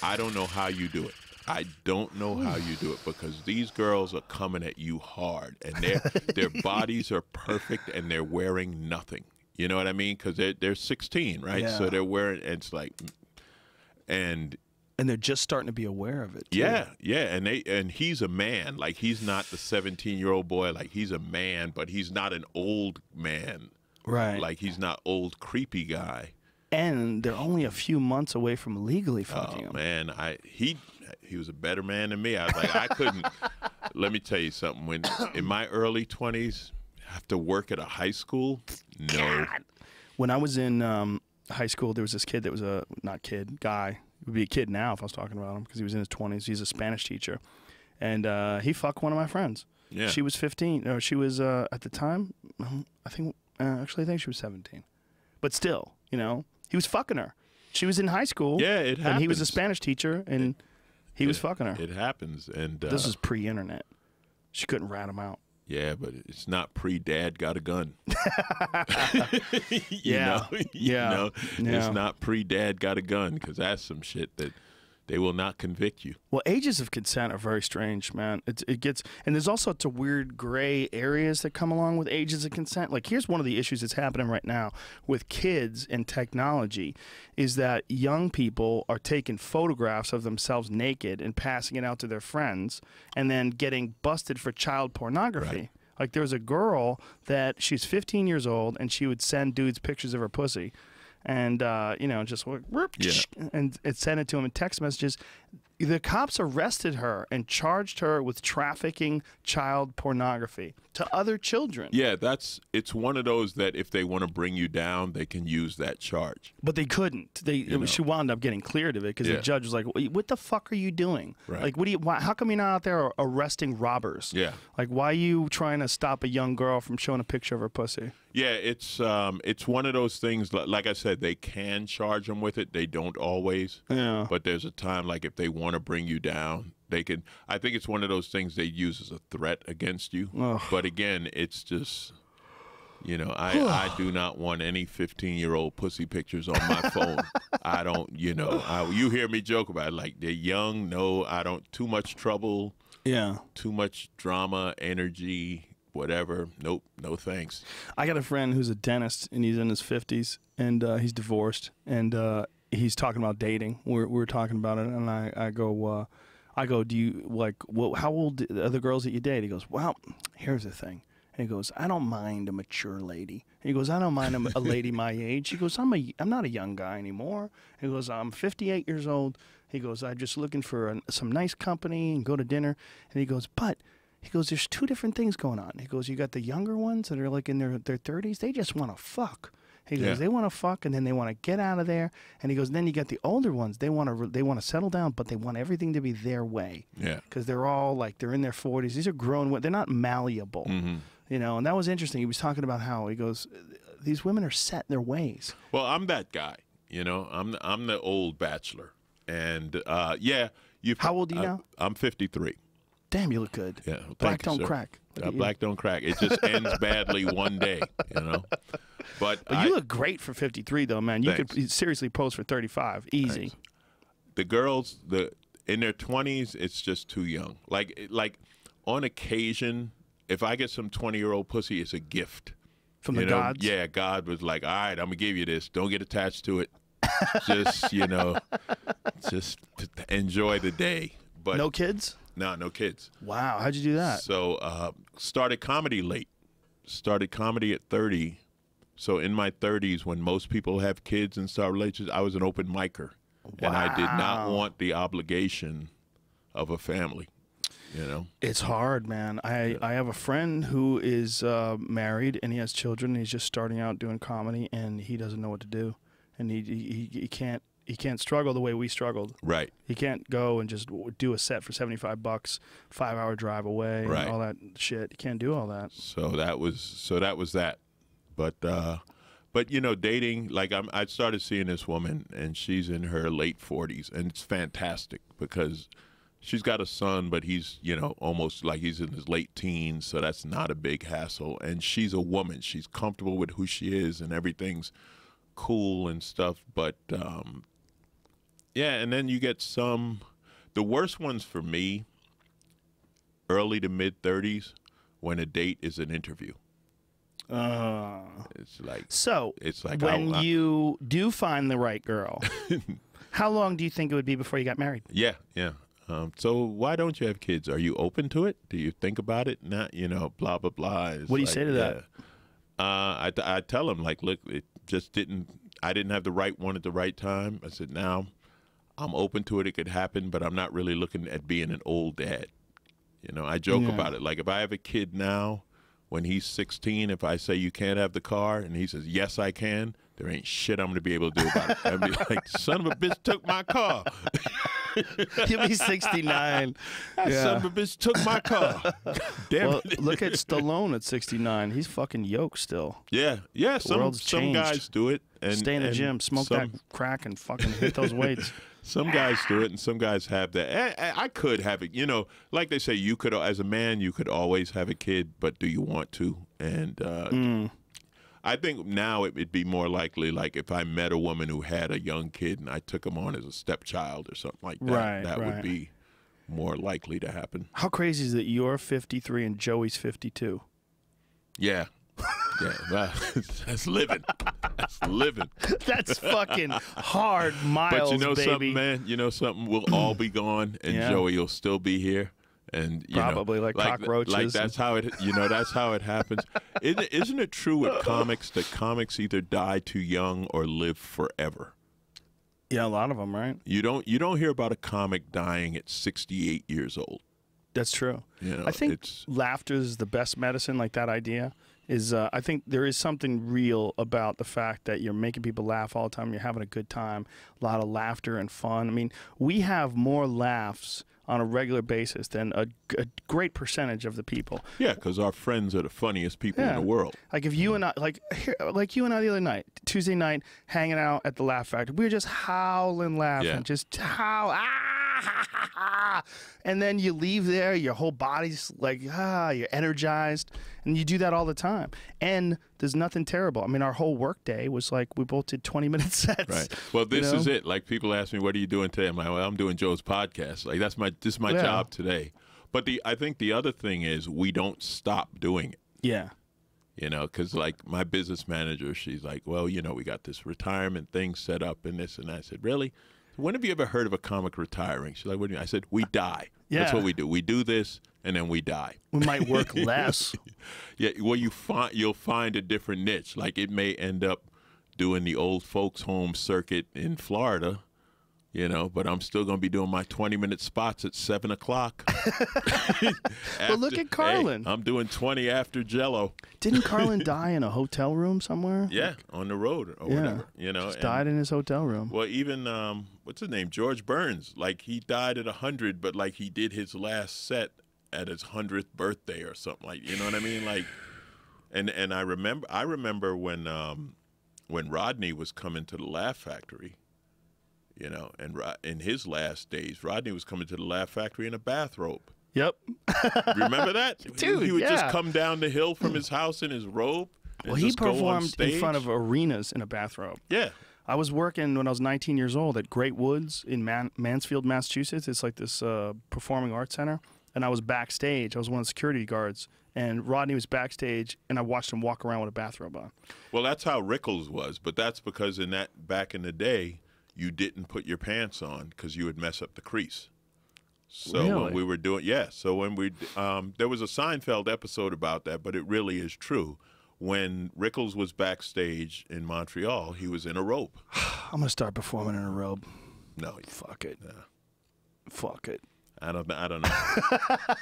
I don't know how you do it. I don't know how you do it, because these girls are coming at you hard, and their bodies are perfect, and they're wearing nothing. You know what I mean? Because they're 16, right? Yeah. So they're wearing, and it's like, and they're just starting to be aware of it, too. Yeah, and he's a man. Like, he's not the 17-year-old boy. Like, he's a man, but he's not an old man. Right. Like, he's not old creepy guy. And they're only a few months away from legally fucking him. Oh man, he was a better man than me. I was like, I couldn't. Let me tell you something. When in my early 20s, have to work at a high school. No. God. When I was in high school, there was this kid that was guy. He would be a kid now if I was talking about him, because he was in his 20s. He's a Spanish teacher, and he fucked one of my friends. Yeah. She was 15. No, she was at the time. I think she was 17. But still, you know. He was fucking her. She was in high school. Yeah, it happens. And he was a Spanish teacher, and he was fucking her. It happens. And this is pre-internet. She couldn't rat him out. Yeah, but it's not pre-dad got a gun. you know? It's not pre-dad got a gun, because that's some shit that they will not convict you. Well, ages of consent are very strange, man. It gets, and there's all sorts of weird gray areas that come along with ages of consent. Like, here's one of the issues that's happening right now with kids and technology, is that young people are taking photographs of themselves naked and passing it out to their friends, and then getting busted for child pornography. Right. Like, there was a girl that she's 15 years old, and she would send dudes pictures of her pussy. And, you know, just and send it to him in text messages. the cops arrested her and charged her with trafficking child pornography to other children. Yeah, it's one of those that if they want to bring you down, they can use that charge. But they couldn't. She wound up getting cleared of it because the judge was like, "What the fuck are you doing? Right. Like, how come you're not out there arresting robbers? Yeah. Like, why are you trying to stop a young girl from showing a picture of her pussy?" Yeah, it's one of those things. Like I said, they can charge them with it. They don't always. Yeah. But there's a time, like if they want to bring you down, they can. I think it's one of those things they use as a threat against you. Ugh. But again, it's just, I do not want any 15-year-old pussy pictures on my phone. I don't, you hear me joke about it, like they're young. No, I don't. Too much trouble. Yeah. Too much drama, energy. Whatever. Nope. No thanks. I got a friend who's a dentist and he's in his 50s and he's divorced and he's talking about dating. We're talking about it and I go, do you like? Well, how old are the girls that you date? He goes, well, here's the thing. And he goes, I don't mind a mature lady. He goes, I don't mind a lady my age. He goes, I'm not a young guy anymore. He goes, I'm 58 years old. He goes, I'm just looking for some nice company and go to dinner. And he goes, but. He goes, there's two different things going on. He goes, you got the younger ones that are like in their 30s. They just want to fuck. He goes, they want to fuck and then they want to get out of there. And he goes, then you got the older ones. They want to settle down, but they want everything to be their way. Yeah. Because they're all like, they're in their 40s. These are grown women. They're not malleable. Mm-hmm. And that was interesting. He was talking about how, he goes, these women are set in their ways. Well, I'm that guy. I'm the old bachelor. And, yeah. How old are you now? I'm 53. Damn, you look good. Yeah, well, black don't crack. Black don't crack. It just ends badly one day, But you look great for 53, though, man. You could seriously pose for 35, easy. Thanks. The girls, in their 20s, it's just too young. Like on occasion, if I get some 20-year-old pussy, it's a gift from the gods. Yeah, God was like, all right, I'm gonna give you this. Don't get attached to it. Just just enjoy the day. But no kids. No kids. Wow, how'd you do that? So started comedy late. Started comedy at 30. So in my 30s, when most people have kids and start relationships, I was an open micer. Wow. And I did not want the obligation of a family, It's hard, man. I have a friend who is married and he has children. And he's just starting out doing comedy and he doesn't know what to do. And he can't. He can't struggle the way we struggled. Right. He can't go and just do a set for $75, 5-hour drive away, and all that shit. He can't do all that. So that was that. But dating, like I started seeing this woman, and she's in her late 40s, and it's fantastic because she's got a son, but he's almost like he's in his late teens, so that's not a big hassle. And she's a woman. She's comfortable with who she is, and everything's cool and stuff. But yeah, and then you get the worst ones for me, early to mid 30s, when a date is an interview. It's like when you do find the right girl, how long do you think it would be before you got married? Yeah. So why don't you have kids? Are you open to it? Do you think about it? Not, blah, blah, blah. What do you say to that? I tell them, like, look, it just I didn't have the right one at the right time. I said, now I'm open to it. It could happen, but I'm not really looking at being an old dad. I joke about it. Like, if I have a kid now, when he's 16, if I say you can't have the car, and he says, yes, I can, there ain't shit I'm going to be able to do about it. I'd be like, son of a bitch took my car. He'll be 69. Son of a bitch took my car. Damn it. Look at Stallone at 69. He's fucking yoked still. Yeah. Some guys do it. And stay in the gym, smoke that crack, and fucking hit those weights. Some guys do it, and some guys have that. I could have it. Like they say, you could, as a man, you could always have a kid, but do you want to? And I think now it'd be more likely, like if I met a woman who had a young kid and I took him on as a stepchild or something like that, that would be more likely to happen. How crazy is it you're 53 and Joey's 52? Yeah. Yeah, that's living. That's living. That's fucking hard miles, but baby. Something, man? Something? We'll all be gone, and Joey will still be here. And probably like cockroaches. Like that's how it. That's how it happens. Isn't it true with comics that comics either die too young or live forever? Yeah, a lot of them, right? You don't hear about a comic dying at 68 years old. That's true. You know, I think laughter is the best medicine. Like that idea is, I think there is something real about the fact that you're making people laugh all the time. You're having a good time, a lot of laughter and fun. I mean, we have more laughs on a regular basis than a great percentage of the people. Yeah, because our friends are the funniest people in the world. Like if you and I, like you and I the other night, Tuesday night, hanging out at the Laugh Factory, we were just howling, laughing, just howl, and then you leave there, your whole body's like, you're energized, and you do that all the time. And there's nothing terrible. I mean, our whole work day was like we both did 20-minute sets. Right. Well, this is it. Like people ask me, "What are you doing today?" I'm like, "Well, I'm doing Joe's podcast. Like this is my job today." But I think the other thing is we don't stop doing it. Yeah. You know, because like my business manager, she's like, "Well, you know, we got this retirement thing set up and this and that." I said, "Really? When have you ever heard of a comic retiring?" She's like, "What do you mean?" I said, "We die. That's what we do. We do this and then we die. We might work less." Yeah. Well, you'll find a different niche. Like it may end up doing the old folks home circuit in Florida. You know, but I'm still going to be doing my 20-minute spots at 7 o'clock. Well, look at Carlin. Hey, I'm doing 20 after Jello. Didn't Carlin die in a hotel room somewhere? Yeah, on the road or whatever. You know, just died in his hotel room. Well, even what's his name, George Burns. Like he died at 100, but like he did his last set at his 100th birthday or something like. You know what I mean? Like, and I remember when Rodney was coming to the Laugh Factory. You know, and in his last days, Rodney was coming to the Laugh Factory in a bathrobe. Yep. Remember that? Dude, he would just come down the hill from his house in his robe. And he performed in front of arenas in a bathrobe. Yeah. I was working when I was 19 years old at Great Woods in Mansfield, Massachusetts. It's like this performing arts center. And I was backstage. I was one of the security guards. And Rodney was backstage, and I watched him walk around with a bathrobe on. Well, that's how Rickles was. But that's because back in the day, you didn't put your pants on because you would mess up the crease. So really? When we were doing, so when we, there was a Seinfeld episode about that, but it really is true. When Rickles was backstage in Montreal, he was in a robe. I'm gonna start performing in a robe. No, fuck it. Nah. Fuck it. I don't know.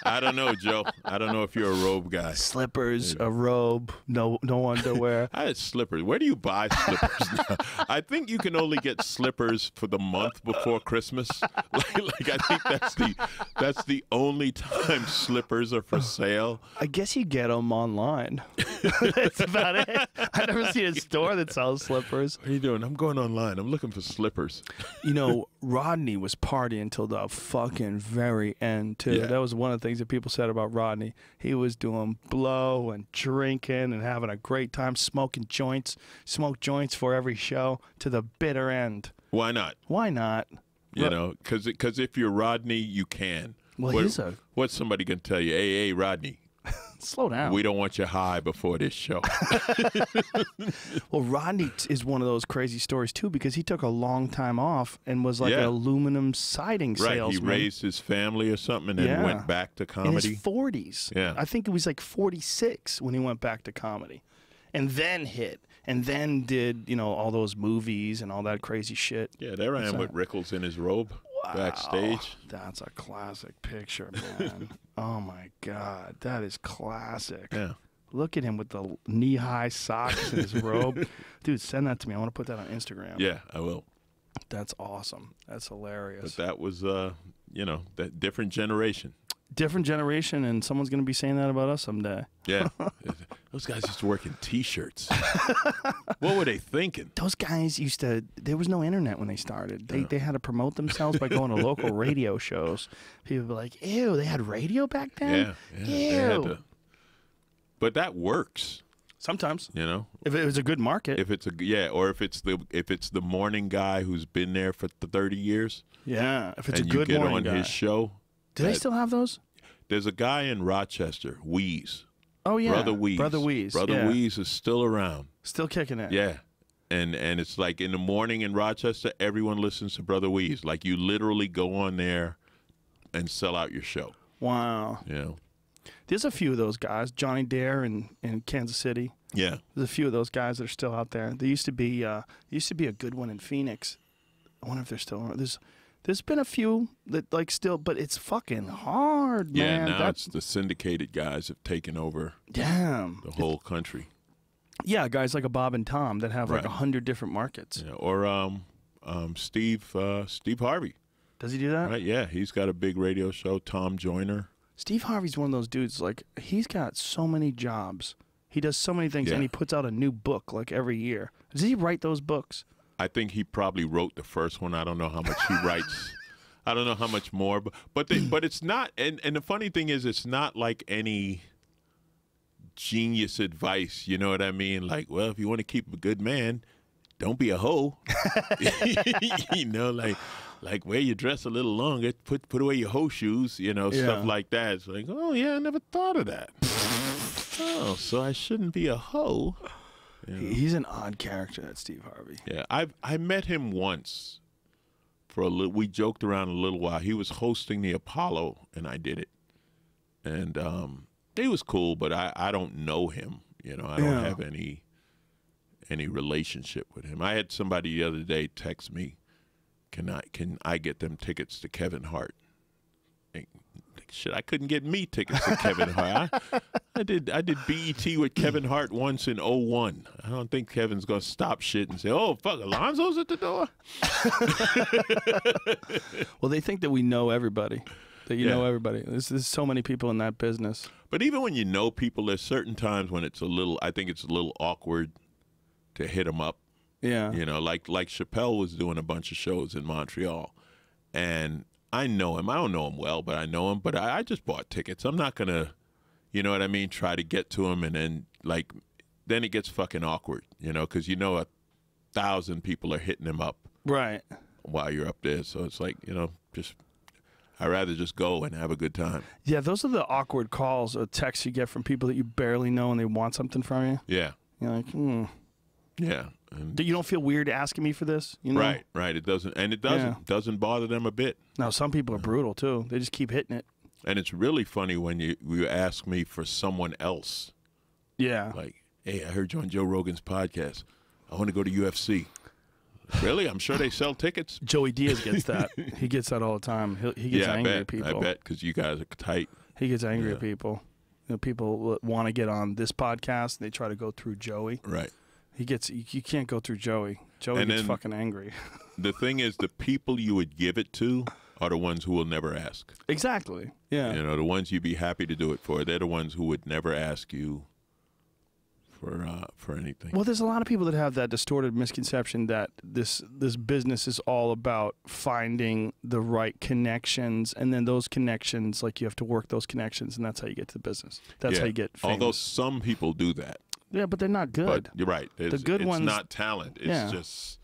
I don't know, Joe. I don't know if you're a robe guy. Slippers, a robe, no underwear. I had slippers. Where do you buy slippers now? I think you can only get slippers for the month before Christmas. Like I think that's the only time slippers are for sale. I guess you get them online. That's about it. I've never seen a store that sells slippers. What are you doing? I'm going online. I'm looking for slippers. You know, Rodney was partying until the fucking very end, too. Yeah. That was one of the things that people said about Rodney. He was doing blow and drinking and having a great time, smoking joints. Smoked joints for every show to the bitter end. Why not? Why not? You know, because if you're Rodney, you can. Well, what's somebody going to tell you? Hey, Rodney. Slow down. We don't want you high before this show. Well, Rodney is one of those crazy stories, too, because he took a long time off and was like an aluminum siding salesman. He raised his family or something and then went back to comedy. In his 40s. Yeah. I think it was like 46 when he went back to comedy. And then hit. And then did, you know, all those movies and all that crazy shit. Yeah, there I am with Rickles in his robe backstage. That's a classic picture, man. Oh, my God. That is classic. Yeah. Look at him with the knee-high socks in his robe. Dude, send that to me. I want to put that on Instagram. Yeah, I will. That's awesome. That's hilarious. But that was, you know, that different generation. Different generation, and someone's going to be saying that about us someday. Yeah. Those guys used to work in T-shirts. What were they thinking? Those guys used to, there was no internet when they started. They had to promote themselves by going to local radio shows. People would be like, ew, they had radio back then? Yeah. Ew. But that works. Sometimes. You know? If it was a good market. If it's or if it's the morning guy who's been there for 30 years. Yeah. If it's a and good morning guy. you get on his show. Do they still have those? There's a guy in Rochester, Wheeze. Oh, yeah. Brother Wheeze. Brother Wheeze. Brother Wheeze is still around. Still kicking it. Yeah. And it's like in the morning in Rochester, everyone listens to Brother Wheeze. Like you literally go on there and sell out your show. Wow. You know? There's a few of those guys. Johnny Dare in Kansas City. Yeah. There's a few of those guys that are still out there. There used to be a good one in Phoenix. I wonder if they're still around. There's been a few that like still, but it's fucking hard, man. Yeah, now it's the syndicated guys have taken over. Damn. The whole country. Yeah, guys like a Bob and Tom that have like Right. 100 different markets. Yeah, or Steve Harvey. Does he do that? Right? Yeah, he's got a big radio show. Tom Joyner. Steve Harvey's one of those dudes. Like he's got so many jobs. He does so many things, Yeah. and he puts out a new book like every year. Does he write those books? I think he probably wrote the first one. I don't know how much he writes. I don't know how much more, but it's not. And the funny thing is, it's not like any genius advice. You know what I mean? Like, well, if you want to keep a good man, don't be a hoe. You know, like wear your dress a little longer. Put away your hoe shoes. You know, stuff like that. It's like, oh yeah, I never thought of that. Oh, so I shouldn't be a hoe. You know? He's an odd character, that Steve Harvey. Yeah, I met him once for a little. We joked around a little while. He was hosting the Apollo, and I did it, and he was cool. But I don't know him. You know, I don't have any relationship with him. I had somebody the other day text me, can I get them tickets to Kevin Hart? Shit, I couldn't get me tickets to Kevin Hart. I did BET with Kevin Hart once in 2001. I don't think Kevin's gonna stop shit and say, "Oh fuck, Alonzo's at the door." Well, they think that we know everybody. That you know everybody. There's so many people in that business. But even when you know people, there's certain times when it's I think it's a little awkward to hit them up. Yeah. You know, like Chappelle was doing a bunch of shows in Montreal, and I know him. I don't know him well, but I know him. But I just bought tickets. I'm not going to, you know what I mean, try to get to him. And then, then it gets fucking awkward, you know, because 1,000 people are hitting him up. Right. While you're up there. So it's like, I'd rather just go and have a good time. Yeah, those are the awkward calls or texts you get from people that you barely know and they want something from you. Yeah. You're like, Yeah. And you don't feel weird asking me for this? You know? Right. It doesn't bother them a bit. No, some people are brutal too. They just keep hitting it. And it's really funny when you ask me for someone else. Yeah. Like, hey, I heard you on Joe Rogan's podcast. I want to go to UFC. Really? I'm sure they sell tickets. Joey Diaz gets that. He gets that all the time. He gets angry at people. I bet, because you guys are tight. He gets angry at people. People want to get on this podcast, and they try to go through Joey. Right. You can't go through Joey. Joey gets fucking angry. The thing is, the people you would give it to are the ones who will never ask. Exactly. Yeah. You know, the ones you'd be happy to do it for. They're the ones who would never ask you for anything. Well, there's a lot of people that have that distorted misconception that this business is all about finding the right connections, and then those connections, like you have to work those connections, and that's how you get to the business. That's how you get famous. Although some people do that. Yeah, but they're not good. But you're right. The good ones. It's not talent. It's just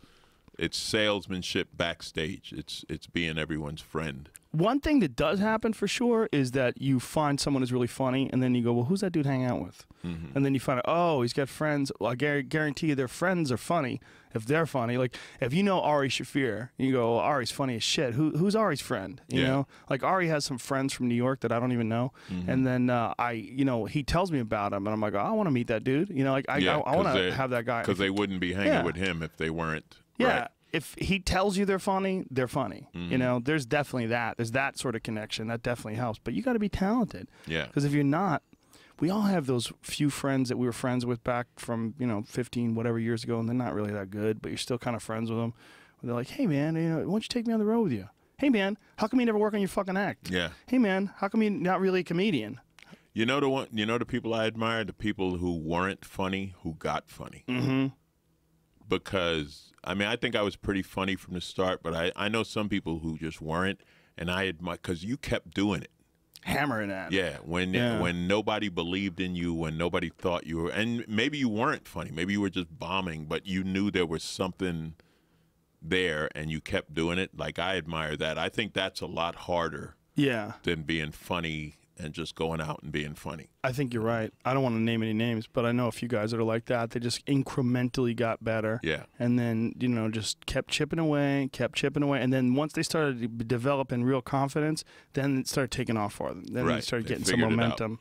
it's salesmanship backstage. It's being everyone's friend. One thing that does happen for sure is that you find someone who's really funny, and then you go, well, who's that dude hanging out with? Mm-hmm. And then you find out, oh, he's got friends. Well, I guarantee you their friends are funny if they're funny. Like, if you know Ari Shaffir, you go, well, Ari's funny as shit. Who's Ari's friend? You know? Like, Ari has some friends from New York that I don't even know. Mm-hmm. And then he tells me about him, and I'm like, oh, I want to meet that dude. You know, like, I want to have that guy. Because they wouldn't be hanging with him if they weren't. Yeah. Right. If he tells you they're funny, they're funny. Mm-hmm. You know, there's definitely that. There's that sort of connection. That definitely helps. But you got to be talented. Yeah. Because if you're not, we all have those few friends that we were friends with back from, 15, whatever years ago, and they're not really that good, but you're still kind of friends with them. And they're like, hey, man, why don't you take me on the road with you? Hey, man, how come you never work on your fucking act? Yeah. Hey, man, how come you're not really a comedian? You know the people I admire? The people who weren't funny, who got funny. Mm-hmm. Because, I think I was pretty funny from the start, but I know some people who just weren't, and I admire, because you kept doing it. Hammering at it. Yeah, when nobody believed in you, when nobody thought you were, and maybe you weren't funny, maybe you were just bombing, but you knew there was something there, and you kept doing it. Like, I admire that. I think that's a lot harder than being funny and just going out and being funny. I think you're right. I don't want to name any names, but I know a few guys that are like that. They just incrementally got better. Yeah. And then, just kept chipping away. And then once they started to develop in real confidence, then it started taking off for them. Then they started getting some momentum.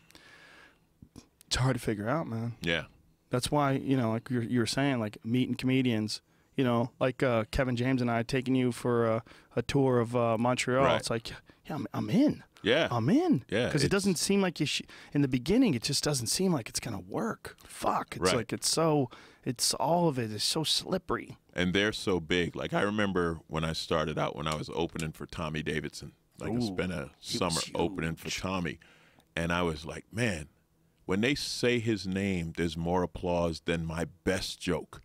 It's hard to figure out, man. Yeah. That's why, like you were saying, like meeting comedians, You know, like Kevin James and I taking you for a tour of Montreal. Right. It's like, yeah, I'm in. Yeah. I'm in. Yeah, Because it doesn't seem like in the beginning, it just doesn't seem like it's going to work. Fuck. It's Right. like it's all of it is so slippery. And they're so big. Like, I remember when I started out, when I was opening for Tommy Davidson. Like, I spent a summer opening for Tommy. And I was like, man, when they say his name, there's more applause than my best joke.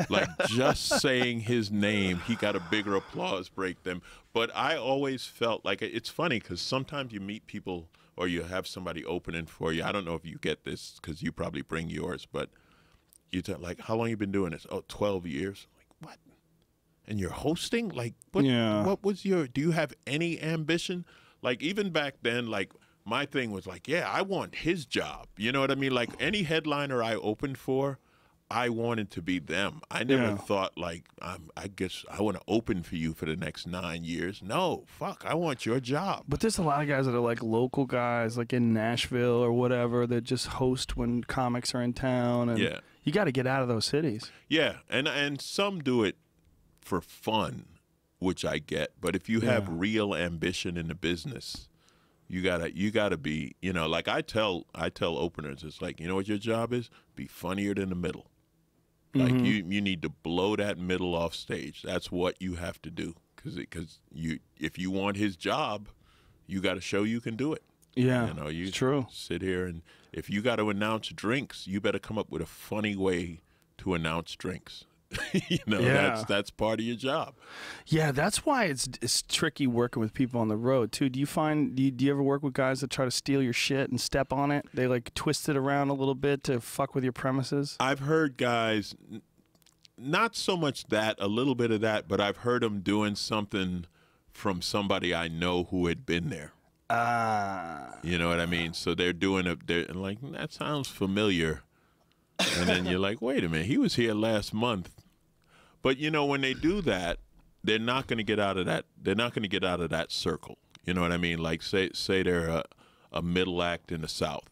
Like, just saying his name, he got a bigger applause break than. But I always felt like it's funny because sometimes you meet people or you have somebody opening for you. I don't know if you get this because you probably bring yours, but you tell, like, how long you been doing this? Oh, 12 years. Like, what? And you're hosting? Like, what was do you have any ambition? Like, even back then, like, my thing was like, yeah, I want his job. You know what I mean? Like, any headliner I opened for, I wanted to be them. I never thought, like, I guess I want to open for you for the next 9 years. No, fuck, I want your job. But there's a lot of guys that are like local guys, like in Nashville or whatever, that just host when comics are in town. And you got to get out of those cities. Yeah, and some do it for fun, which I get. But if you have real ambition in the business, you gotta be, you know, like I tell openers, it's like, you know what your job is? Be funnier than the middle. Like, you need to blow that middle off stage. That's what you have to do, because if you want his job, you got to show you can do it. Yeah, you know, it's true. Sit here, and if you got to announce drinks, you better come up with a funny way to announce drinks. You know, that's part of your job. Yeah, that's why it's tricky working with people on the road too. Do you find do you ever work with guys that try to steal your shit and step on it? They like twist it around a little bit to fuck with your premises? I've heard guys, not so much that, a little bit of that, but I've heard them doing something from somebody I know who had been there. You know what I mean? So they're like, that sounds familiar. And then you're like, wait a minute, he was here last month. But, you know, when they do that, they're not going to get out of that. They're not going to get out of that circle. You know what I mean? Like, say they're a middle act in the South,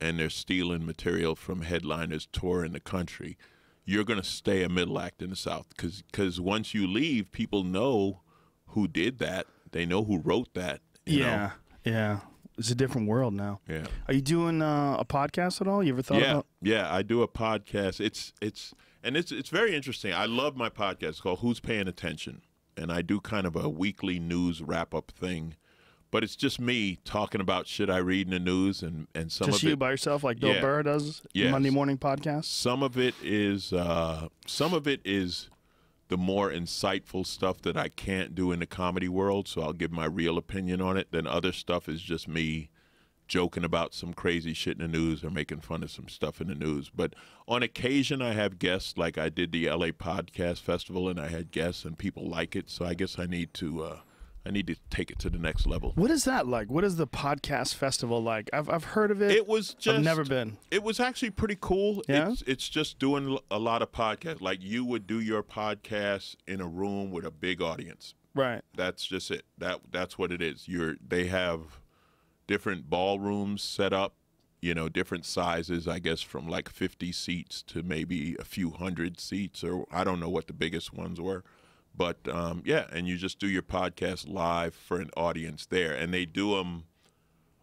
and they're stealing material from headliners touring the country. You're going to stay a middle act in the South because once you leave, people know who did that. They know who wrote that. You know? Yeah. It's a different world now. Yeah. Are you doing a podcast at all? You ever thought about? Yeah, I do a podcast. It's very interesting. I love my podcast. It's called Who's Paying Attention? And I do kind of a weekly news wrap-up thing. But it's just me talking about shit I read in the news and some just of it. you by yourself, like Bill Burr does Monday morning podcast? Some of it is the more insightful stuff that I can't do in the comedy world, so I'll give my real opinion on it. Then other stuff is just me joking about some crazy shit in the news or making fun of some stuff in the news. But on occasion, I have guests, like I did the LA Podcast Festival, and I had guests, and people like it, so I guess I need to take it to the next level. What is that like? What is the podcast festival like? I've heard of it. It was just, I've never been. It was actually pretty cool. Yeah? It's just doing a lot of podcasts. Like, you would do your podcast in a room with a big audience. Right. That's just it. That's what it is. They have different ballrooms set up, you know, different sizes, I guess, from like 50 seats to maybe a few hundred seats, or I don't know what the biggest ones were. But, and you just do your podcast live for an audience there. And they do them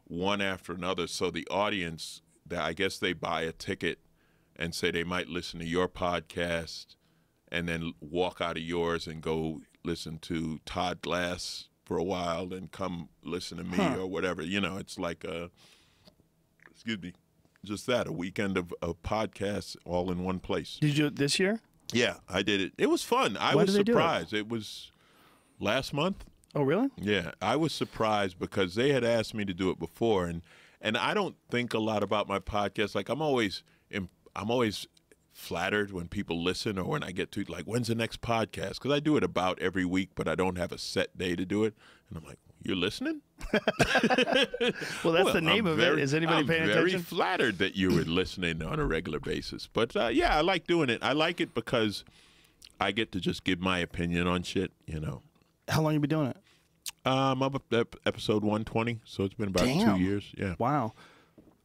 one after another. So the audience, I guess they buy a ticket and say they might listen to your podcast and then walk out of yours and go listen to Todd Glass for a while and come listen to me or whatever. You know, it's like a weekend of podcasts all in one place. Did you do it this year? Yeah, I did it. It was fun. I was surprised. It was last month. Oh, really? Yeah, I was surprised because they had asked me to do it before, and I don't think a lot about my podcast. Like, I'm always flattered when people listen or when I get to, like, when's the next podcast? Because I do it about every week, but I don't have a set day to do it. And I'm like, you're listening? Well, that's the name of it. Is anybody paying attention? I'm very flattered that you were listening on a regular basis. But, yeah, I like doing it. I like it because I get to just give my opinion on shit, you know. How long you been doing it? I'm up at episode 120, so it's been about 2 years. Yeah. Wow.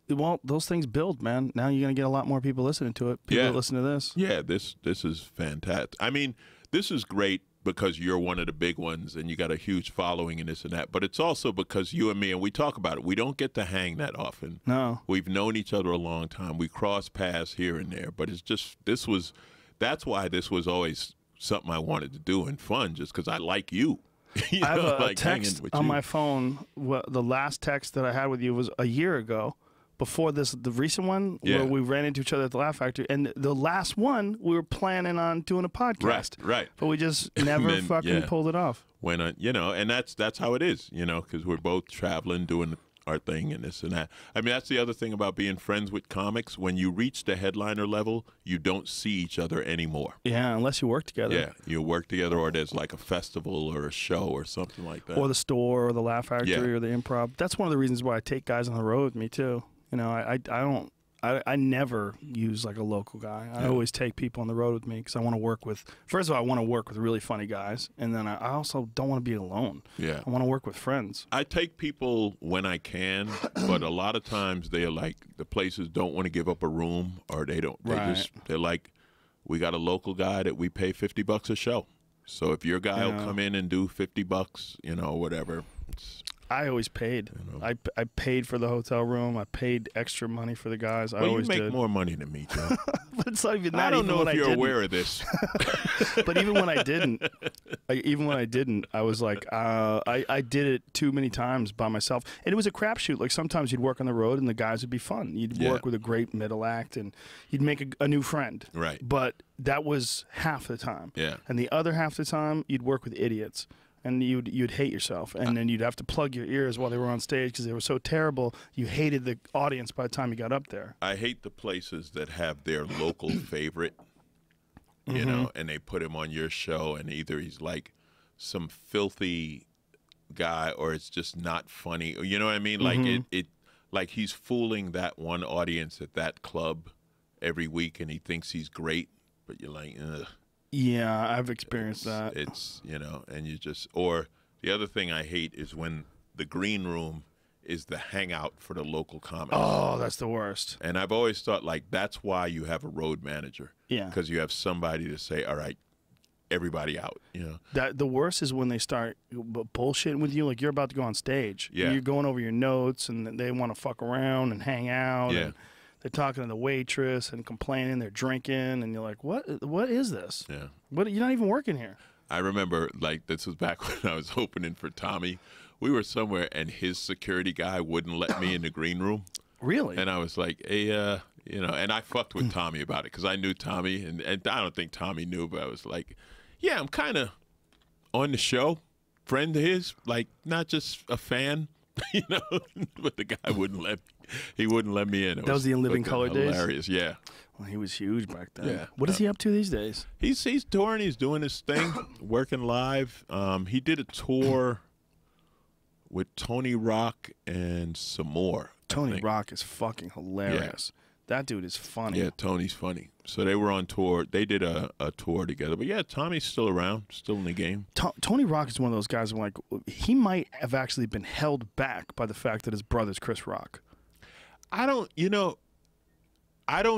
Well, those things build, man. Now you're going to get a lot more people listening to it. People that listen to this. Yeah, this is fantastic. I mean, this is great because you're one of the big ones and you got a huge following and this and that. But it's also because you and me, and we talk about it, we don't get to hang that often. No. We've known each other a long time. We cross paths here and there. But it's just, that's why this was always something I wanted to do and fun, just because I like you. You I have know, a like text on my phone. The last text that I had with you was a year ago. Before the recent one, where we ran into each other at the Laugh Factory, and the last one, we were planning on doing a podcast, right? But we just never fucking pulled it off. When you know, and that's how it is, you know, because we're both traveling, doing our thing, and this and that. I mean, that's the other thing about being friends with comics. When you reach the headliner level, you don't see each other anymore. Yeah, unless you work together. Yeah, you work together, or there's like a festival or a show or something like that, or the store, or the Laugh Factory, or the Improv. That's one of the reasons why I take guys on the road with me too. You know, I never use like a local guy. I always take people on the road with me because I want to work with. First of all, I want to work with really funny guys, and then I also don't want to be alone. Yeah, I want to work with friends. I take people when I can, but a lot of times they're like, the places don't want to give up a room, or they don't. They're like, we got a local guy that we pay $50 a show. So if your guy will come in and do $50, you know, whatever. I always paid. You know. I paid for the hotel room. I paid extra money for the guys. I always you make more money than me, Joe. But it's not even that. I don't know if you're aware of this. But even when I didn't, I was like, I did it too many times by myself, and it was a crapshoot. Like sometimes you'd work on the road, and the guys would be fun. You'd work with a great middle act, and you'd make a new friend. Right. But that was half the time. Yeah. And the other half the time, you'd work with idiots. And you'd hate yourself, and then you'd have to plug your ears while they were on stage because they were so terrible. You hated the audience by the time you got up there. I hate the places that have their local favorite, you know, and they put him on your show, and either he's like some filthy guy or it's just not funny. You know what I mean? Like like he's fooling that one audience at that club every week, and he thinks he's great, but you're like, ugh. Yeah, I've experienced that. It's, you know, and you just, or the other thing I hate is when the green room is the hangout for the local comics. Oh, that's the worst. And I've always thought, like, that's why you have a road manager. Yeah. Because you have somebody to say, all right, everybody out, you know. That the worst is when they start bullshitting with you, like you're about to go on stage. Yeah. You're going over your notes, and they want to fuck around and hang out. Yeah. And they're talking to the waitress and complaining. They're drinking, and you're like, "What? What is this? Yeah, what? You're not even working here." I remember, like, this was back when I was opening for Tommy. We were somewhere, and his security guy wouldn't let me in the green room. Really? And I was like, "Hey, you know," and I fucked with Tommy about it because I knew Tommy, and I don't think Tommy knew, but I was like, "Yeah, I'm kind of on the show, friend of his, like not just a fan." You know, but the guy wouldn't let me. He wouldn't let me in. That was the In Living Color days. Hilarious, yeah. Well, he was huge back then. Yeah. What is he up to these days? He's touring. He's doing his thing, working live. He did a tour with Tony Rock and some more. Tony Rock is fucking hilarious. Yeah. That dude is funny. Yeah, Tony's funny. So they were on tour. They did a tour together. But yeah, Tommy's still around, still in the game. Tony Rock is one of those guys who, like, he might have actually been held back by the fact that his brother's Chris Rock. I don't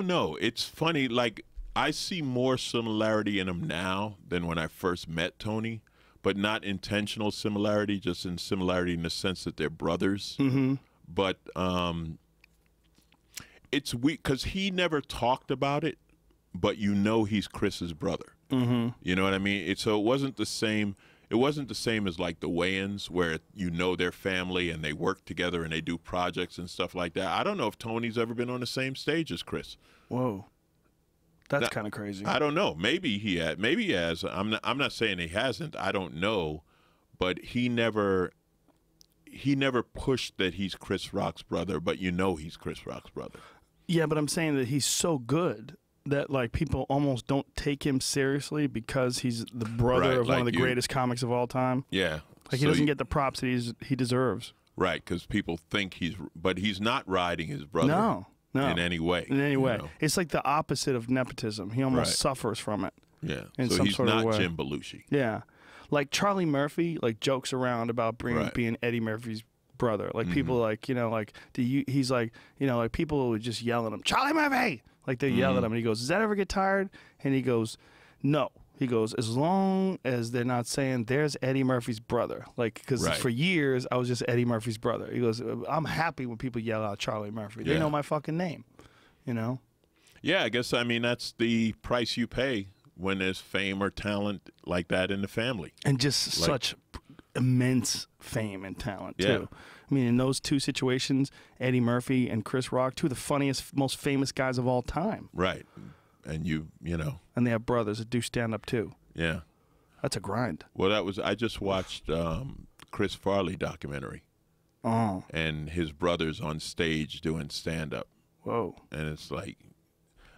know. It's funny. Like, I see more similarity in him now than when I first met Tony, but not intentional similarity, just in similarity in the sense that they're brothers. Mm-hmm. But it's weird because he never talked about it, but you know he's Chris's brother. Mm-hmm. You know what I mean? So it wasn't the same. It wasn't the same as like the Wayans, where you know their family and they work together and they do projects and stuff like that. I don't know if Tony's ever been on the same stage as Chris. Whoa, that's kind of crazy. I don't know. Maybe he had. Maybe he has. I'm not saying he hasn't. I don't know, but he never pushed that he's Chris Rock's brother. But you know he's Chris Rock's brother. Yeah, but I'm saying that he's so good that, like, people almost don't take him seriously because he's the brother of one of the greatest comics of all time. Yeah. Like, he doesn't get the props that he deserves. Right, because people think but he's not riding his brother. No. In any way. In any way. Know? It's like the opposite of nepotism. He almost suffers from it. Yeah. So he's not Jim Belushi. Yeah. Like, Charlie Murphy, like, jokes around about being Eddie Murphy's brother. Like, people like, you know, like, he's like, you know, like, people would just yell at him, "Charlie Murphy!" Like, they yell at him, and he goes, "Does that ever get tired?" And he goes, "No." He goes, as long as they're not saying there's Eddie Murphy's brother. Like, because for years, I was just Eddie Murphy's brother. He goes, I'm happy when people yell out Charlie Murphy. They know my fucking name, you know? Yeah, I guess, I mean, that's the price you pay when there's fame or talent like that in the family. And just such immense fame and talent, too. I mean, in those two situations, Eddie Murphy and Chris Rock, two of the funniest, most famous guys of all time. Right. And you know. And they have brothers that do stand-up, too. Yeah. That's a grind. Well, I just watched Chris Farley documentary. Oh. And his brother's on stage doing stand-up. Whoa. And it's like,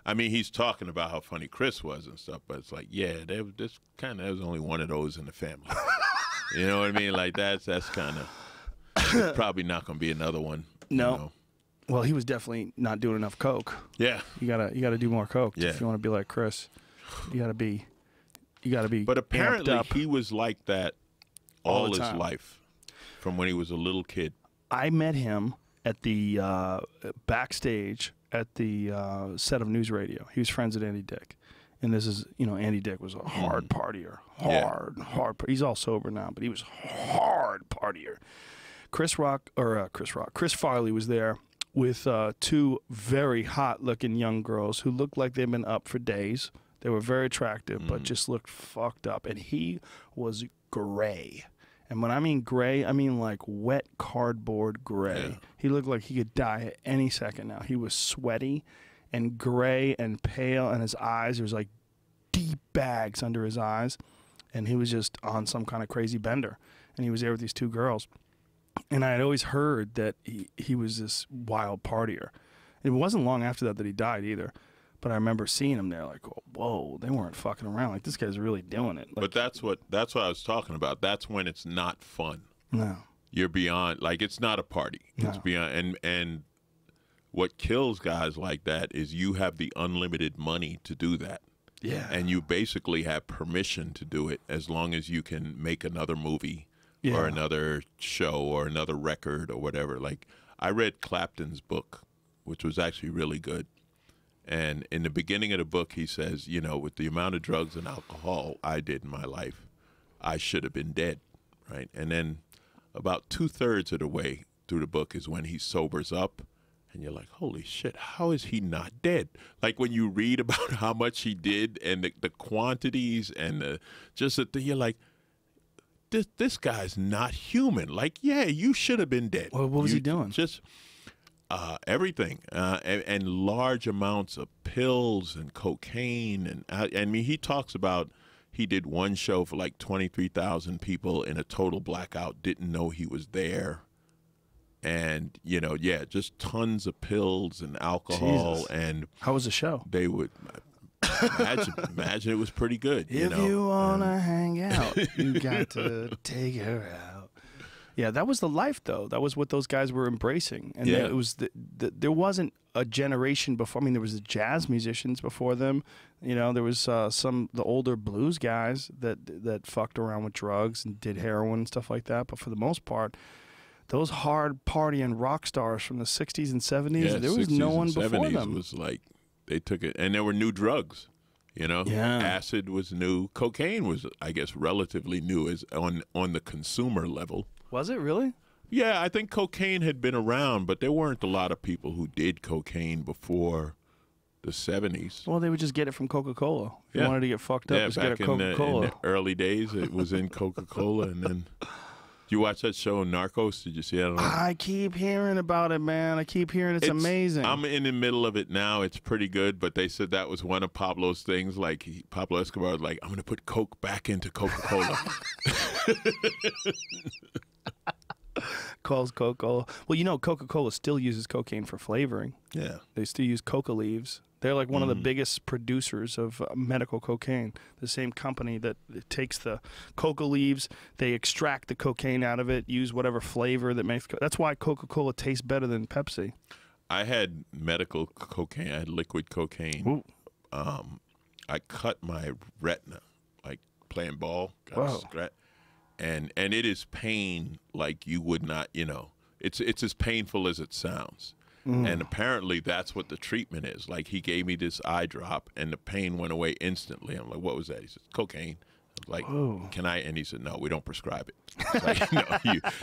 I mean, he's talking about how funny Chris was and stuff, but it's like, yeah, there was only one of those in the family. You know what I mean? Like, that's kind of probably not going to be another one. No. You know? Well, he was definitely not doing enough coke. Yeah. You gotta do more coke if you want to be like Chris. You gotta be. But apparently, amped up. he was like that all his life, from when he was a little kid. I met him at the backstage at the set of News Radio. He was friends with Andy Dick. And this is, you know, Andy Dick was a hard partier. Hard. He's all sober now, but he was hard partier. Chris Farley was there with two very hot-looking young girls who looked like they'd been up for days. They were very attractive, but just looked fucked up. And he was gray. And when I mean gray, I mean like wet cardboard gray. Yeah. He looked like he could die at any second now. He was sweaty and gray and pale, and his eyes, there was like deep bags under his eyes. And he was just on some kind of crazy bender. And he was there with these two girls. And I had always heard that he was this wild partier. It wasn't long after that he died either. But I remember seeing him there like, oh, whoa, they weren't fucking around. Like, this guy's really doing it. Like, but that's what I was talking about. That's when it's not fun. No. You're beyond, like, it's not a party. It's beyond, and what kills guys like that is you have the unlimited money to do that. Yeah. And you basically have permission to do it as long as you can make another movie or another show or another record or whatever. Like, I read Clapton's book, which was actually really good. And in the beginning of the book, he says, you know, with the amount of drugs and alcohol I did in my life, I should have been dead, right? And then about 2/3 of the way through the book is when he sobers up, and you're like, holy shit, how is he not dead? Like, when you read about how much he did and the quantities and you're like, this guy's not human. Like, yeah, you should have been dead. Well, what was he doing? Just everything, and large amounts of pills and cocaine. And I mean, he talks about he did one show for like 23,000 people in a total blackout, didn't know he was there. And, you know, yeah, just tons of pills and alcohol. Jesus. And how was the show? They would imagine it was pretty good. If you want to hang out, you got to take her out. Yeah, that was the life, though. That was what those guys were embracing. And it was there wasn't a generation before. I mean, there was the jazz musicians before them. You know, there was the older blues guys that fucked around with drugs and did heroin and stuff like that. But for the most part, those hard partying rock stars from the 60s and 70s, there was no one before them. It was like they took it. And there were new drugs. You know, acid was new. Cocaine was, I guess, relatively new as on the consumer level. Was it really? Yeah, I think cocaine had been around, but there weren't a lot of people who did cocaine before the 70s. Well, they would just get it from Coca-Cola. If you wanted to get fucked up, just get a Coca-Cola. In the early days, it was in Coca-Cola. And then, did you watch that show, Narcos? Did you see that? I keep hearing about it, man. I keep hearing it's amazing. I'm in the middle of it now. It's pretty good, but they said that was one of Pablo's things. Like, Pablo Escobar was like, I'm going to put Coke back into Coca-Cola. Calls Coca-Cola. Well, you know, Coca-Cola still uses cocaine for flavoring. Yeah. They still use coca leaves. They're like one of the biggest producers of medical cocaine. The same company that takes the coca leaves, they extract the cocaine out of it, use whatever flavor that makes. That's why Coca-Cola tastes better than Pepsi. I had medical cocaine. I had liquid cocaine. I cut my retina, like playing ball. And it is pain like you would not, you know. It's as painful as it sounds. And apparently that's what the treatment is. Like, he gave me this eye drop, and the pain went away instantly. I'm like, what was that? He said, cocaine. I was like, can I? And he said, no, we don't prescribe it. It's like, no,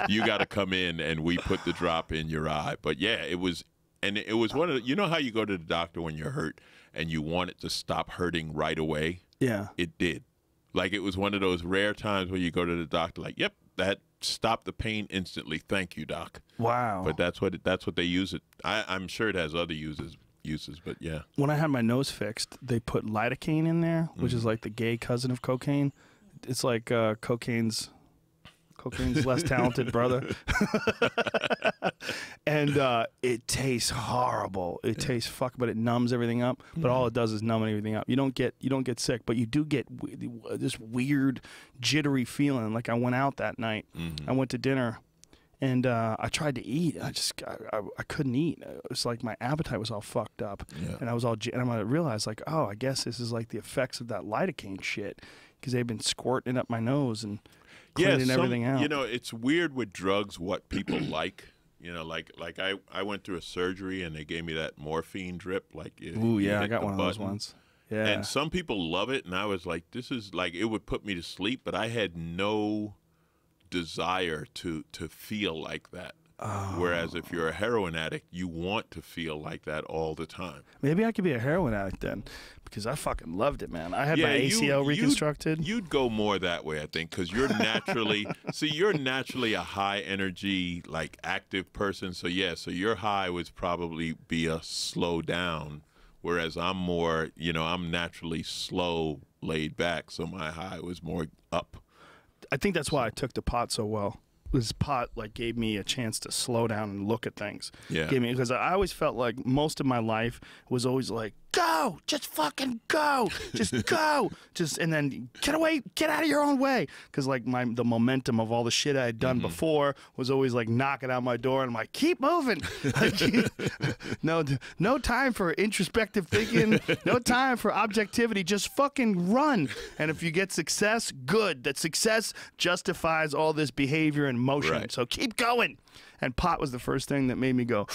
you got to come in, and we put the drop in your eye. But, yeah, it was, and it was one of the, you know how you go to the doctor when you're hurt, and you want it to stop hurting right away? Yeah. It did. Like, it was one of those rare times where you go to the doctor, like, yep, that stopped the pain instantly. Thank you, doc. Wow. But that's what they use it. I'm sure it has other uses, but yeah. When I had my nose fixed, they put lidocaine in there, which is like the gay cousin of cocaine. It's like cocaine's less talented brother. And it tastes horrible. It tastes but it numbs everything up. But all it does is numb everything up. You don't get sick, but you do get this weird jittery feeling. Like, I went out that night. I went to dinner, and I tried to eat. I couldn't eat. It was like my appetite was all fucked up, and I was all. And I realized, like, oh, I guess this is like the effects of that lidocaine shit, because they've been squirting it up my nose and cleaning everything out. You know, it's weird with drugs what people like. You know, like I went through a surgery, and they gave me that morphine drip. Like, ooh, yeah, I got one of those ones. Yeah. And some people love it, and I was like, this is like, it would put me to sleep, but I had no desire to feel like that. Whereas if you're a heroin addict, you want to feel like that all the time. Maybe I could be a heroin addict then, because I fucking loved it, man. I had my ACL reconstructed. You'd go more that way, I think, because you're naturally you're naturally a high energy, like, active person. So yeah, so your high would probably be a slow down, whereas I'm more, you know, I'm naturally slow, laid back. So my high was more up. I think that's why I took the pot so well. This pot, like, gave me a chance to slow down and look at things. Yeah. Because I always felt like most of my life was always like, go, just fucking go, just go, and then get away, get out of your own way. Because, like, the momentum of all the shit I had done before was always like knocking out my door, and I'm like, keep moving. No time for introspective thinking, no time for objectivity, just fucking run. And if you get success, good. That success justifies all this behavior and motion. Right. So keep going. And pot was the first thing that made me go,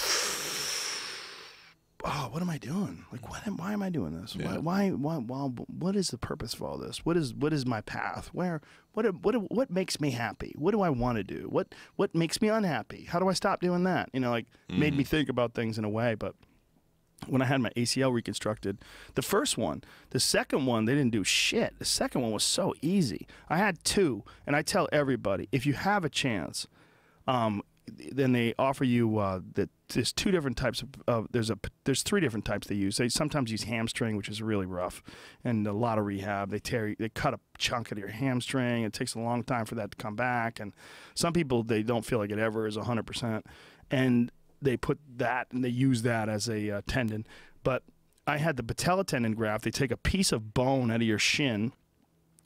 oh, what am I doing? Like, why am I doing this? Yeah. Why, what is the purpose of all this? What is my path? What makes me happy? What do I want to do? What makes me unhappy? How do I stop doing that? You know, like, made me think about things in a way. But when I had my ACL reconstructed, the first one, the second one, they didn't do shit. The second one was so easy. I had two, and I tell everybody, if you have a chance, then they offer you that there's two different types of there's three different types they use. They sometimes use hamstring, which is really rough, and a lot of rehab. They cut a chunk of your hamstring. It takes a long time for that to come back, and some people, they don't feel like it ever is 100%, and they put that and they use that as a tendon. But I had the patella tendon graft. They take a piece of bone out of your shin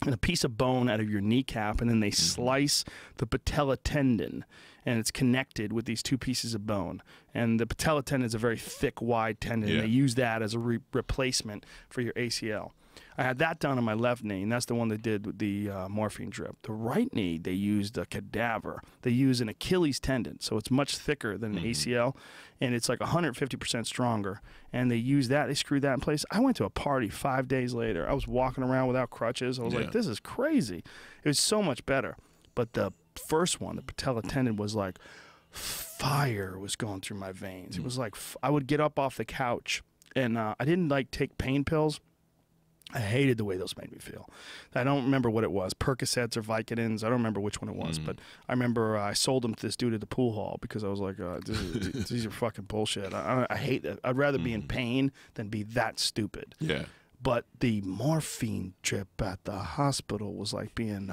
and a piece of bone out of your kneecap, and then they slice the patella tendon, and it's connected with these two pieces of bone. And the patella tendon is a very thick, wide tendon, and they use that as a replacement for your ACL. I had that done on my left knee, and that's the one they did with the morphine drip. The right knee, they used a cadaver. They use an Achilles tendon, so it's much thicker than an ACL, and it's like 150% stronger. And they use that. They screwed that in place. I went to a party 5 days later. I was walking around without crutches. I was like, this is crazy. It was so much better. But the first one, the patella tendon, was like fire was going through my veins. It was like I would get up off the couch, and I didn't like take pain pills. I hated the way those made me feel. I don't remember what it was, Percocets or Vicodins. I don't remember which one it was, but I remember I sold them to this dude at the pool hall because I was like, these are fucking bullshit. I hate that. I'd rather be in pain than be that stupid. Yeah. But the morphine drip at the hospital was like being,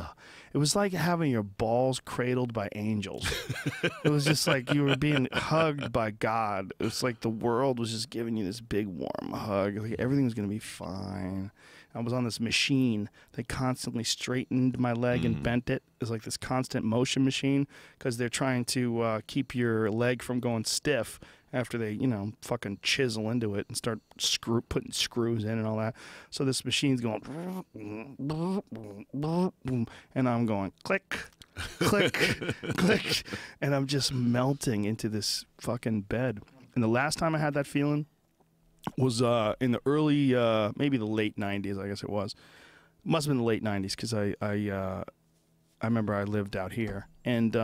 it was like having your balls cradled by angels. It was just like you were being hugged by God. It was like the world was just giving you this big warm hug. Like everything was going to be fine. I was on this machine that constantly straightened my leg and bent it. It was like this constant motion machine because they're trying to keep your leg from going stiff after they, you know, fucking chisel into it and start putting screws in and all that. So this machine's going, and I'm going click, click, click, and I'm just melting into this fucking bed. And the last time I had that feeling was in the early, maybe the late 90s, I guess it was. Must have been the late 90s because I remember I lived out here. And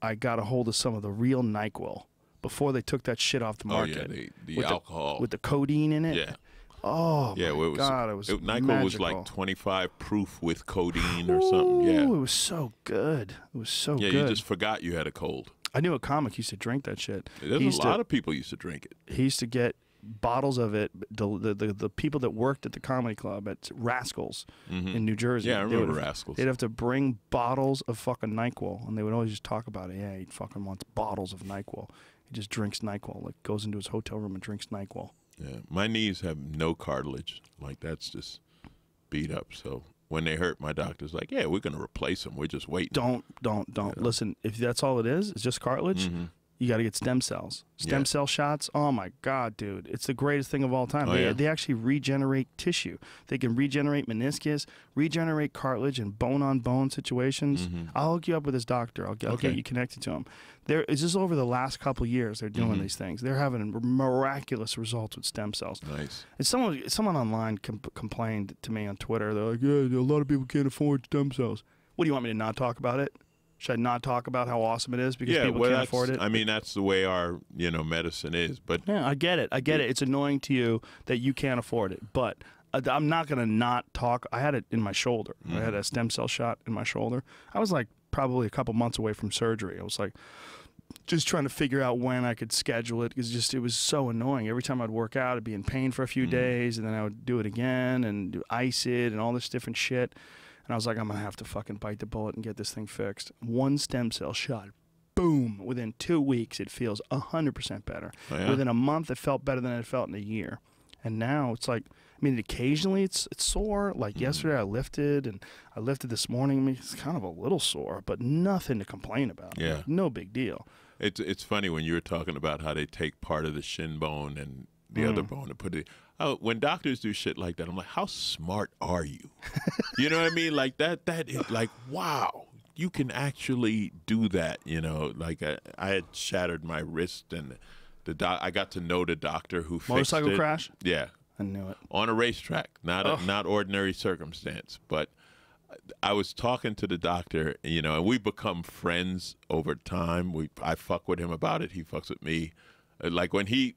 I got a hold of some of the real NyQuil before they took that shit off the market. Oh, yeah, the alcohol. With the codeine in it. Yeah. Oh, yeah, my God, it was NyQuil magical. was like 25 proof with codeine or something. Yeah. It was so good. It was so good. Yeah, you just forgot you had a cold. I knew a comic used to drink that shit. There's a lot of people used to drink it. He used to get bottles of it. The people that worked at the comedy club at Rascals in New Jersey. Yeah, I remember Rascals. They'd have to bring bottles of fucking NyQuil, and they would always just talk about it. Yeah, he fucking wants bottles of NyQuil. He just drinks NyQuil, like goes into his hotel room and drinks NyQuil. Yeah, my knees have no cartilage. Like, that's just beat up. So when they hurt, my doctor's like, yeah, we're going to replace them. We're just waiting. Don't. Yeah. Listen, if that's all it is, it's just cartilage, you got to get stem cells. Stem cell shots, oh my God, dude. It's the greatest thing of all time. They actually regenerate tissue. They can regenerate meniscus, regenerate cartilage in bone-on-bone situations. I'll hook you up with this doctor. I'll get you connected to him. It's just over the last couple of years they're doing these things. They're having miraculous results with stem cells. Nice. And someone online complained to me on Twitter. They're like, yeah, a lot of people can't afford stem cells. What, do you want me to not talk about it? Should I not talk about how awesome it is because people can't afford it? I mean, that's the way our medicine is. But yeah, I get it. It's annoying to you that you can't afford it, but I'm not gonna not talk. I had it in my shoulder. I had a stem cell shot in my shoulder. I was like probably a couple months away from surgery. I was like just trying to figure out when I could schedule it because it was so annoying. Every time I'd work out, I'd be in pain for a few days, and then I would do it again and ice it and all this different shit. And I was like, I'm going to have to fucking bite the bullet and get this thing fixed. One stem cell shot. Boom. Within 2 weeks, it feels 100% better. Oh, yeah? Within a month, it felt better than it felt in a year. And now it's like, I mean, occasionally it's sore. Like yesterday I lifted, and I lifted this morning. I mean, it's kind of a little sore, but nothing to complain about. Yeah. Like, no big deal. It's funny when you were talking about how they take part of the shin bone and the other bone and put it. Oh, when doctors do shit like that, I'm like, how smart are you? You know what I mean? Like that is like, wow, you can actually do that. Like I had shattered my wrist, and I got to know the doctor who fixed it. Motorcycle crash? Yeah. I knew it. On a racetrack, not ordinary circumstance. But I was talking to the doctor, and we become friends over time. I fuck with him about it. He fucks with me. Like when he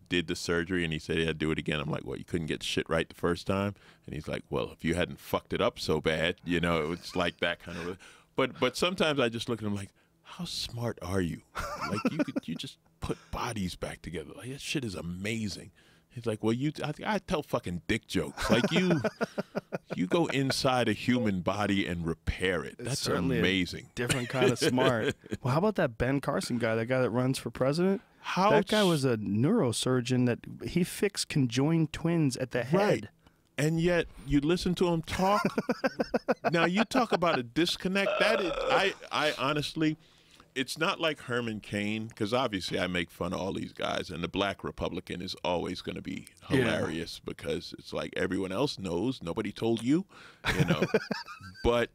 did the surgery and he said he had to do it again, I'm like, well, you couldn't get shit right the first time. And he's like, well, if you hadn't fucked it up so bad, it was like that kind of. But sometimes I just look at him like, how smart are you? Like you just put bodies back together. Like that shit is amazing. He's like, well, I tell fucking dick jokes. Like you go inside a human body and repair it. That's amazing. Different kind of smart. Well, how about that Ben Carson guy, that guy that runs for president? That guy was a neurosurgeon that he fixed conjoined twins at the head. Right. And yet you listen to him talk. Now you talk about a disconnect. That is, I honestly, it's not like Herman Cain, because obviously I make fun of all these guys, and the black Republican is always going to be hilarious because it's like everyone else knows, nobody told you, But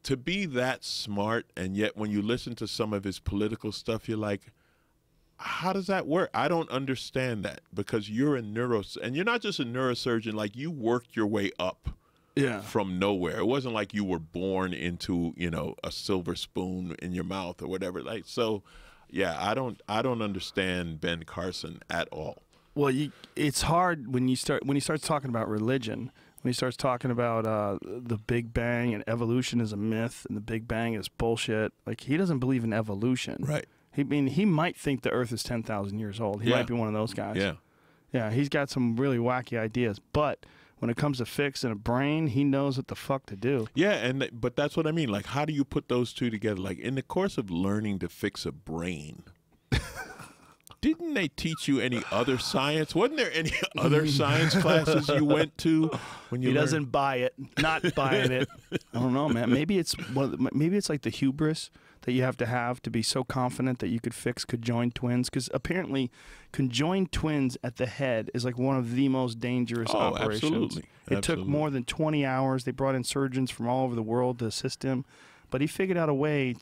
to be that smart, and yet when you listen to some of his political stuff, you're like, how does that work? I don't understand that, because you're a and you're not just a neurosurgeon, like you worked your way up from nowhere. It wasn't like you were born into, a silver spoon in your mouth or whatever. Like, so yeah, I don't understand Ben Carson at all. Well, it's hard when he starts talking about religion, when he starts talking about the Big Bang and evolution is a myth and the Big Bang is bullshit. Like, he doesn't believe in evolution. Right. He might think the Earth is 10,000 years old. He might be one of those guys. Yeah. Yeah, he's got some really wacky ideas. But when it comes to fixing a brain, he knows what the fuck to do. Yeah, but that's what I mean. Like, how do you put those two together? Like, in the course of learning to fix a brain, didn't they teach you any other science? Wasn't there any other science classes you went to when you He doesn't buy it. Not buying it. I don't know, man. Maybe it's like the hubris that you have to be so confident that you could fix conjoined twins, because apparently conjoined twins at the head is like one of the most dangerous operations. Absolutely. It took more than 20 hours. They brought in surgeons from all over the world to assist him, but he figured out a way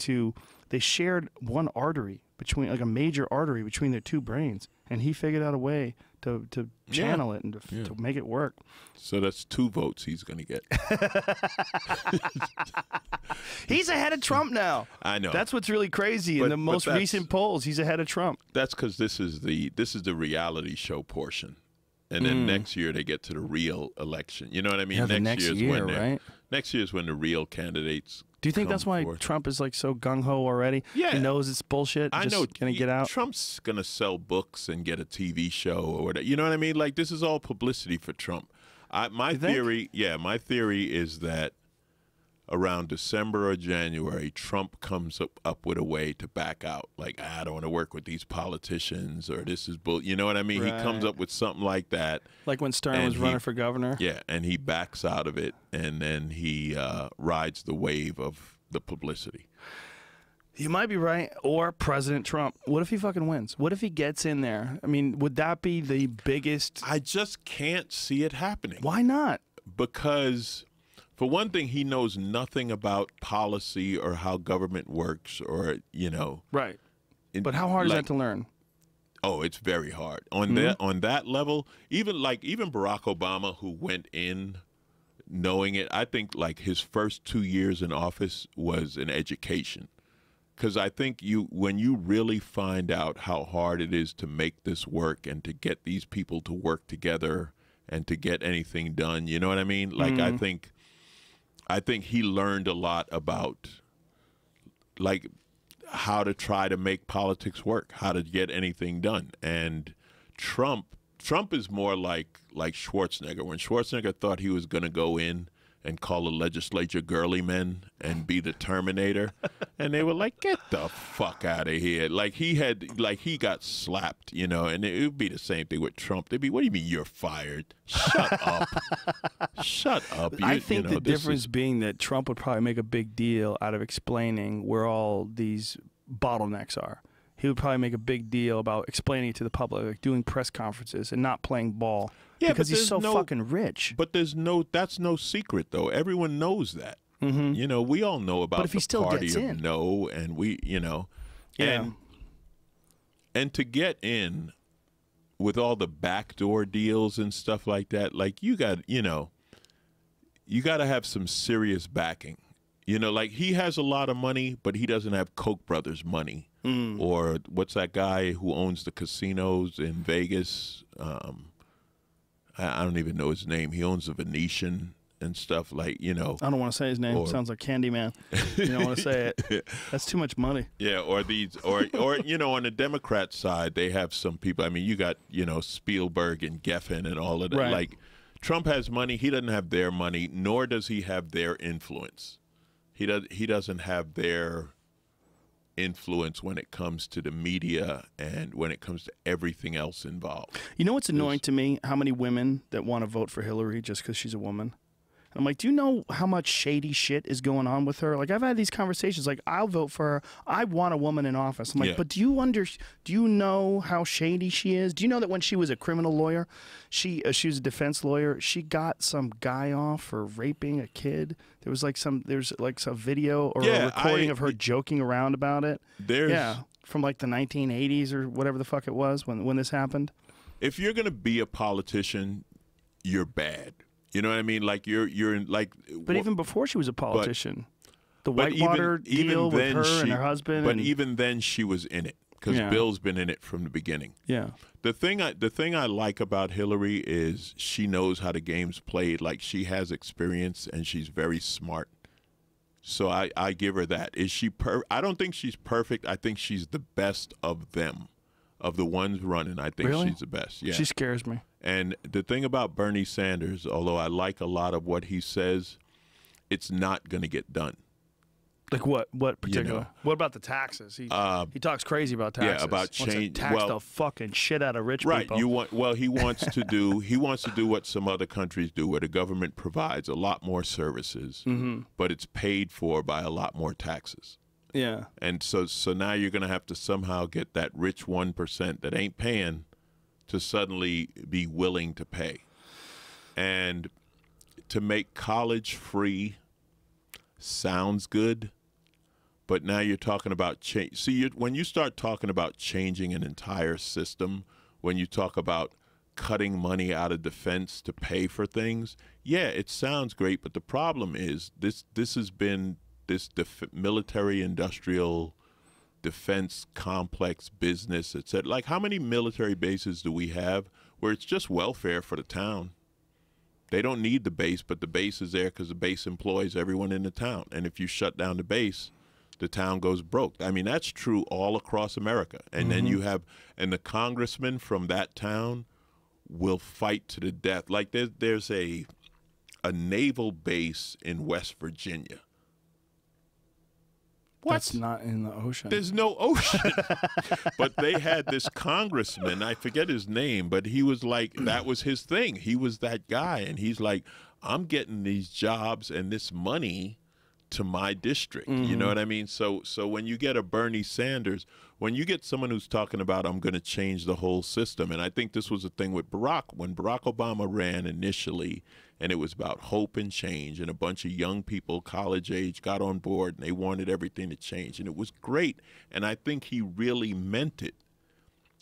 they shared one artery between, like a major artery between their two brains, and he figured out a way to channel it and to make it work. So that's 2 votes he's going to get. He's ahead of Trump now. I know. That's what's really crazy. In the most recent polls, he's ahead of Trump. That's because this is the reality show portion. And then next year they get to the real election. You know what I mean? Yeah, next year, right? Next year is when the real candidates. Do you think that's why Trump is like so gung ho already? Yeah, he knows it's bullshit. I know. Gonna get out. Trump's gonna sell books and get a TV show or whatever. You know what I mean? Like, this is all publicity for Trump. My theory is that around December or January, Trump comes up with a way to back out. Like, I don't want to work with these politicians, or this is bull. You know what I mean? Right. He comes up with something like that. Like when Stern was running for governor. Yeah, and he backs out of it, and then he rides the wave of the publicity. You might be right. Or President Trump. What if he fucking wins? What if he gets in there? I mean, would that be the biggest? I just can't see it happening. Why not? Because, for one thing, he knows nothing about policy or how government works, or, you know. Right. But how hard is that to learn? Oh, it's very hard. On that level, even Barack Obama, who went in knowing it, I think like his first 2 years in office was an education. Because I think when you really find out how hard it is to make this work and to get these people to work together and to get anything done, you know what I mean? Like, I think he learned a lot about, like, how to try to make politics work, how to get anything done. And Trump is more like Schwarzenegger. When Schwarzenegger thought he was going to go in and call the legislature girly men and be the Terminator, and they were like, get the fuck out of here. Like, he got slapped, you know, and it would be the same thing with Trump. They'd be, what do you mean you're fired? Shut up. Shut up. I think the difference being that Trump would probably make a big deal out of explaining where all these bottlenecks are. He would probably make a big deal about explaining it to the public, like doing press conferences and not playing ball. Yeah, because he's so fucking rich. But that's no secret, though. Everyone knows that. You know, we all know about the party of no, and we, you know, and to get in with all the backdoor deals and stuff like that, like, you got to have some serious backing. You know, like, he has a lot of money, but he doesn't have Koch brothers money. Or what's that guy who owns the casinos in Vegas? I don't even know his name. He owns the Venetian and stuff, like, you know. I don't want to say his name. Sounds like Candyman. You don't want to say it. That's too much money. Yeah, or you know, on the Democrat side, they have some people. I mean, you got, you know, Spielberg and Geffen and all of that. Right. Like, Trump has money. He doesn't have their money, nor does he have their influence. He doesn't have their influence when it comes to the media and when it comes to everything else involved. You know what's annoying to me? How many women that want to vote for Hillary just because she's a woman? I'm like, do you know how much shady shit is going on with her? Like, I've had these conversations. Like, I'll vote for her. I want a woman in office. I'm like, but do you know how shady she is? Do you know that when she was a criminal lawyer, she was a defense lawyer, she got some guy off for raping a kid? There's some video or a recording of her joking around about it. From like the 1980s or whatever the fuck it was when this happened. If you're gonna be a politician, you're bad. You know what I mean? Like, you're in, like. But even before she was a politician, the Whitewater deal with her and her husband. But even then, she was in it because Bill's been in it from the beginning. Yeah. The thing I like about Hillary is she knows how the game's played. Like, she has experience and she's very smart. So I give her that. Is she? I don't think she's perfect. I think she's the best of them, of the ones running. I think she's the best. Yeah. She scares me. And the thing about Bernie Sanders, although I like a lot of what he says, it's not going to get done. Like what? What particular? You know, what about the taxes? He talks crazy about taxes. Yeah, about change. Tax the fucking shit out of rich people. Right. He wants to do what some other countries do, where the government provides a lot more services, but it's paid for by a lot more taxes. Yeah. And so now you're going to have to somehow get that rich 1% that ain't paying to suddenly be willing to pay. And to make college free sounds good, But now you're talking about change. See, when you start talking about changing an entire system, when you talk about cutting money out of defense to pay for things, yeah, it sounds great. But the problem is this has been this military-industrial defense complex business. It said, like, how many military bases do we have where it's just welfare for the town? They don't need the base, but the base is there because the base employs everyone in the town. And if you shut down the base, the town goes broke. I mean, that's true all across America. And then you have, and the congressman from that town will fight to the death. Like there's a naval base in West Virginia. What? That's not in the ocean. There's no ocean. But they had this congressman, I forget his name, but he was like, that was his thing. He was that guy. And he's like, I'm getting these jobs and this money to my district. You know what I mean? So when you get a Bernie Sanders, when you get someone who's talking about, I'm going to change the whole system, and I think this was the thing with Barack. When Barack Obama ran initially, and it was about hope and change, and a bunch of young people, college age, got on board, and they wanted everything to change, and it was great. And I think he really meant it.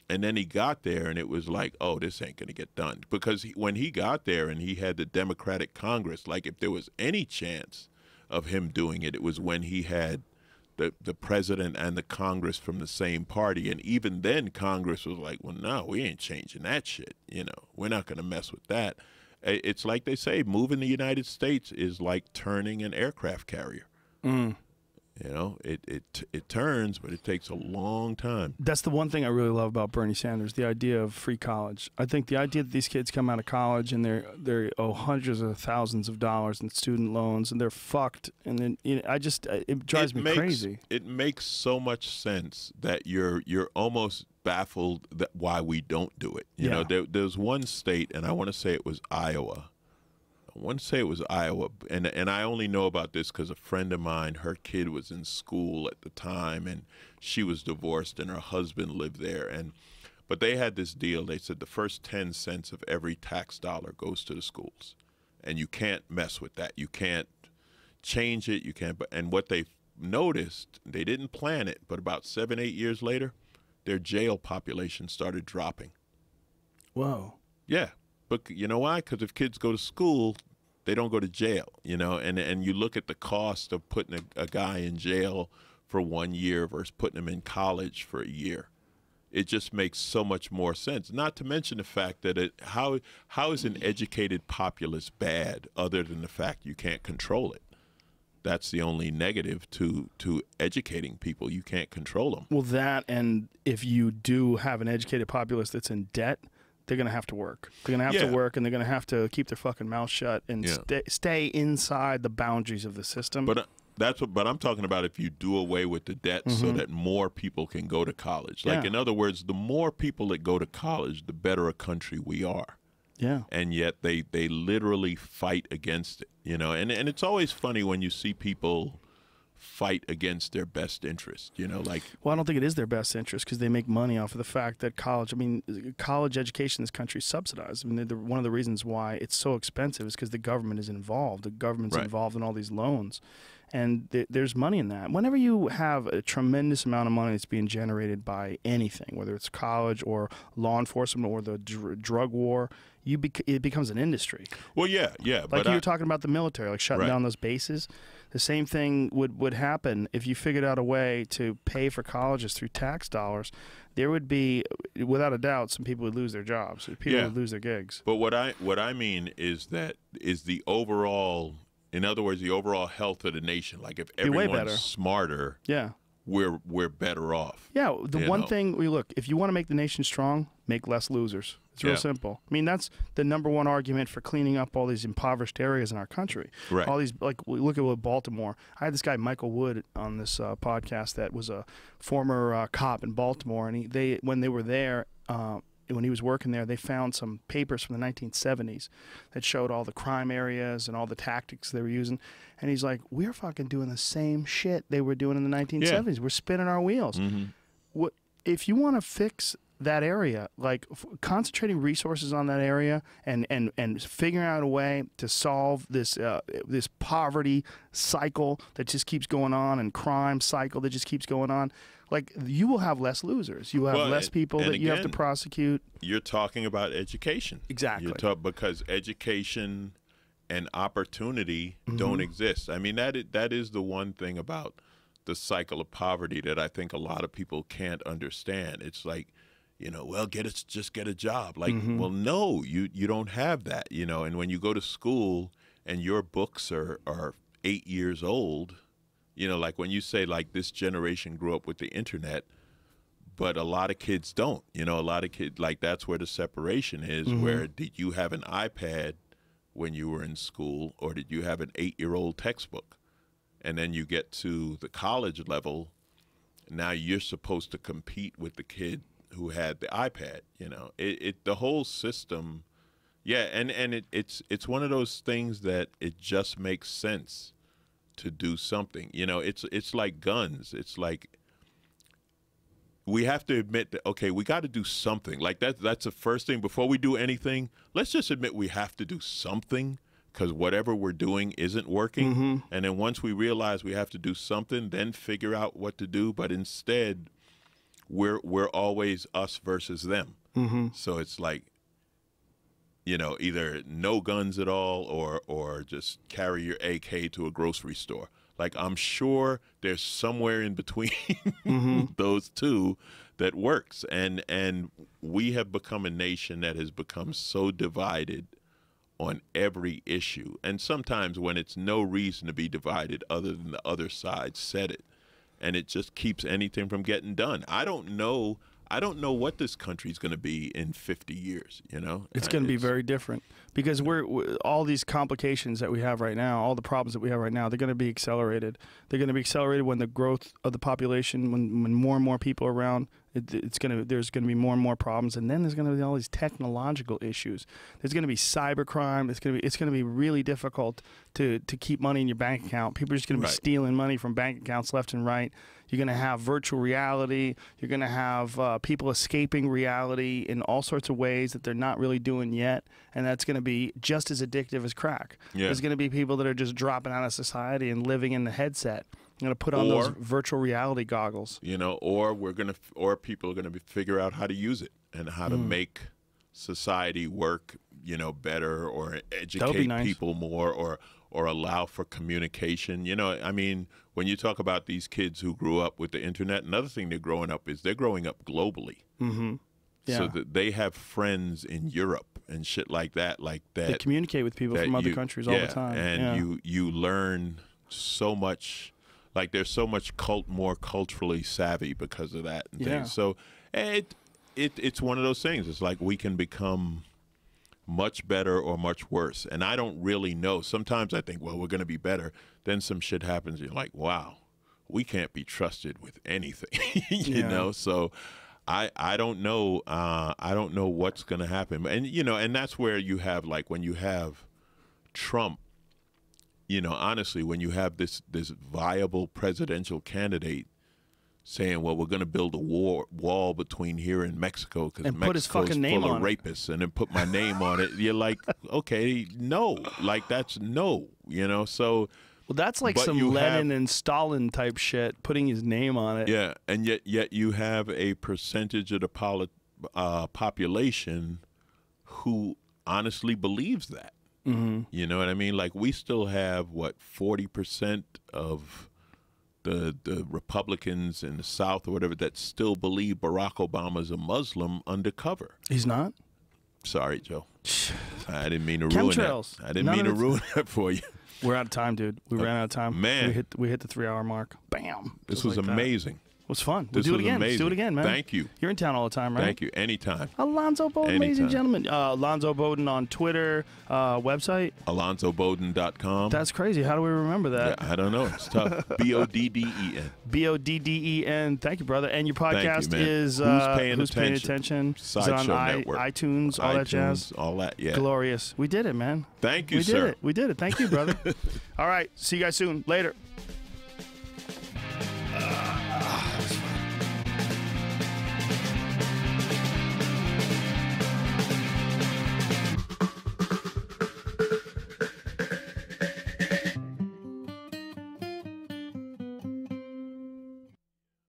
And then he got there, and it was like, oh, this ain't going to get done. Because when he got there and he had the Democratic Congress, like if there was any chance of him doing it, it was when he had the president and the Congress from the same party. And even then Congress was like, well, no, we ain't changing that shit. You know, we're not going to mess with that. It's like they say, moving the United States is like turning an aircraft carrier. You know, it turns, but it takes a long time. That's the one thing I really love about Bernie Sanders, the idea of free college. I think the idea that these kids come out of college and they owe hundreds of thousands of dollars in student loans and they're fucked, and then it drives me crazy. It makes so much sense that you're almost baffled that why we don't do it. You know, there's one state, and I want to say it was Iowa. And I only know about this because a friend of mine, her kid was in school at the time, and she was divorced, and her husband lived there. But they had this deal. They said the first 10 cents of every tax dollar goes to the schools, and you can't mess with that. You can't change it. You can't. And what they noticed, they didn't plan it, but about 7, 8 years later, their jail population started dropping. Whoa. Yeah. But you know why? Because if kids go to school, they don't go to jail, you know, and you look at the cost of putting a guy in jail for 1 year versus putting him in college for a year. It just makes so much more sense. Not to mention the fact that how is an educated populace bad other than the fact you can't control it? That's the only negative to educating people. You can't control them. Well, that, and if you do have an educated populace that's in debt, they're going to have to work. They're going to have to work, and they're going to have to keep their fucking mouth shut and stay inside the boundaries of the system. But but I'm talking about if you do away with the debt so that more people can go to college. Like, in other words, the more people that go to college, the better a country we are. Yeah. And yet they literally fight against it, you know. And it's always funny when you see people fight against their best interest, you know, like. Well, I don't think it is their best interest because they make money off of the fact that college education in this country is subsidized. I mean, one of the reasons why it's so expensive is because the government is involved. The government's involved in all these loans, and there's money in that. Whenever you have a tremendous amount of money that's being generated by anything, whether it's college or law enforcement or the drug war, it becomes an industry. Well, yeah. Like you were talking about the military, like shutting down those bases. The same thing would happen if you figured out a way to pay for colleges through tax dollars. There would be, without a doubt, some people would lose their jobs. People would lose their gigs. But what I mean is the overall, in other words, the overall health of the nation. Like if everyone's smarter, we're better off. Yeah, the one thing, look, if you want to make the nation strong, make less losers. It's real simple. I mean, that's the #1 argument for cleaning up all these impoverished areas in our country. Right. All these, like, look at Baltimore. I had this guy, Michael Wood, on this podcast that was a former cop in Baltimore, and when they were there, when he was working there, they found some papers from the 1970s that showed all the crime areas and all the tactics they were using. And he's like, we're fucking doing the same shit they were doing in the 1970s. We're spinning our wheels. If you want to fix that area, like concentrating resources on that area, and figuring out a way to solve this this poverty cycle that just keeps going on, and crime cycle that just keeps going on. Like, you will have less losers. You will have less people that you have to prosecute. You're talking about education. Exactly. Because education and opportunity don't exist. I mean, that is the one thing about the cycle of poverty that I think a lot of people can't understand. It's like, you know, well, just get a job. Like, well, no, you don't have that, you know. And when you go to school and your books are 8 years old, you know, like when you say, like, this generation grew up with the internet, but a lot of kids don't. You know, a lot of kids, like, that's where the separation is. Where did you have an iPad when you were in school, or did you have an 8-year-old textbook? And then you get to the college level, now you're supposed to compete with the kid who had the iPad. You know, the whole system, yeah, and it's one of those things that it just makes sense to do something. You know, it's like guns. It's like, we have to admit that, okay, we got to do something. Like, that's the first thing. Before we do anything, let's just admit we have to do something, because whatever we're doing isn't working. And then once we realize we have to do something, then figure out what to do. But instead, we're always us versus them. So it's like, you know, either no guns at all, or just carry your AK to a grocery store. Like, I'm sure there's somewhere in between those two that works. And we have become a nation that has become so divided on every issue. And sometimes when it's no reason to be divided other than the other side said it, and it just keeps anything from getting done. I don't know what this country's going to be in 50 years, you know? It's going to be very different, because we're all these complications that we have right now, all the problems that we have right now, they're going to be accelerated. They're going to be accelerated when the growth of the population, when more and more people are around, there's going to be more and more problems, and then there's going to be all these technological issues. There's going to be cybercrime. It's going to be really difficult to keep money in your bank account. People are just going to be stealing money from bank accounts left and right. You're going to have virtual reality. You're going to have people escaping reality in all sorts of ways that they're not really doing yet, and that's going to be just as addictive as crack. There's going to be people that are just dropping out of society and living in the headset. You're going to put on those virtual reality goggles. You know, or people are going to figure out how to use it and how to make society work, you know, better, or educate people more, or allow for communication. You know, I mean, when you talk about these kids who grew up with the internet, another thing they're growing up globally. So that they have friends in Europe and shit like that. They communicate with people from other countries all the time. And you learn so much. Like, there's so much more culturally savvy because of that and things. So it's one of those things. It's like we can become much better or much worse. And I don't really know. Sometimes I think, well, we're going to be better. Then some shit happens. And you're like, wow, we can't be trusted with anything, you know? So I don't know. I don't know what's going to happen. And, you know, and that's where you have, like, when you have Trump, you know, honestly, when you have this viable presidential candidate saying, well, we're going to build a wall between here and Mexico because Mexico's full of rapists, and then put my name on it, you're like, okay, no. Like, that's no, you know? So, well, that's like some Lenin and Stalin type shit, putting his name on it. Yeah, and yet you have a percentage of the population who honestly believes that. You know what I mean? Like, we still have, what, 40% of the Republicans in the South or whatever that still believe Barack Obama's a Muslim undercover. He's not? Sorry, Joe. I didn't mean to ruin that. I didn't mean to ruin that for you. We're out of time, dude. We ran out of time. Man. We hit the 3-hour mark. Bam. This was amazing. It was fun. We'll do it again. Let's do it again, man. Thank you. You're in town all the time, right? Thank you. Anytime. Alonzo Bodden, ladies and gentlemen. Alonzo Bodden on Twitter, website. AlonzoBodden.com. That's crazy. How do we remember that? Yeah, I don't know. It's tough. B-O-D-D-E-N. B-O-D-D-E-N. Thank you, brother. And your podcast is Who's Paying Attention? Sideshow on Network. iTunes, all that jazz. All that, yeah. Glorious. We did it, man. Thank you, sir. We did it. Thank you, brother. All right. See you guys soon. Later.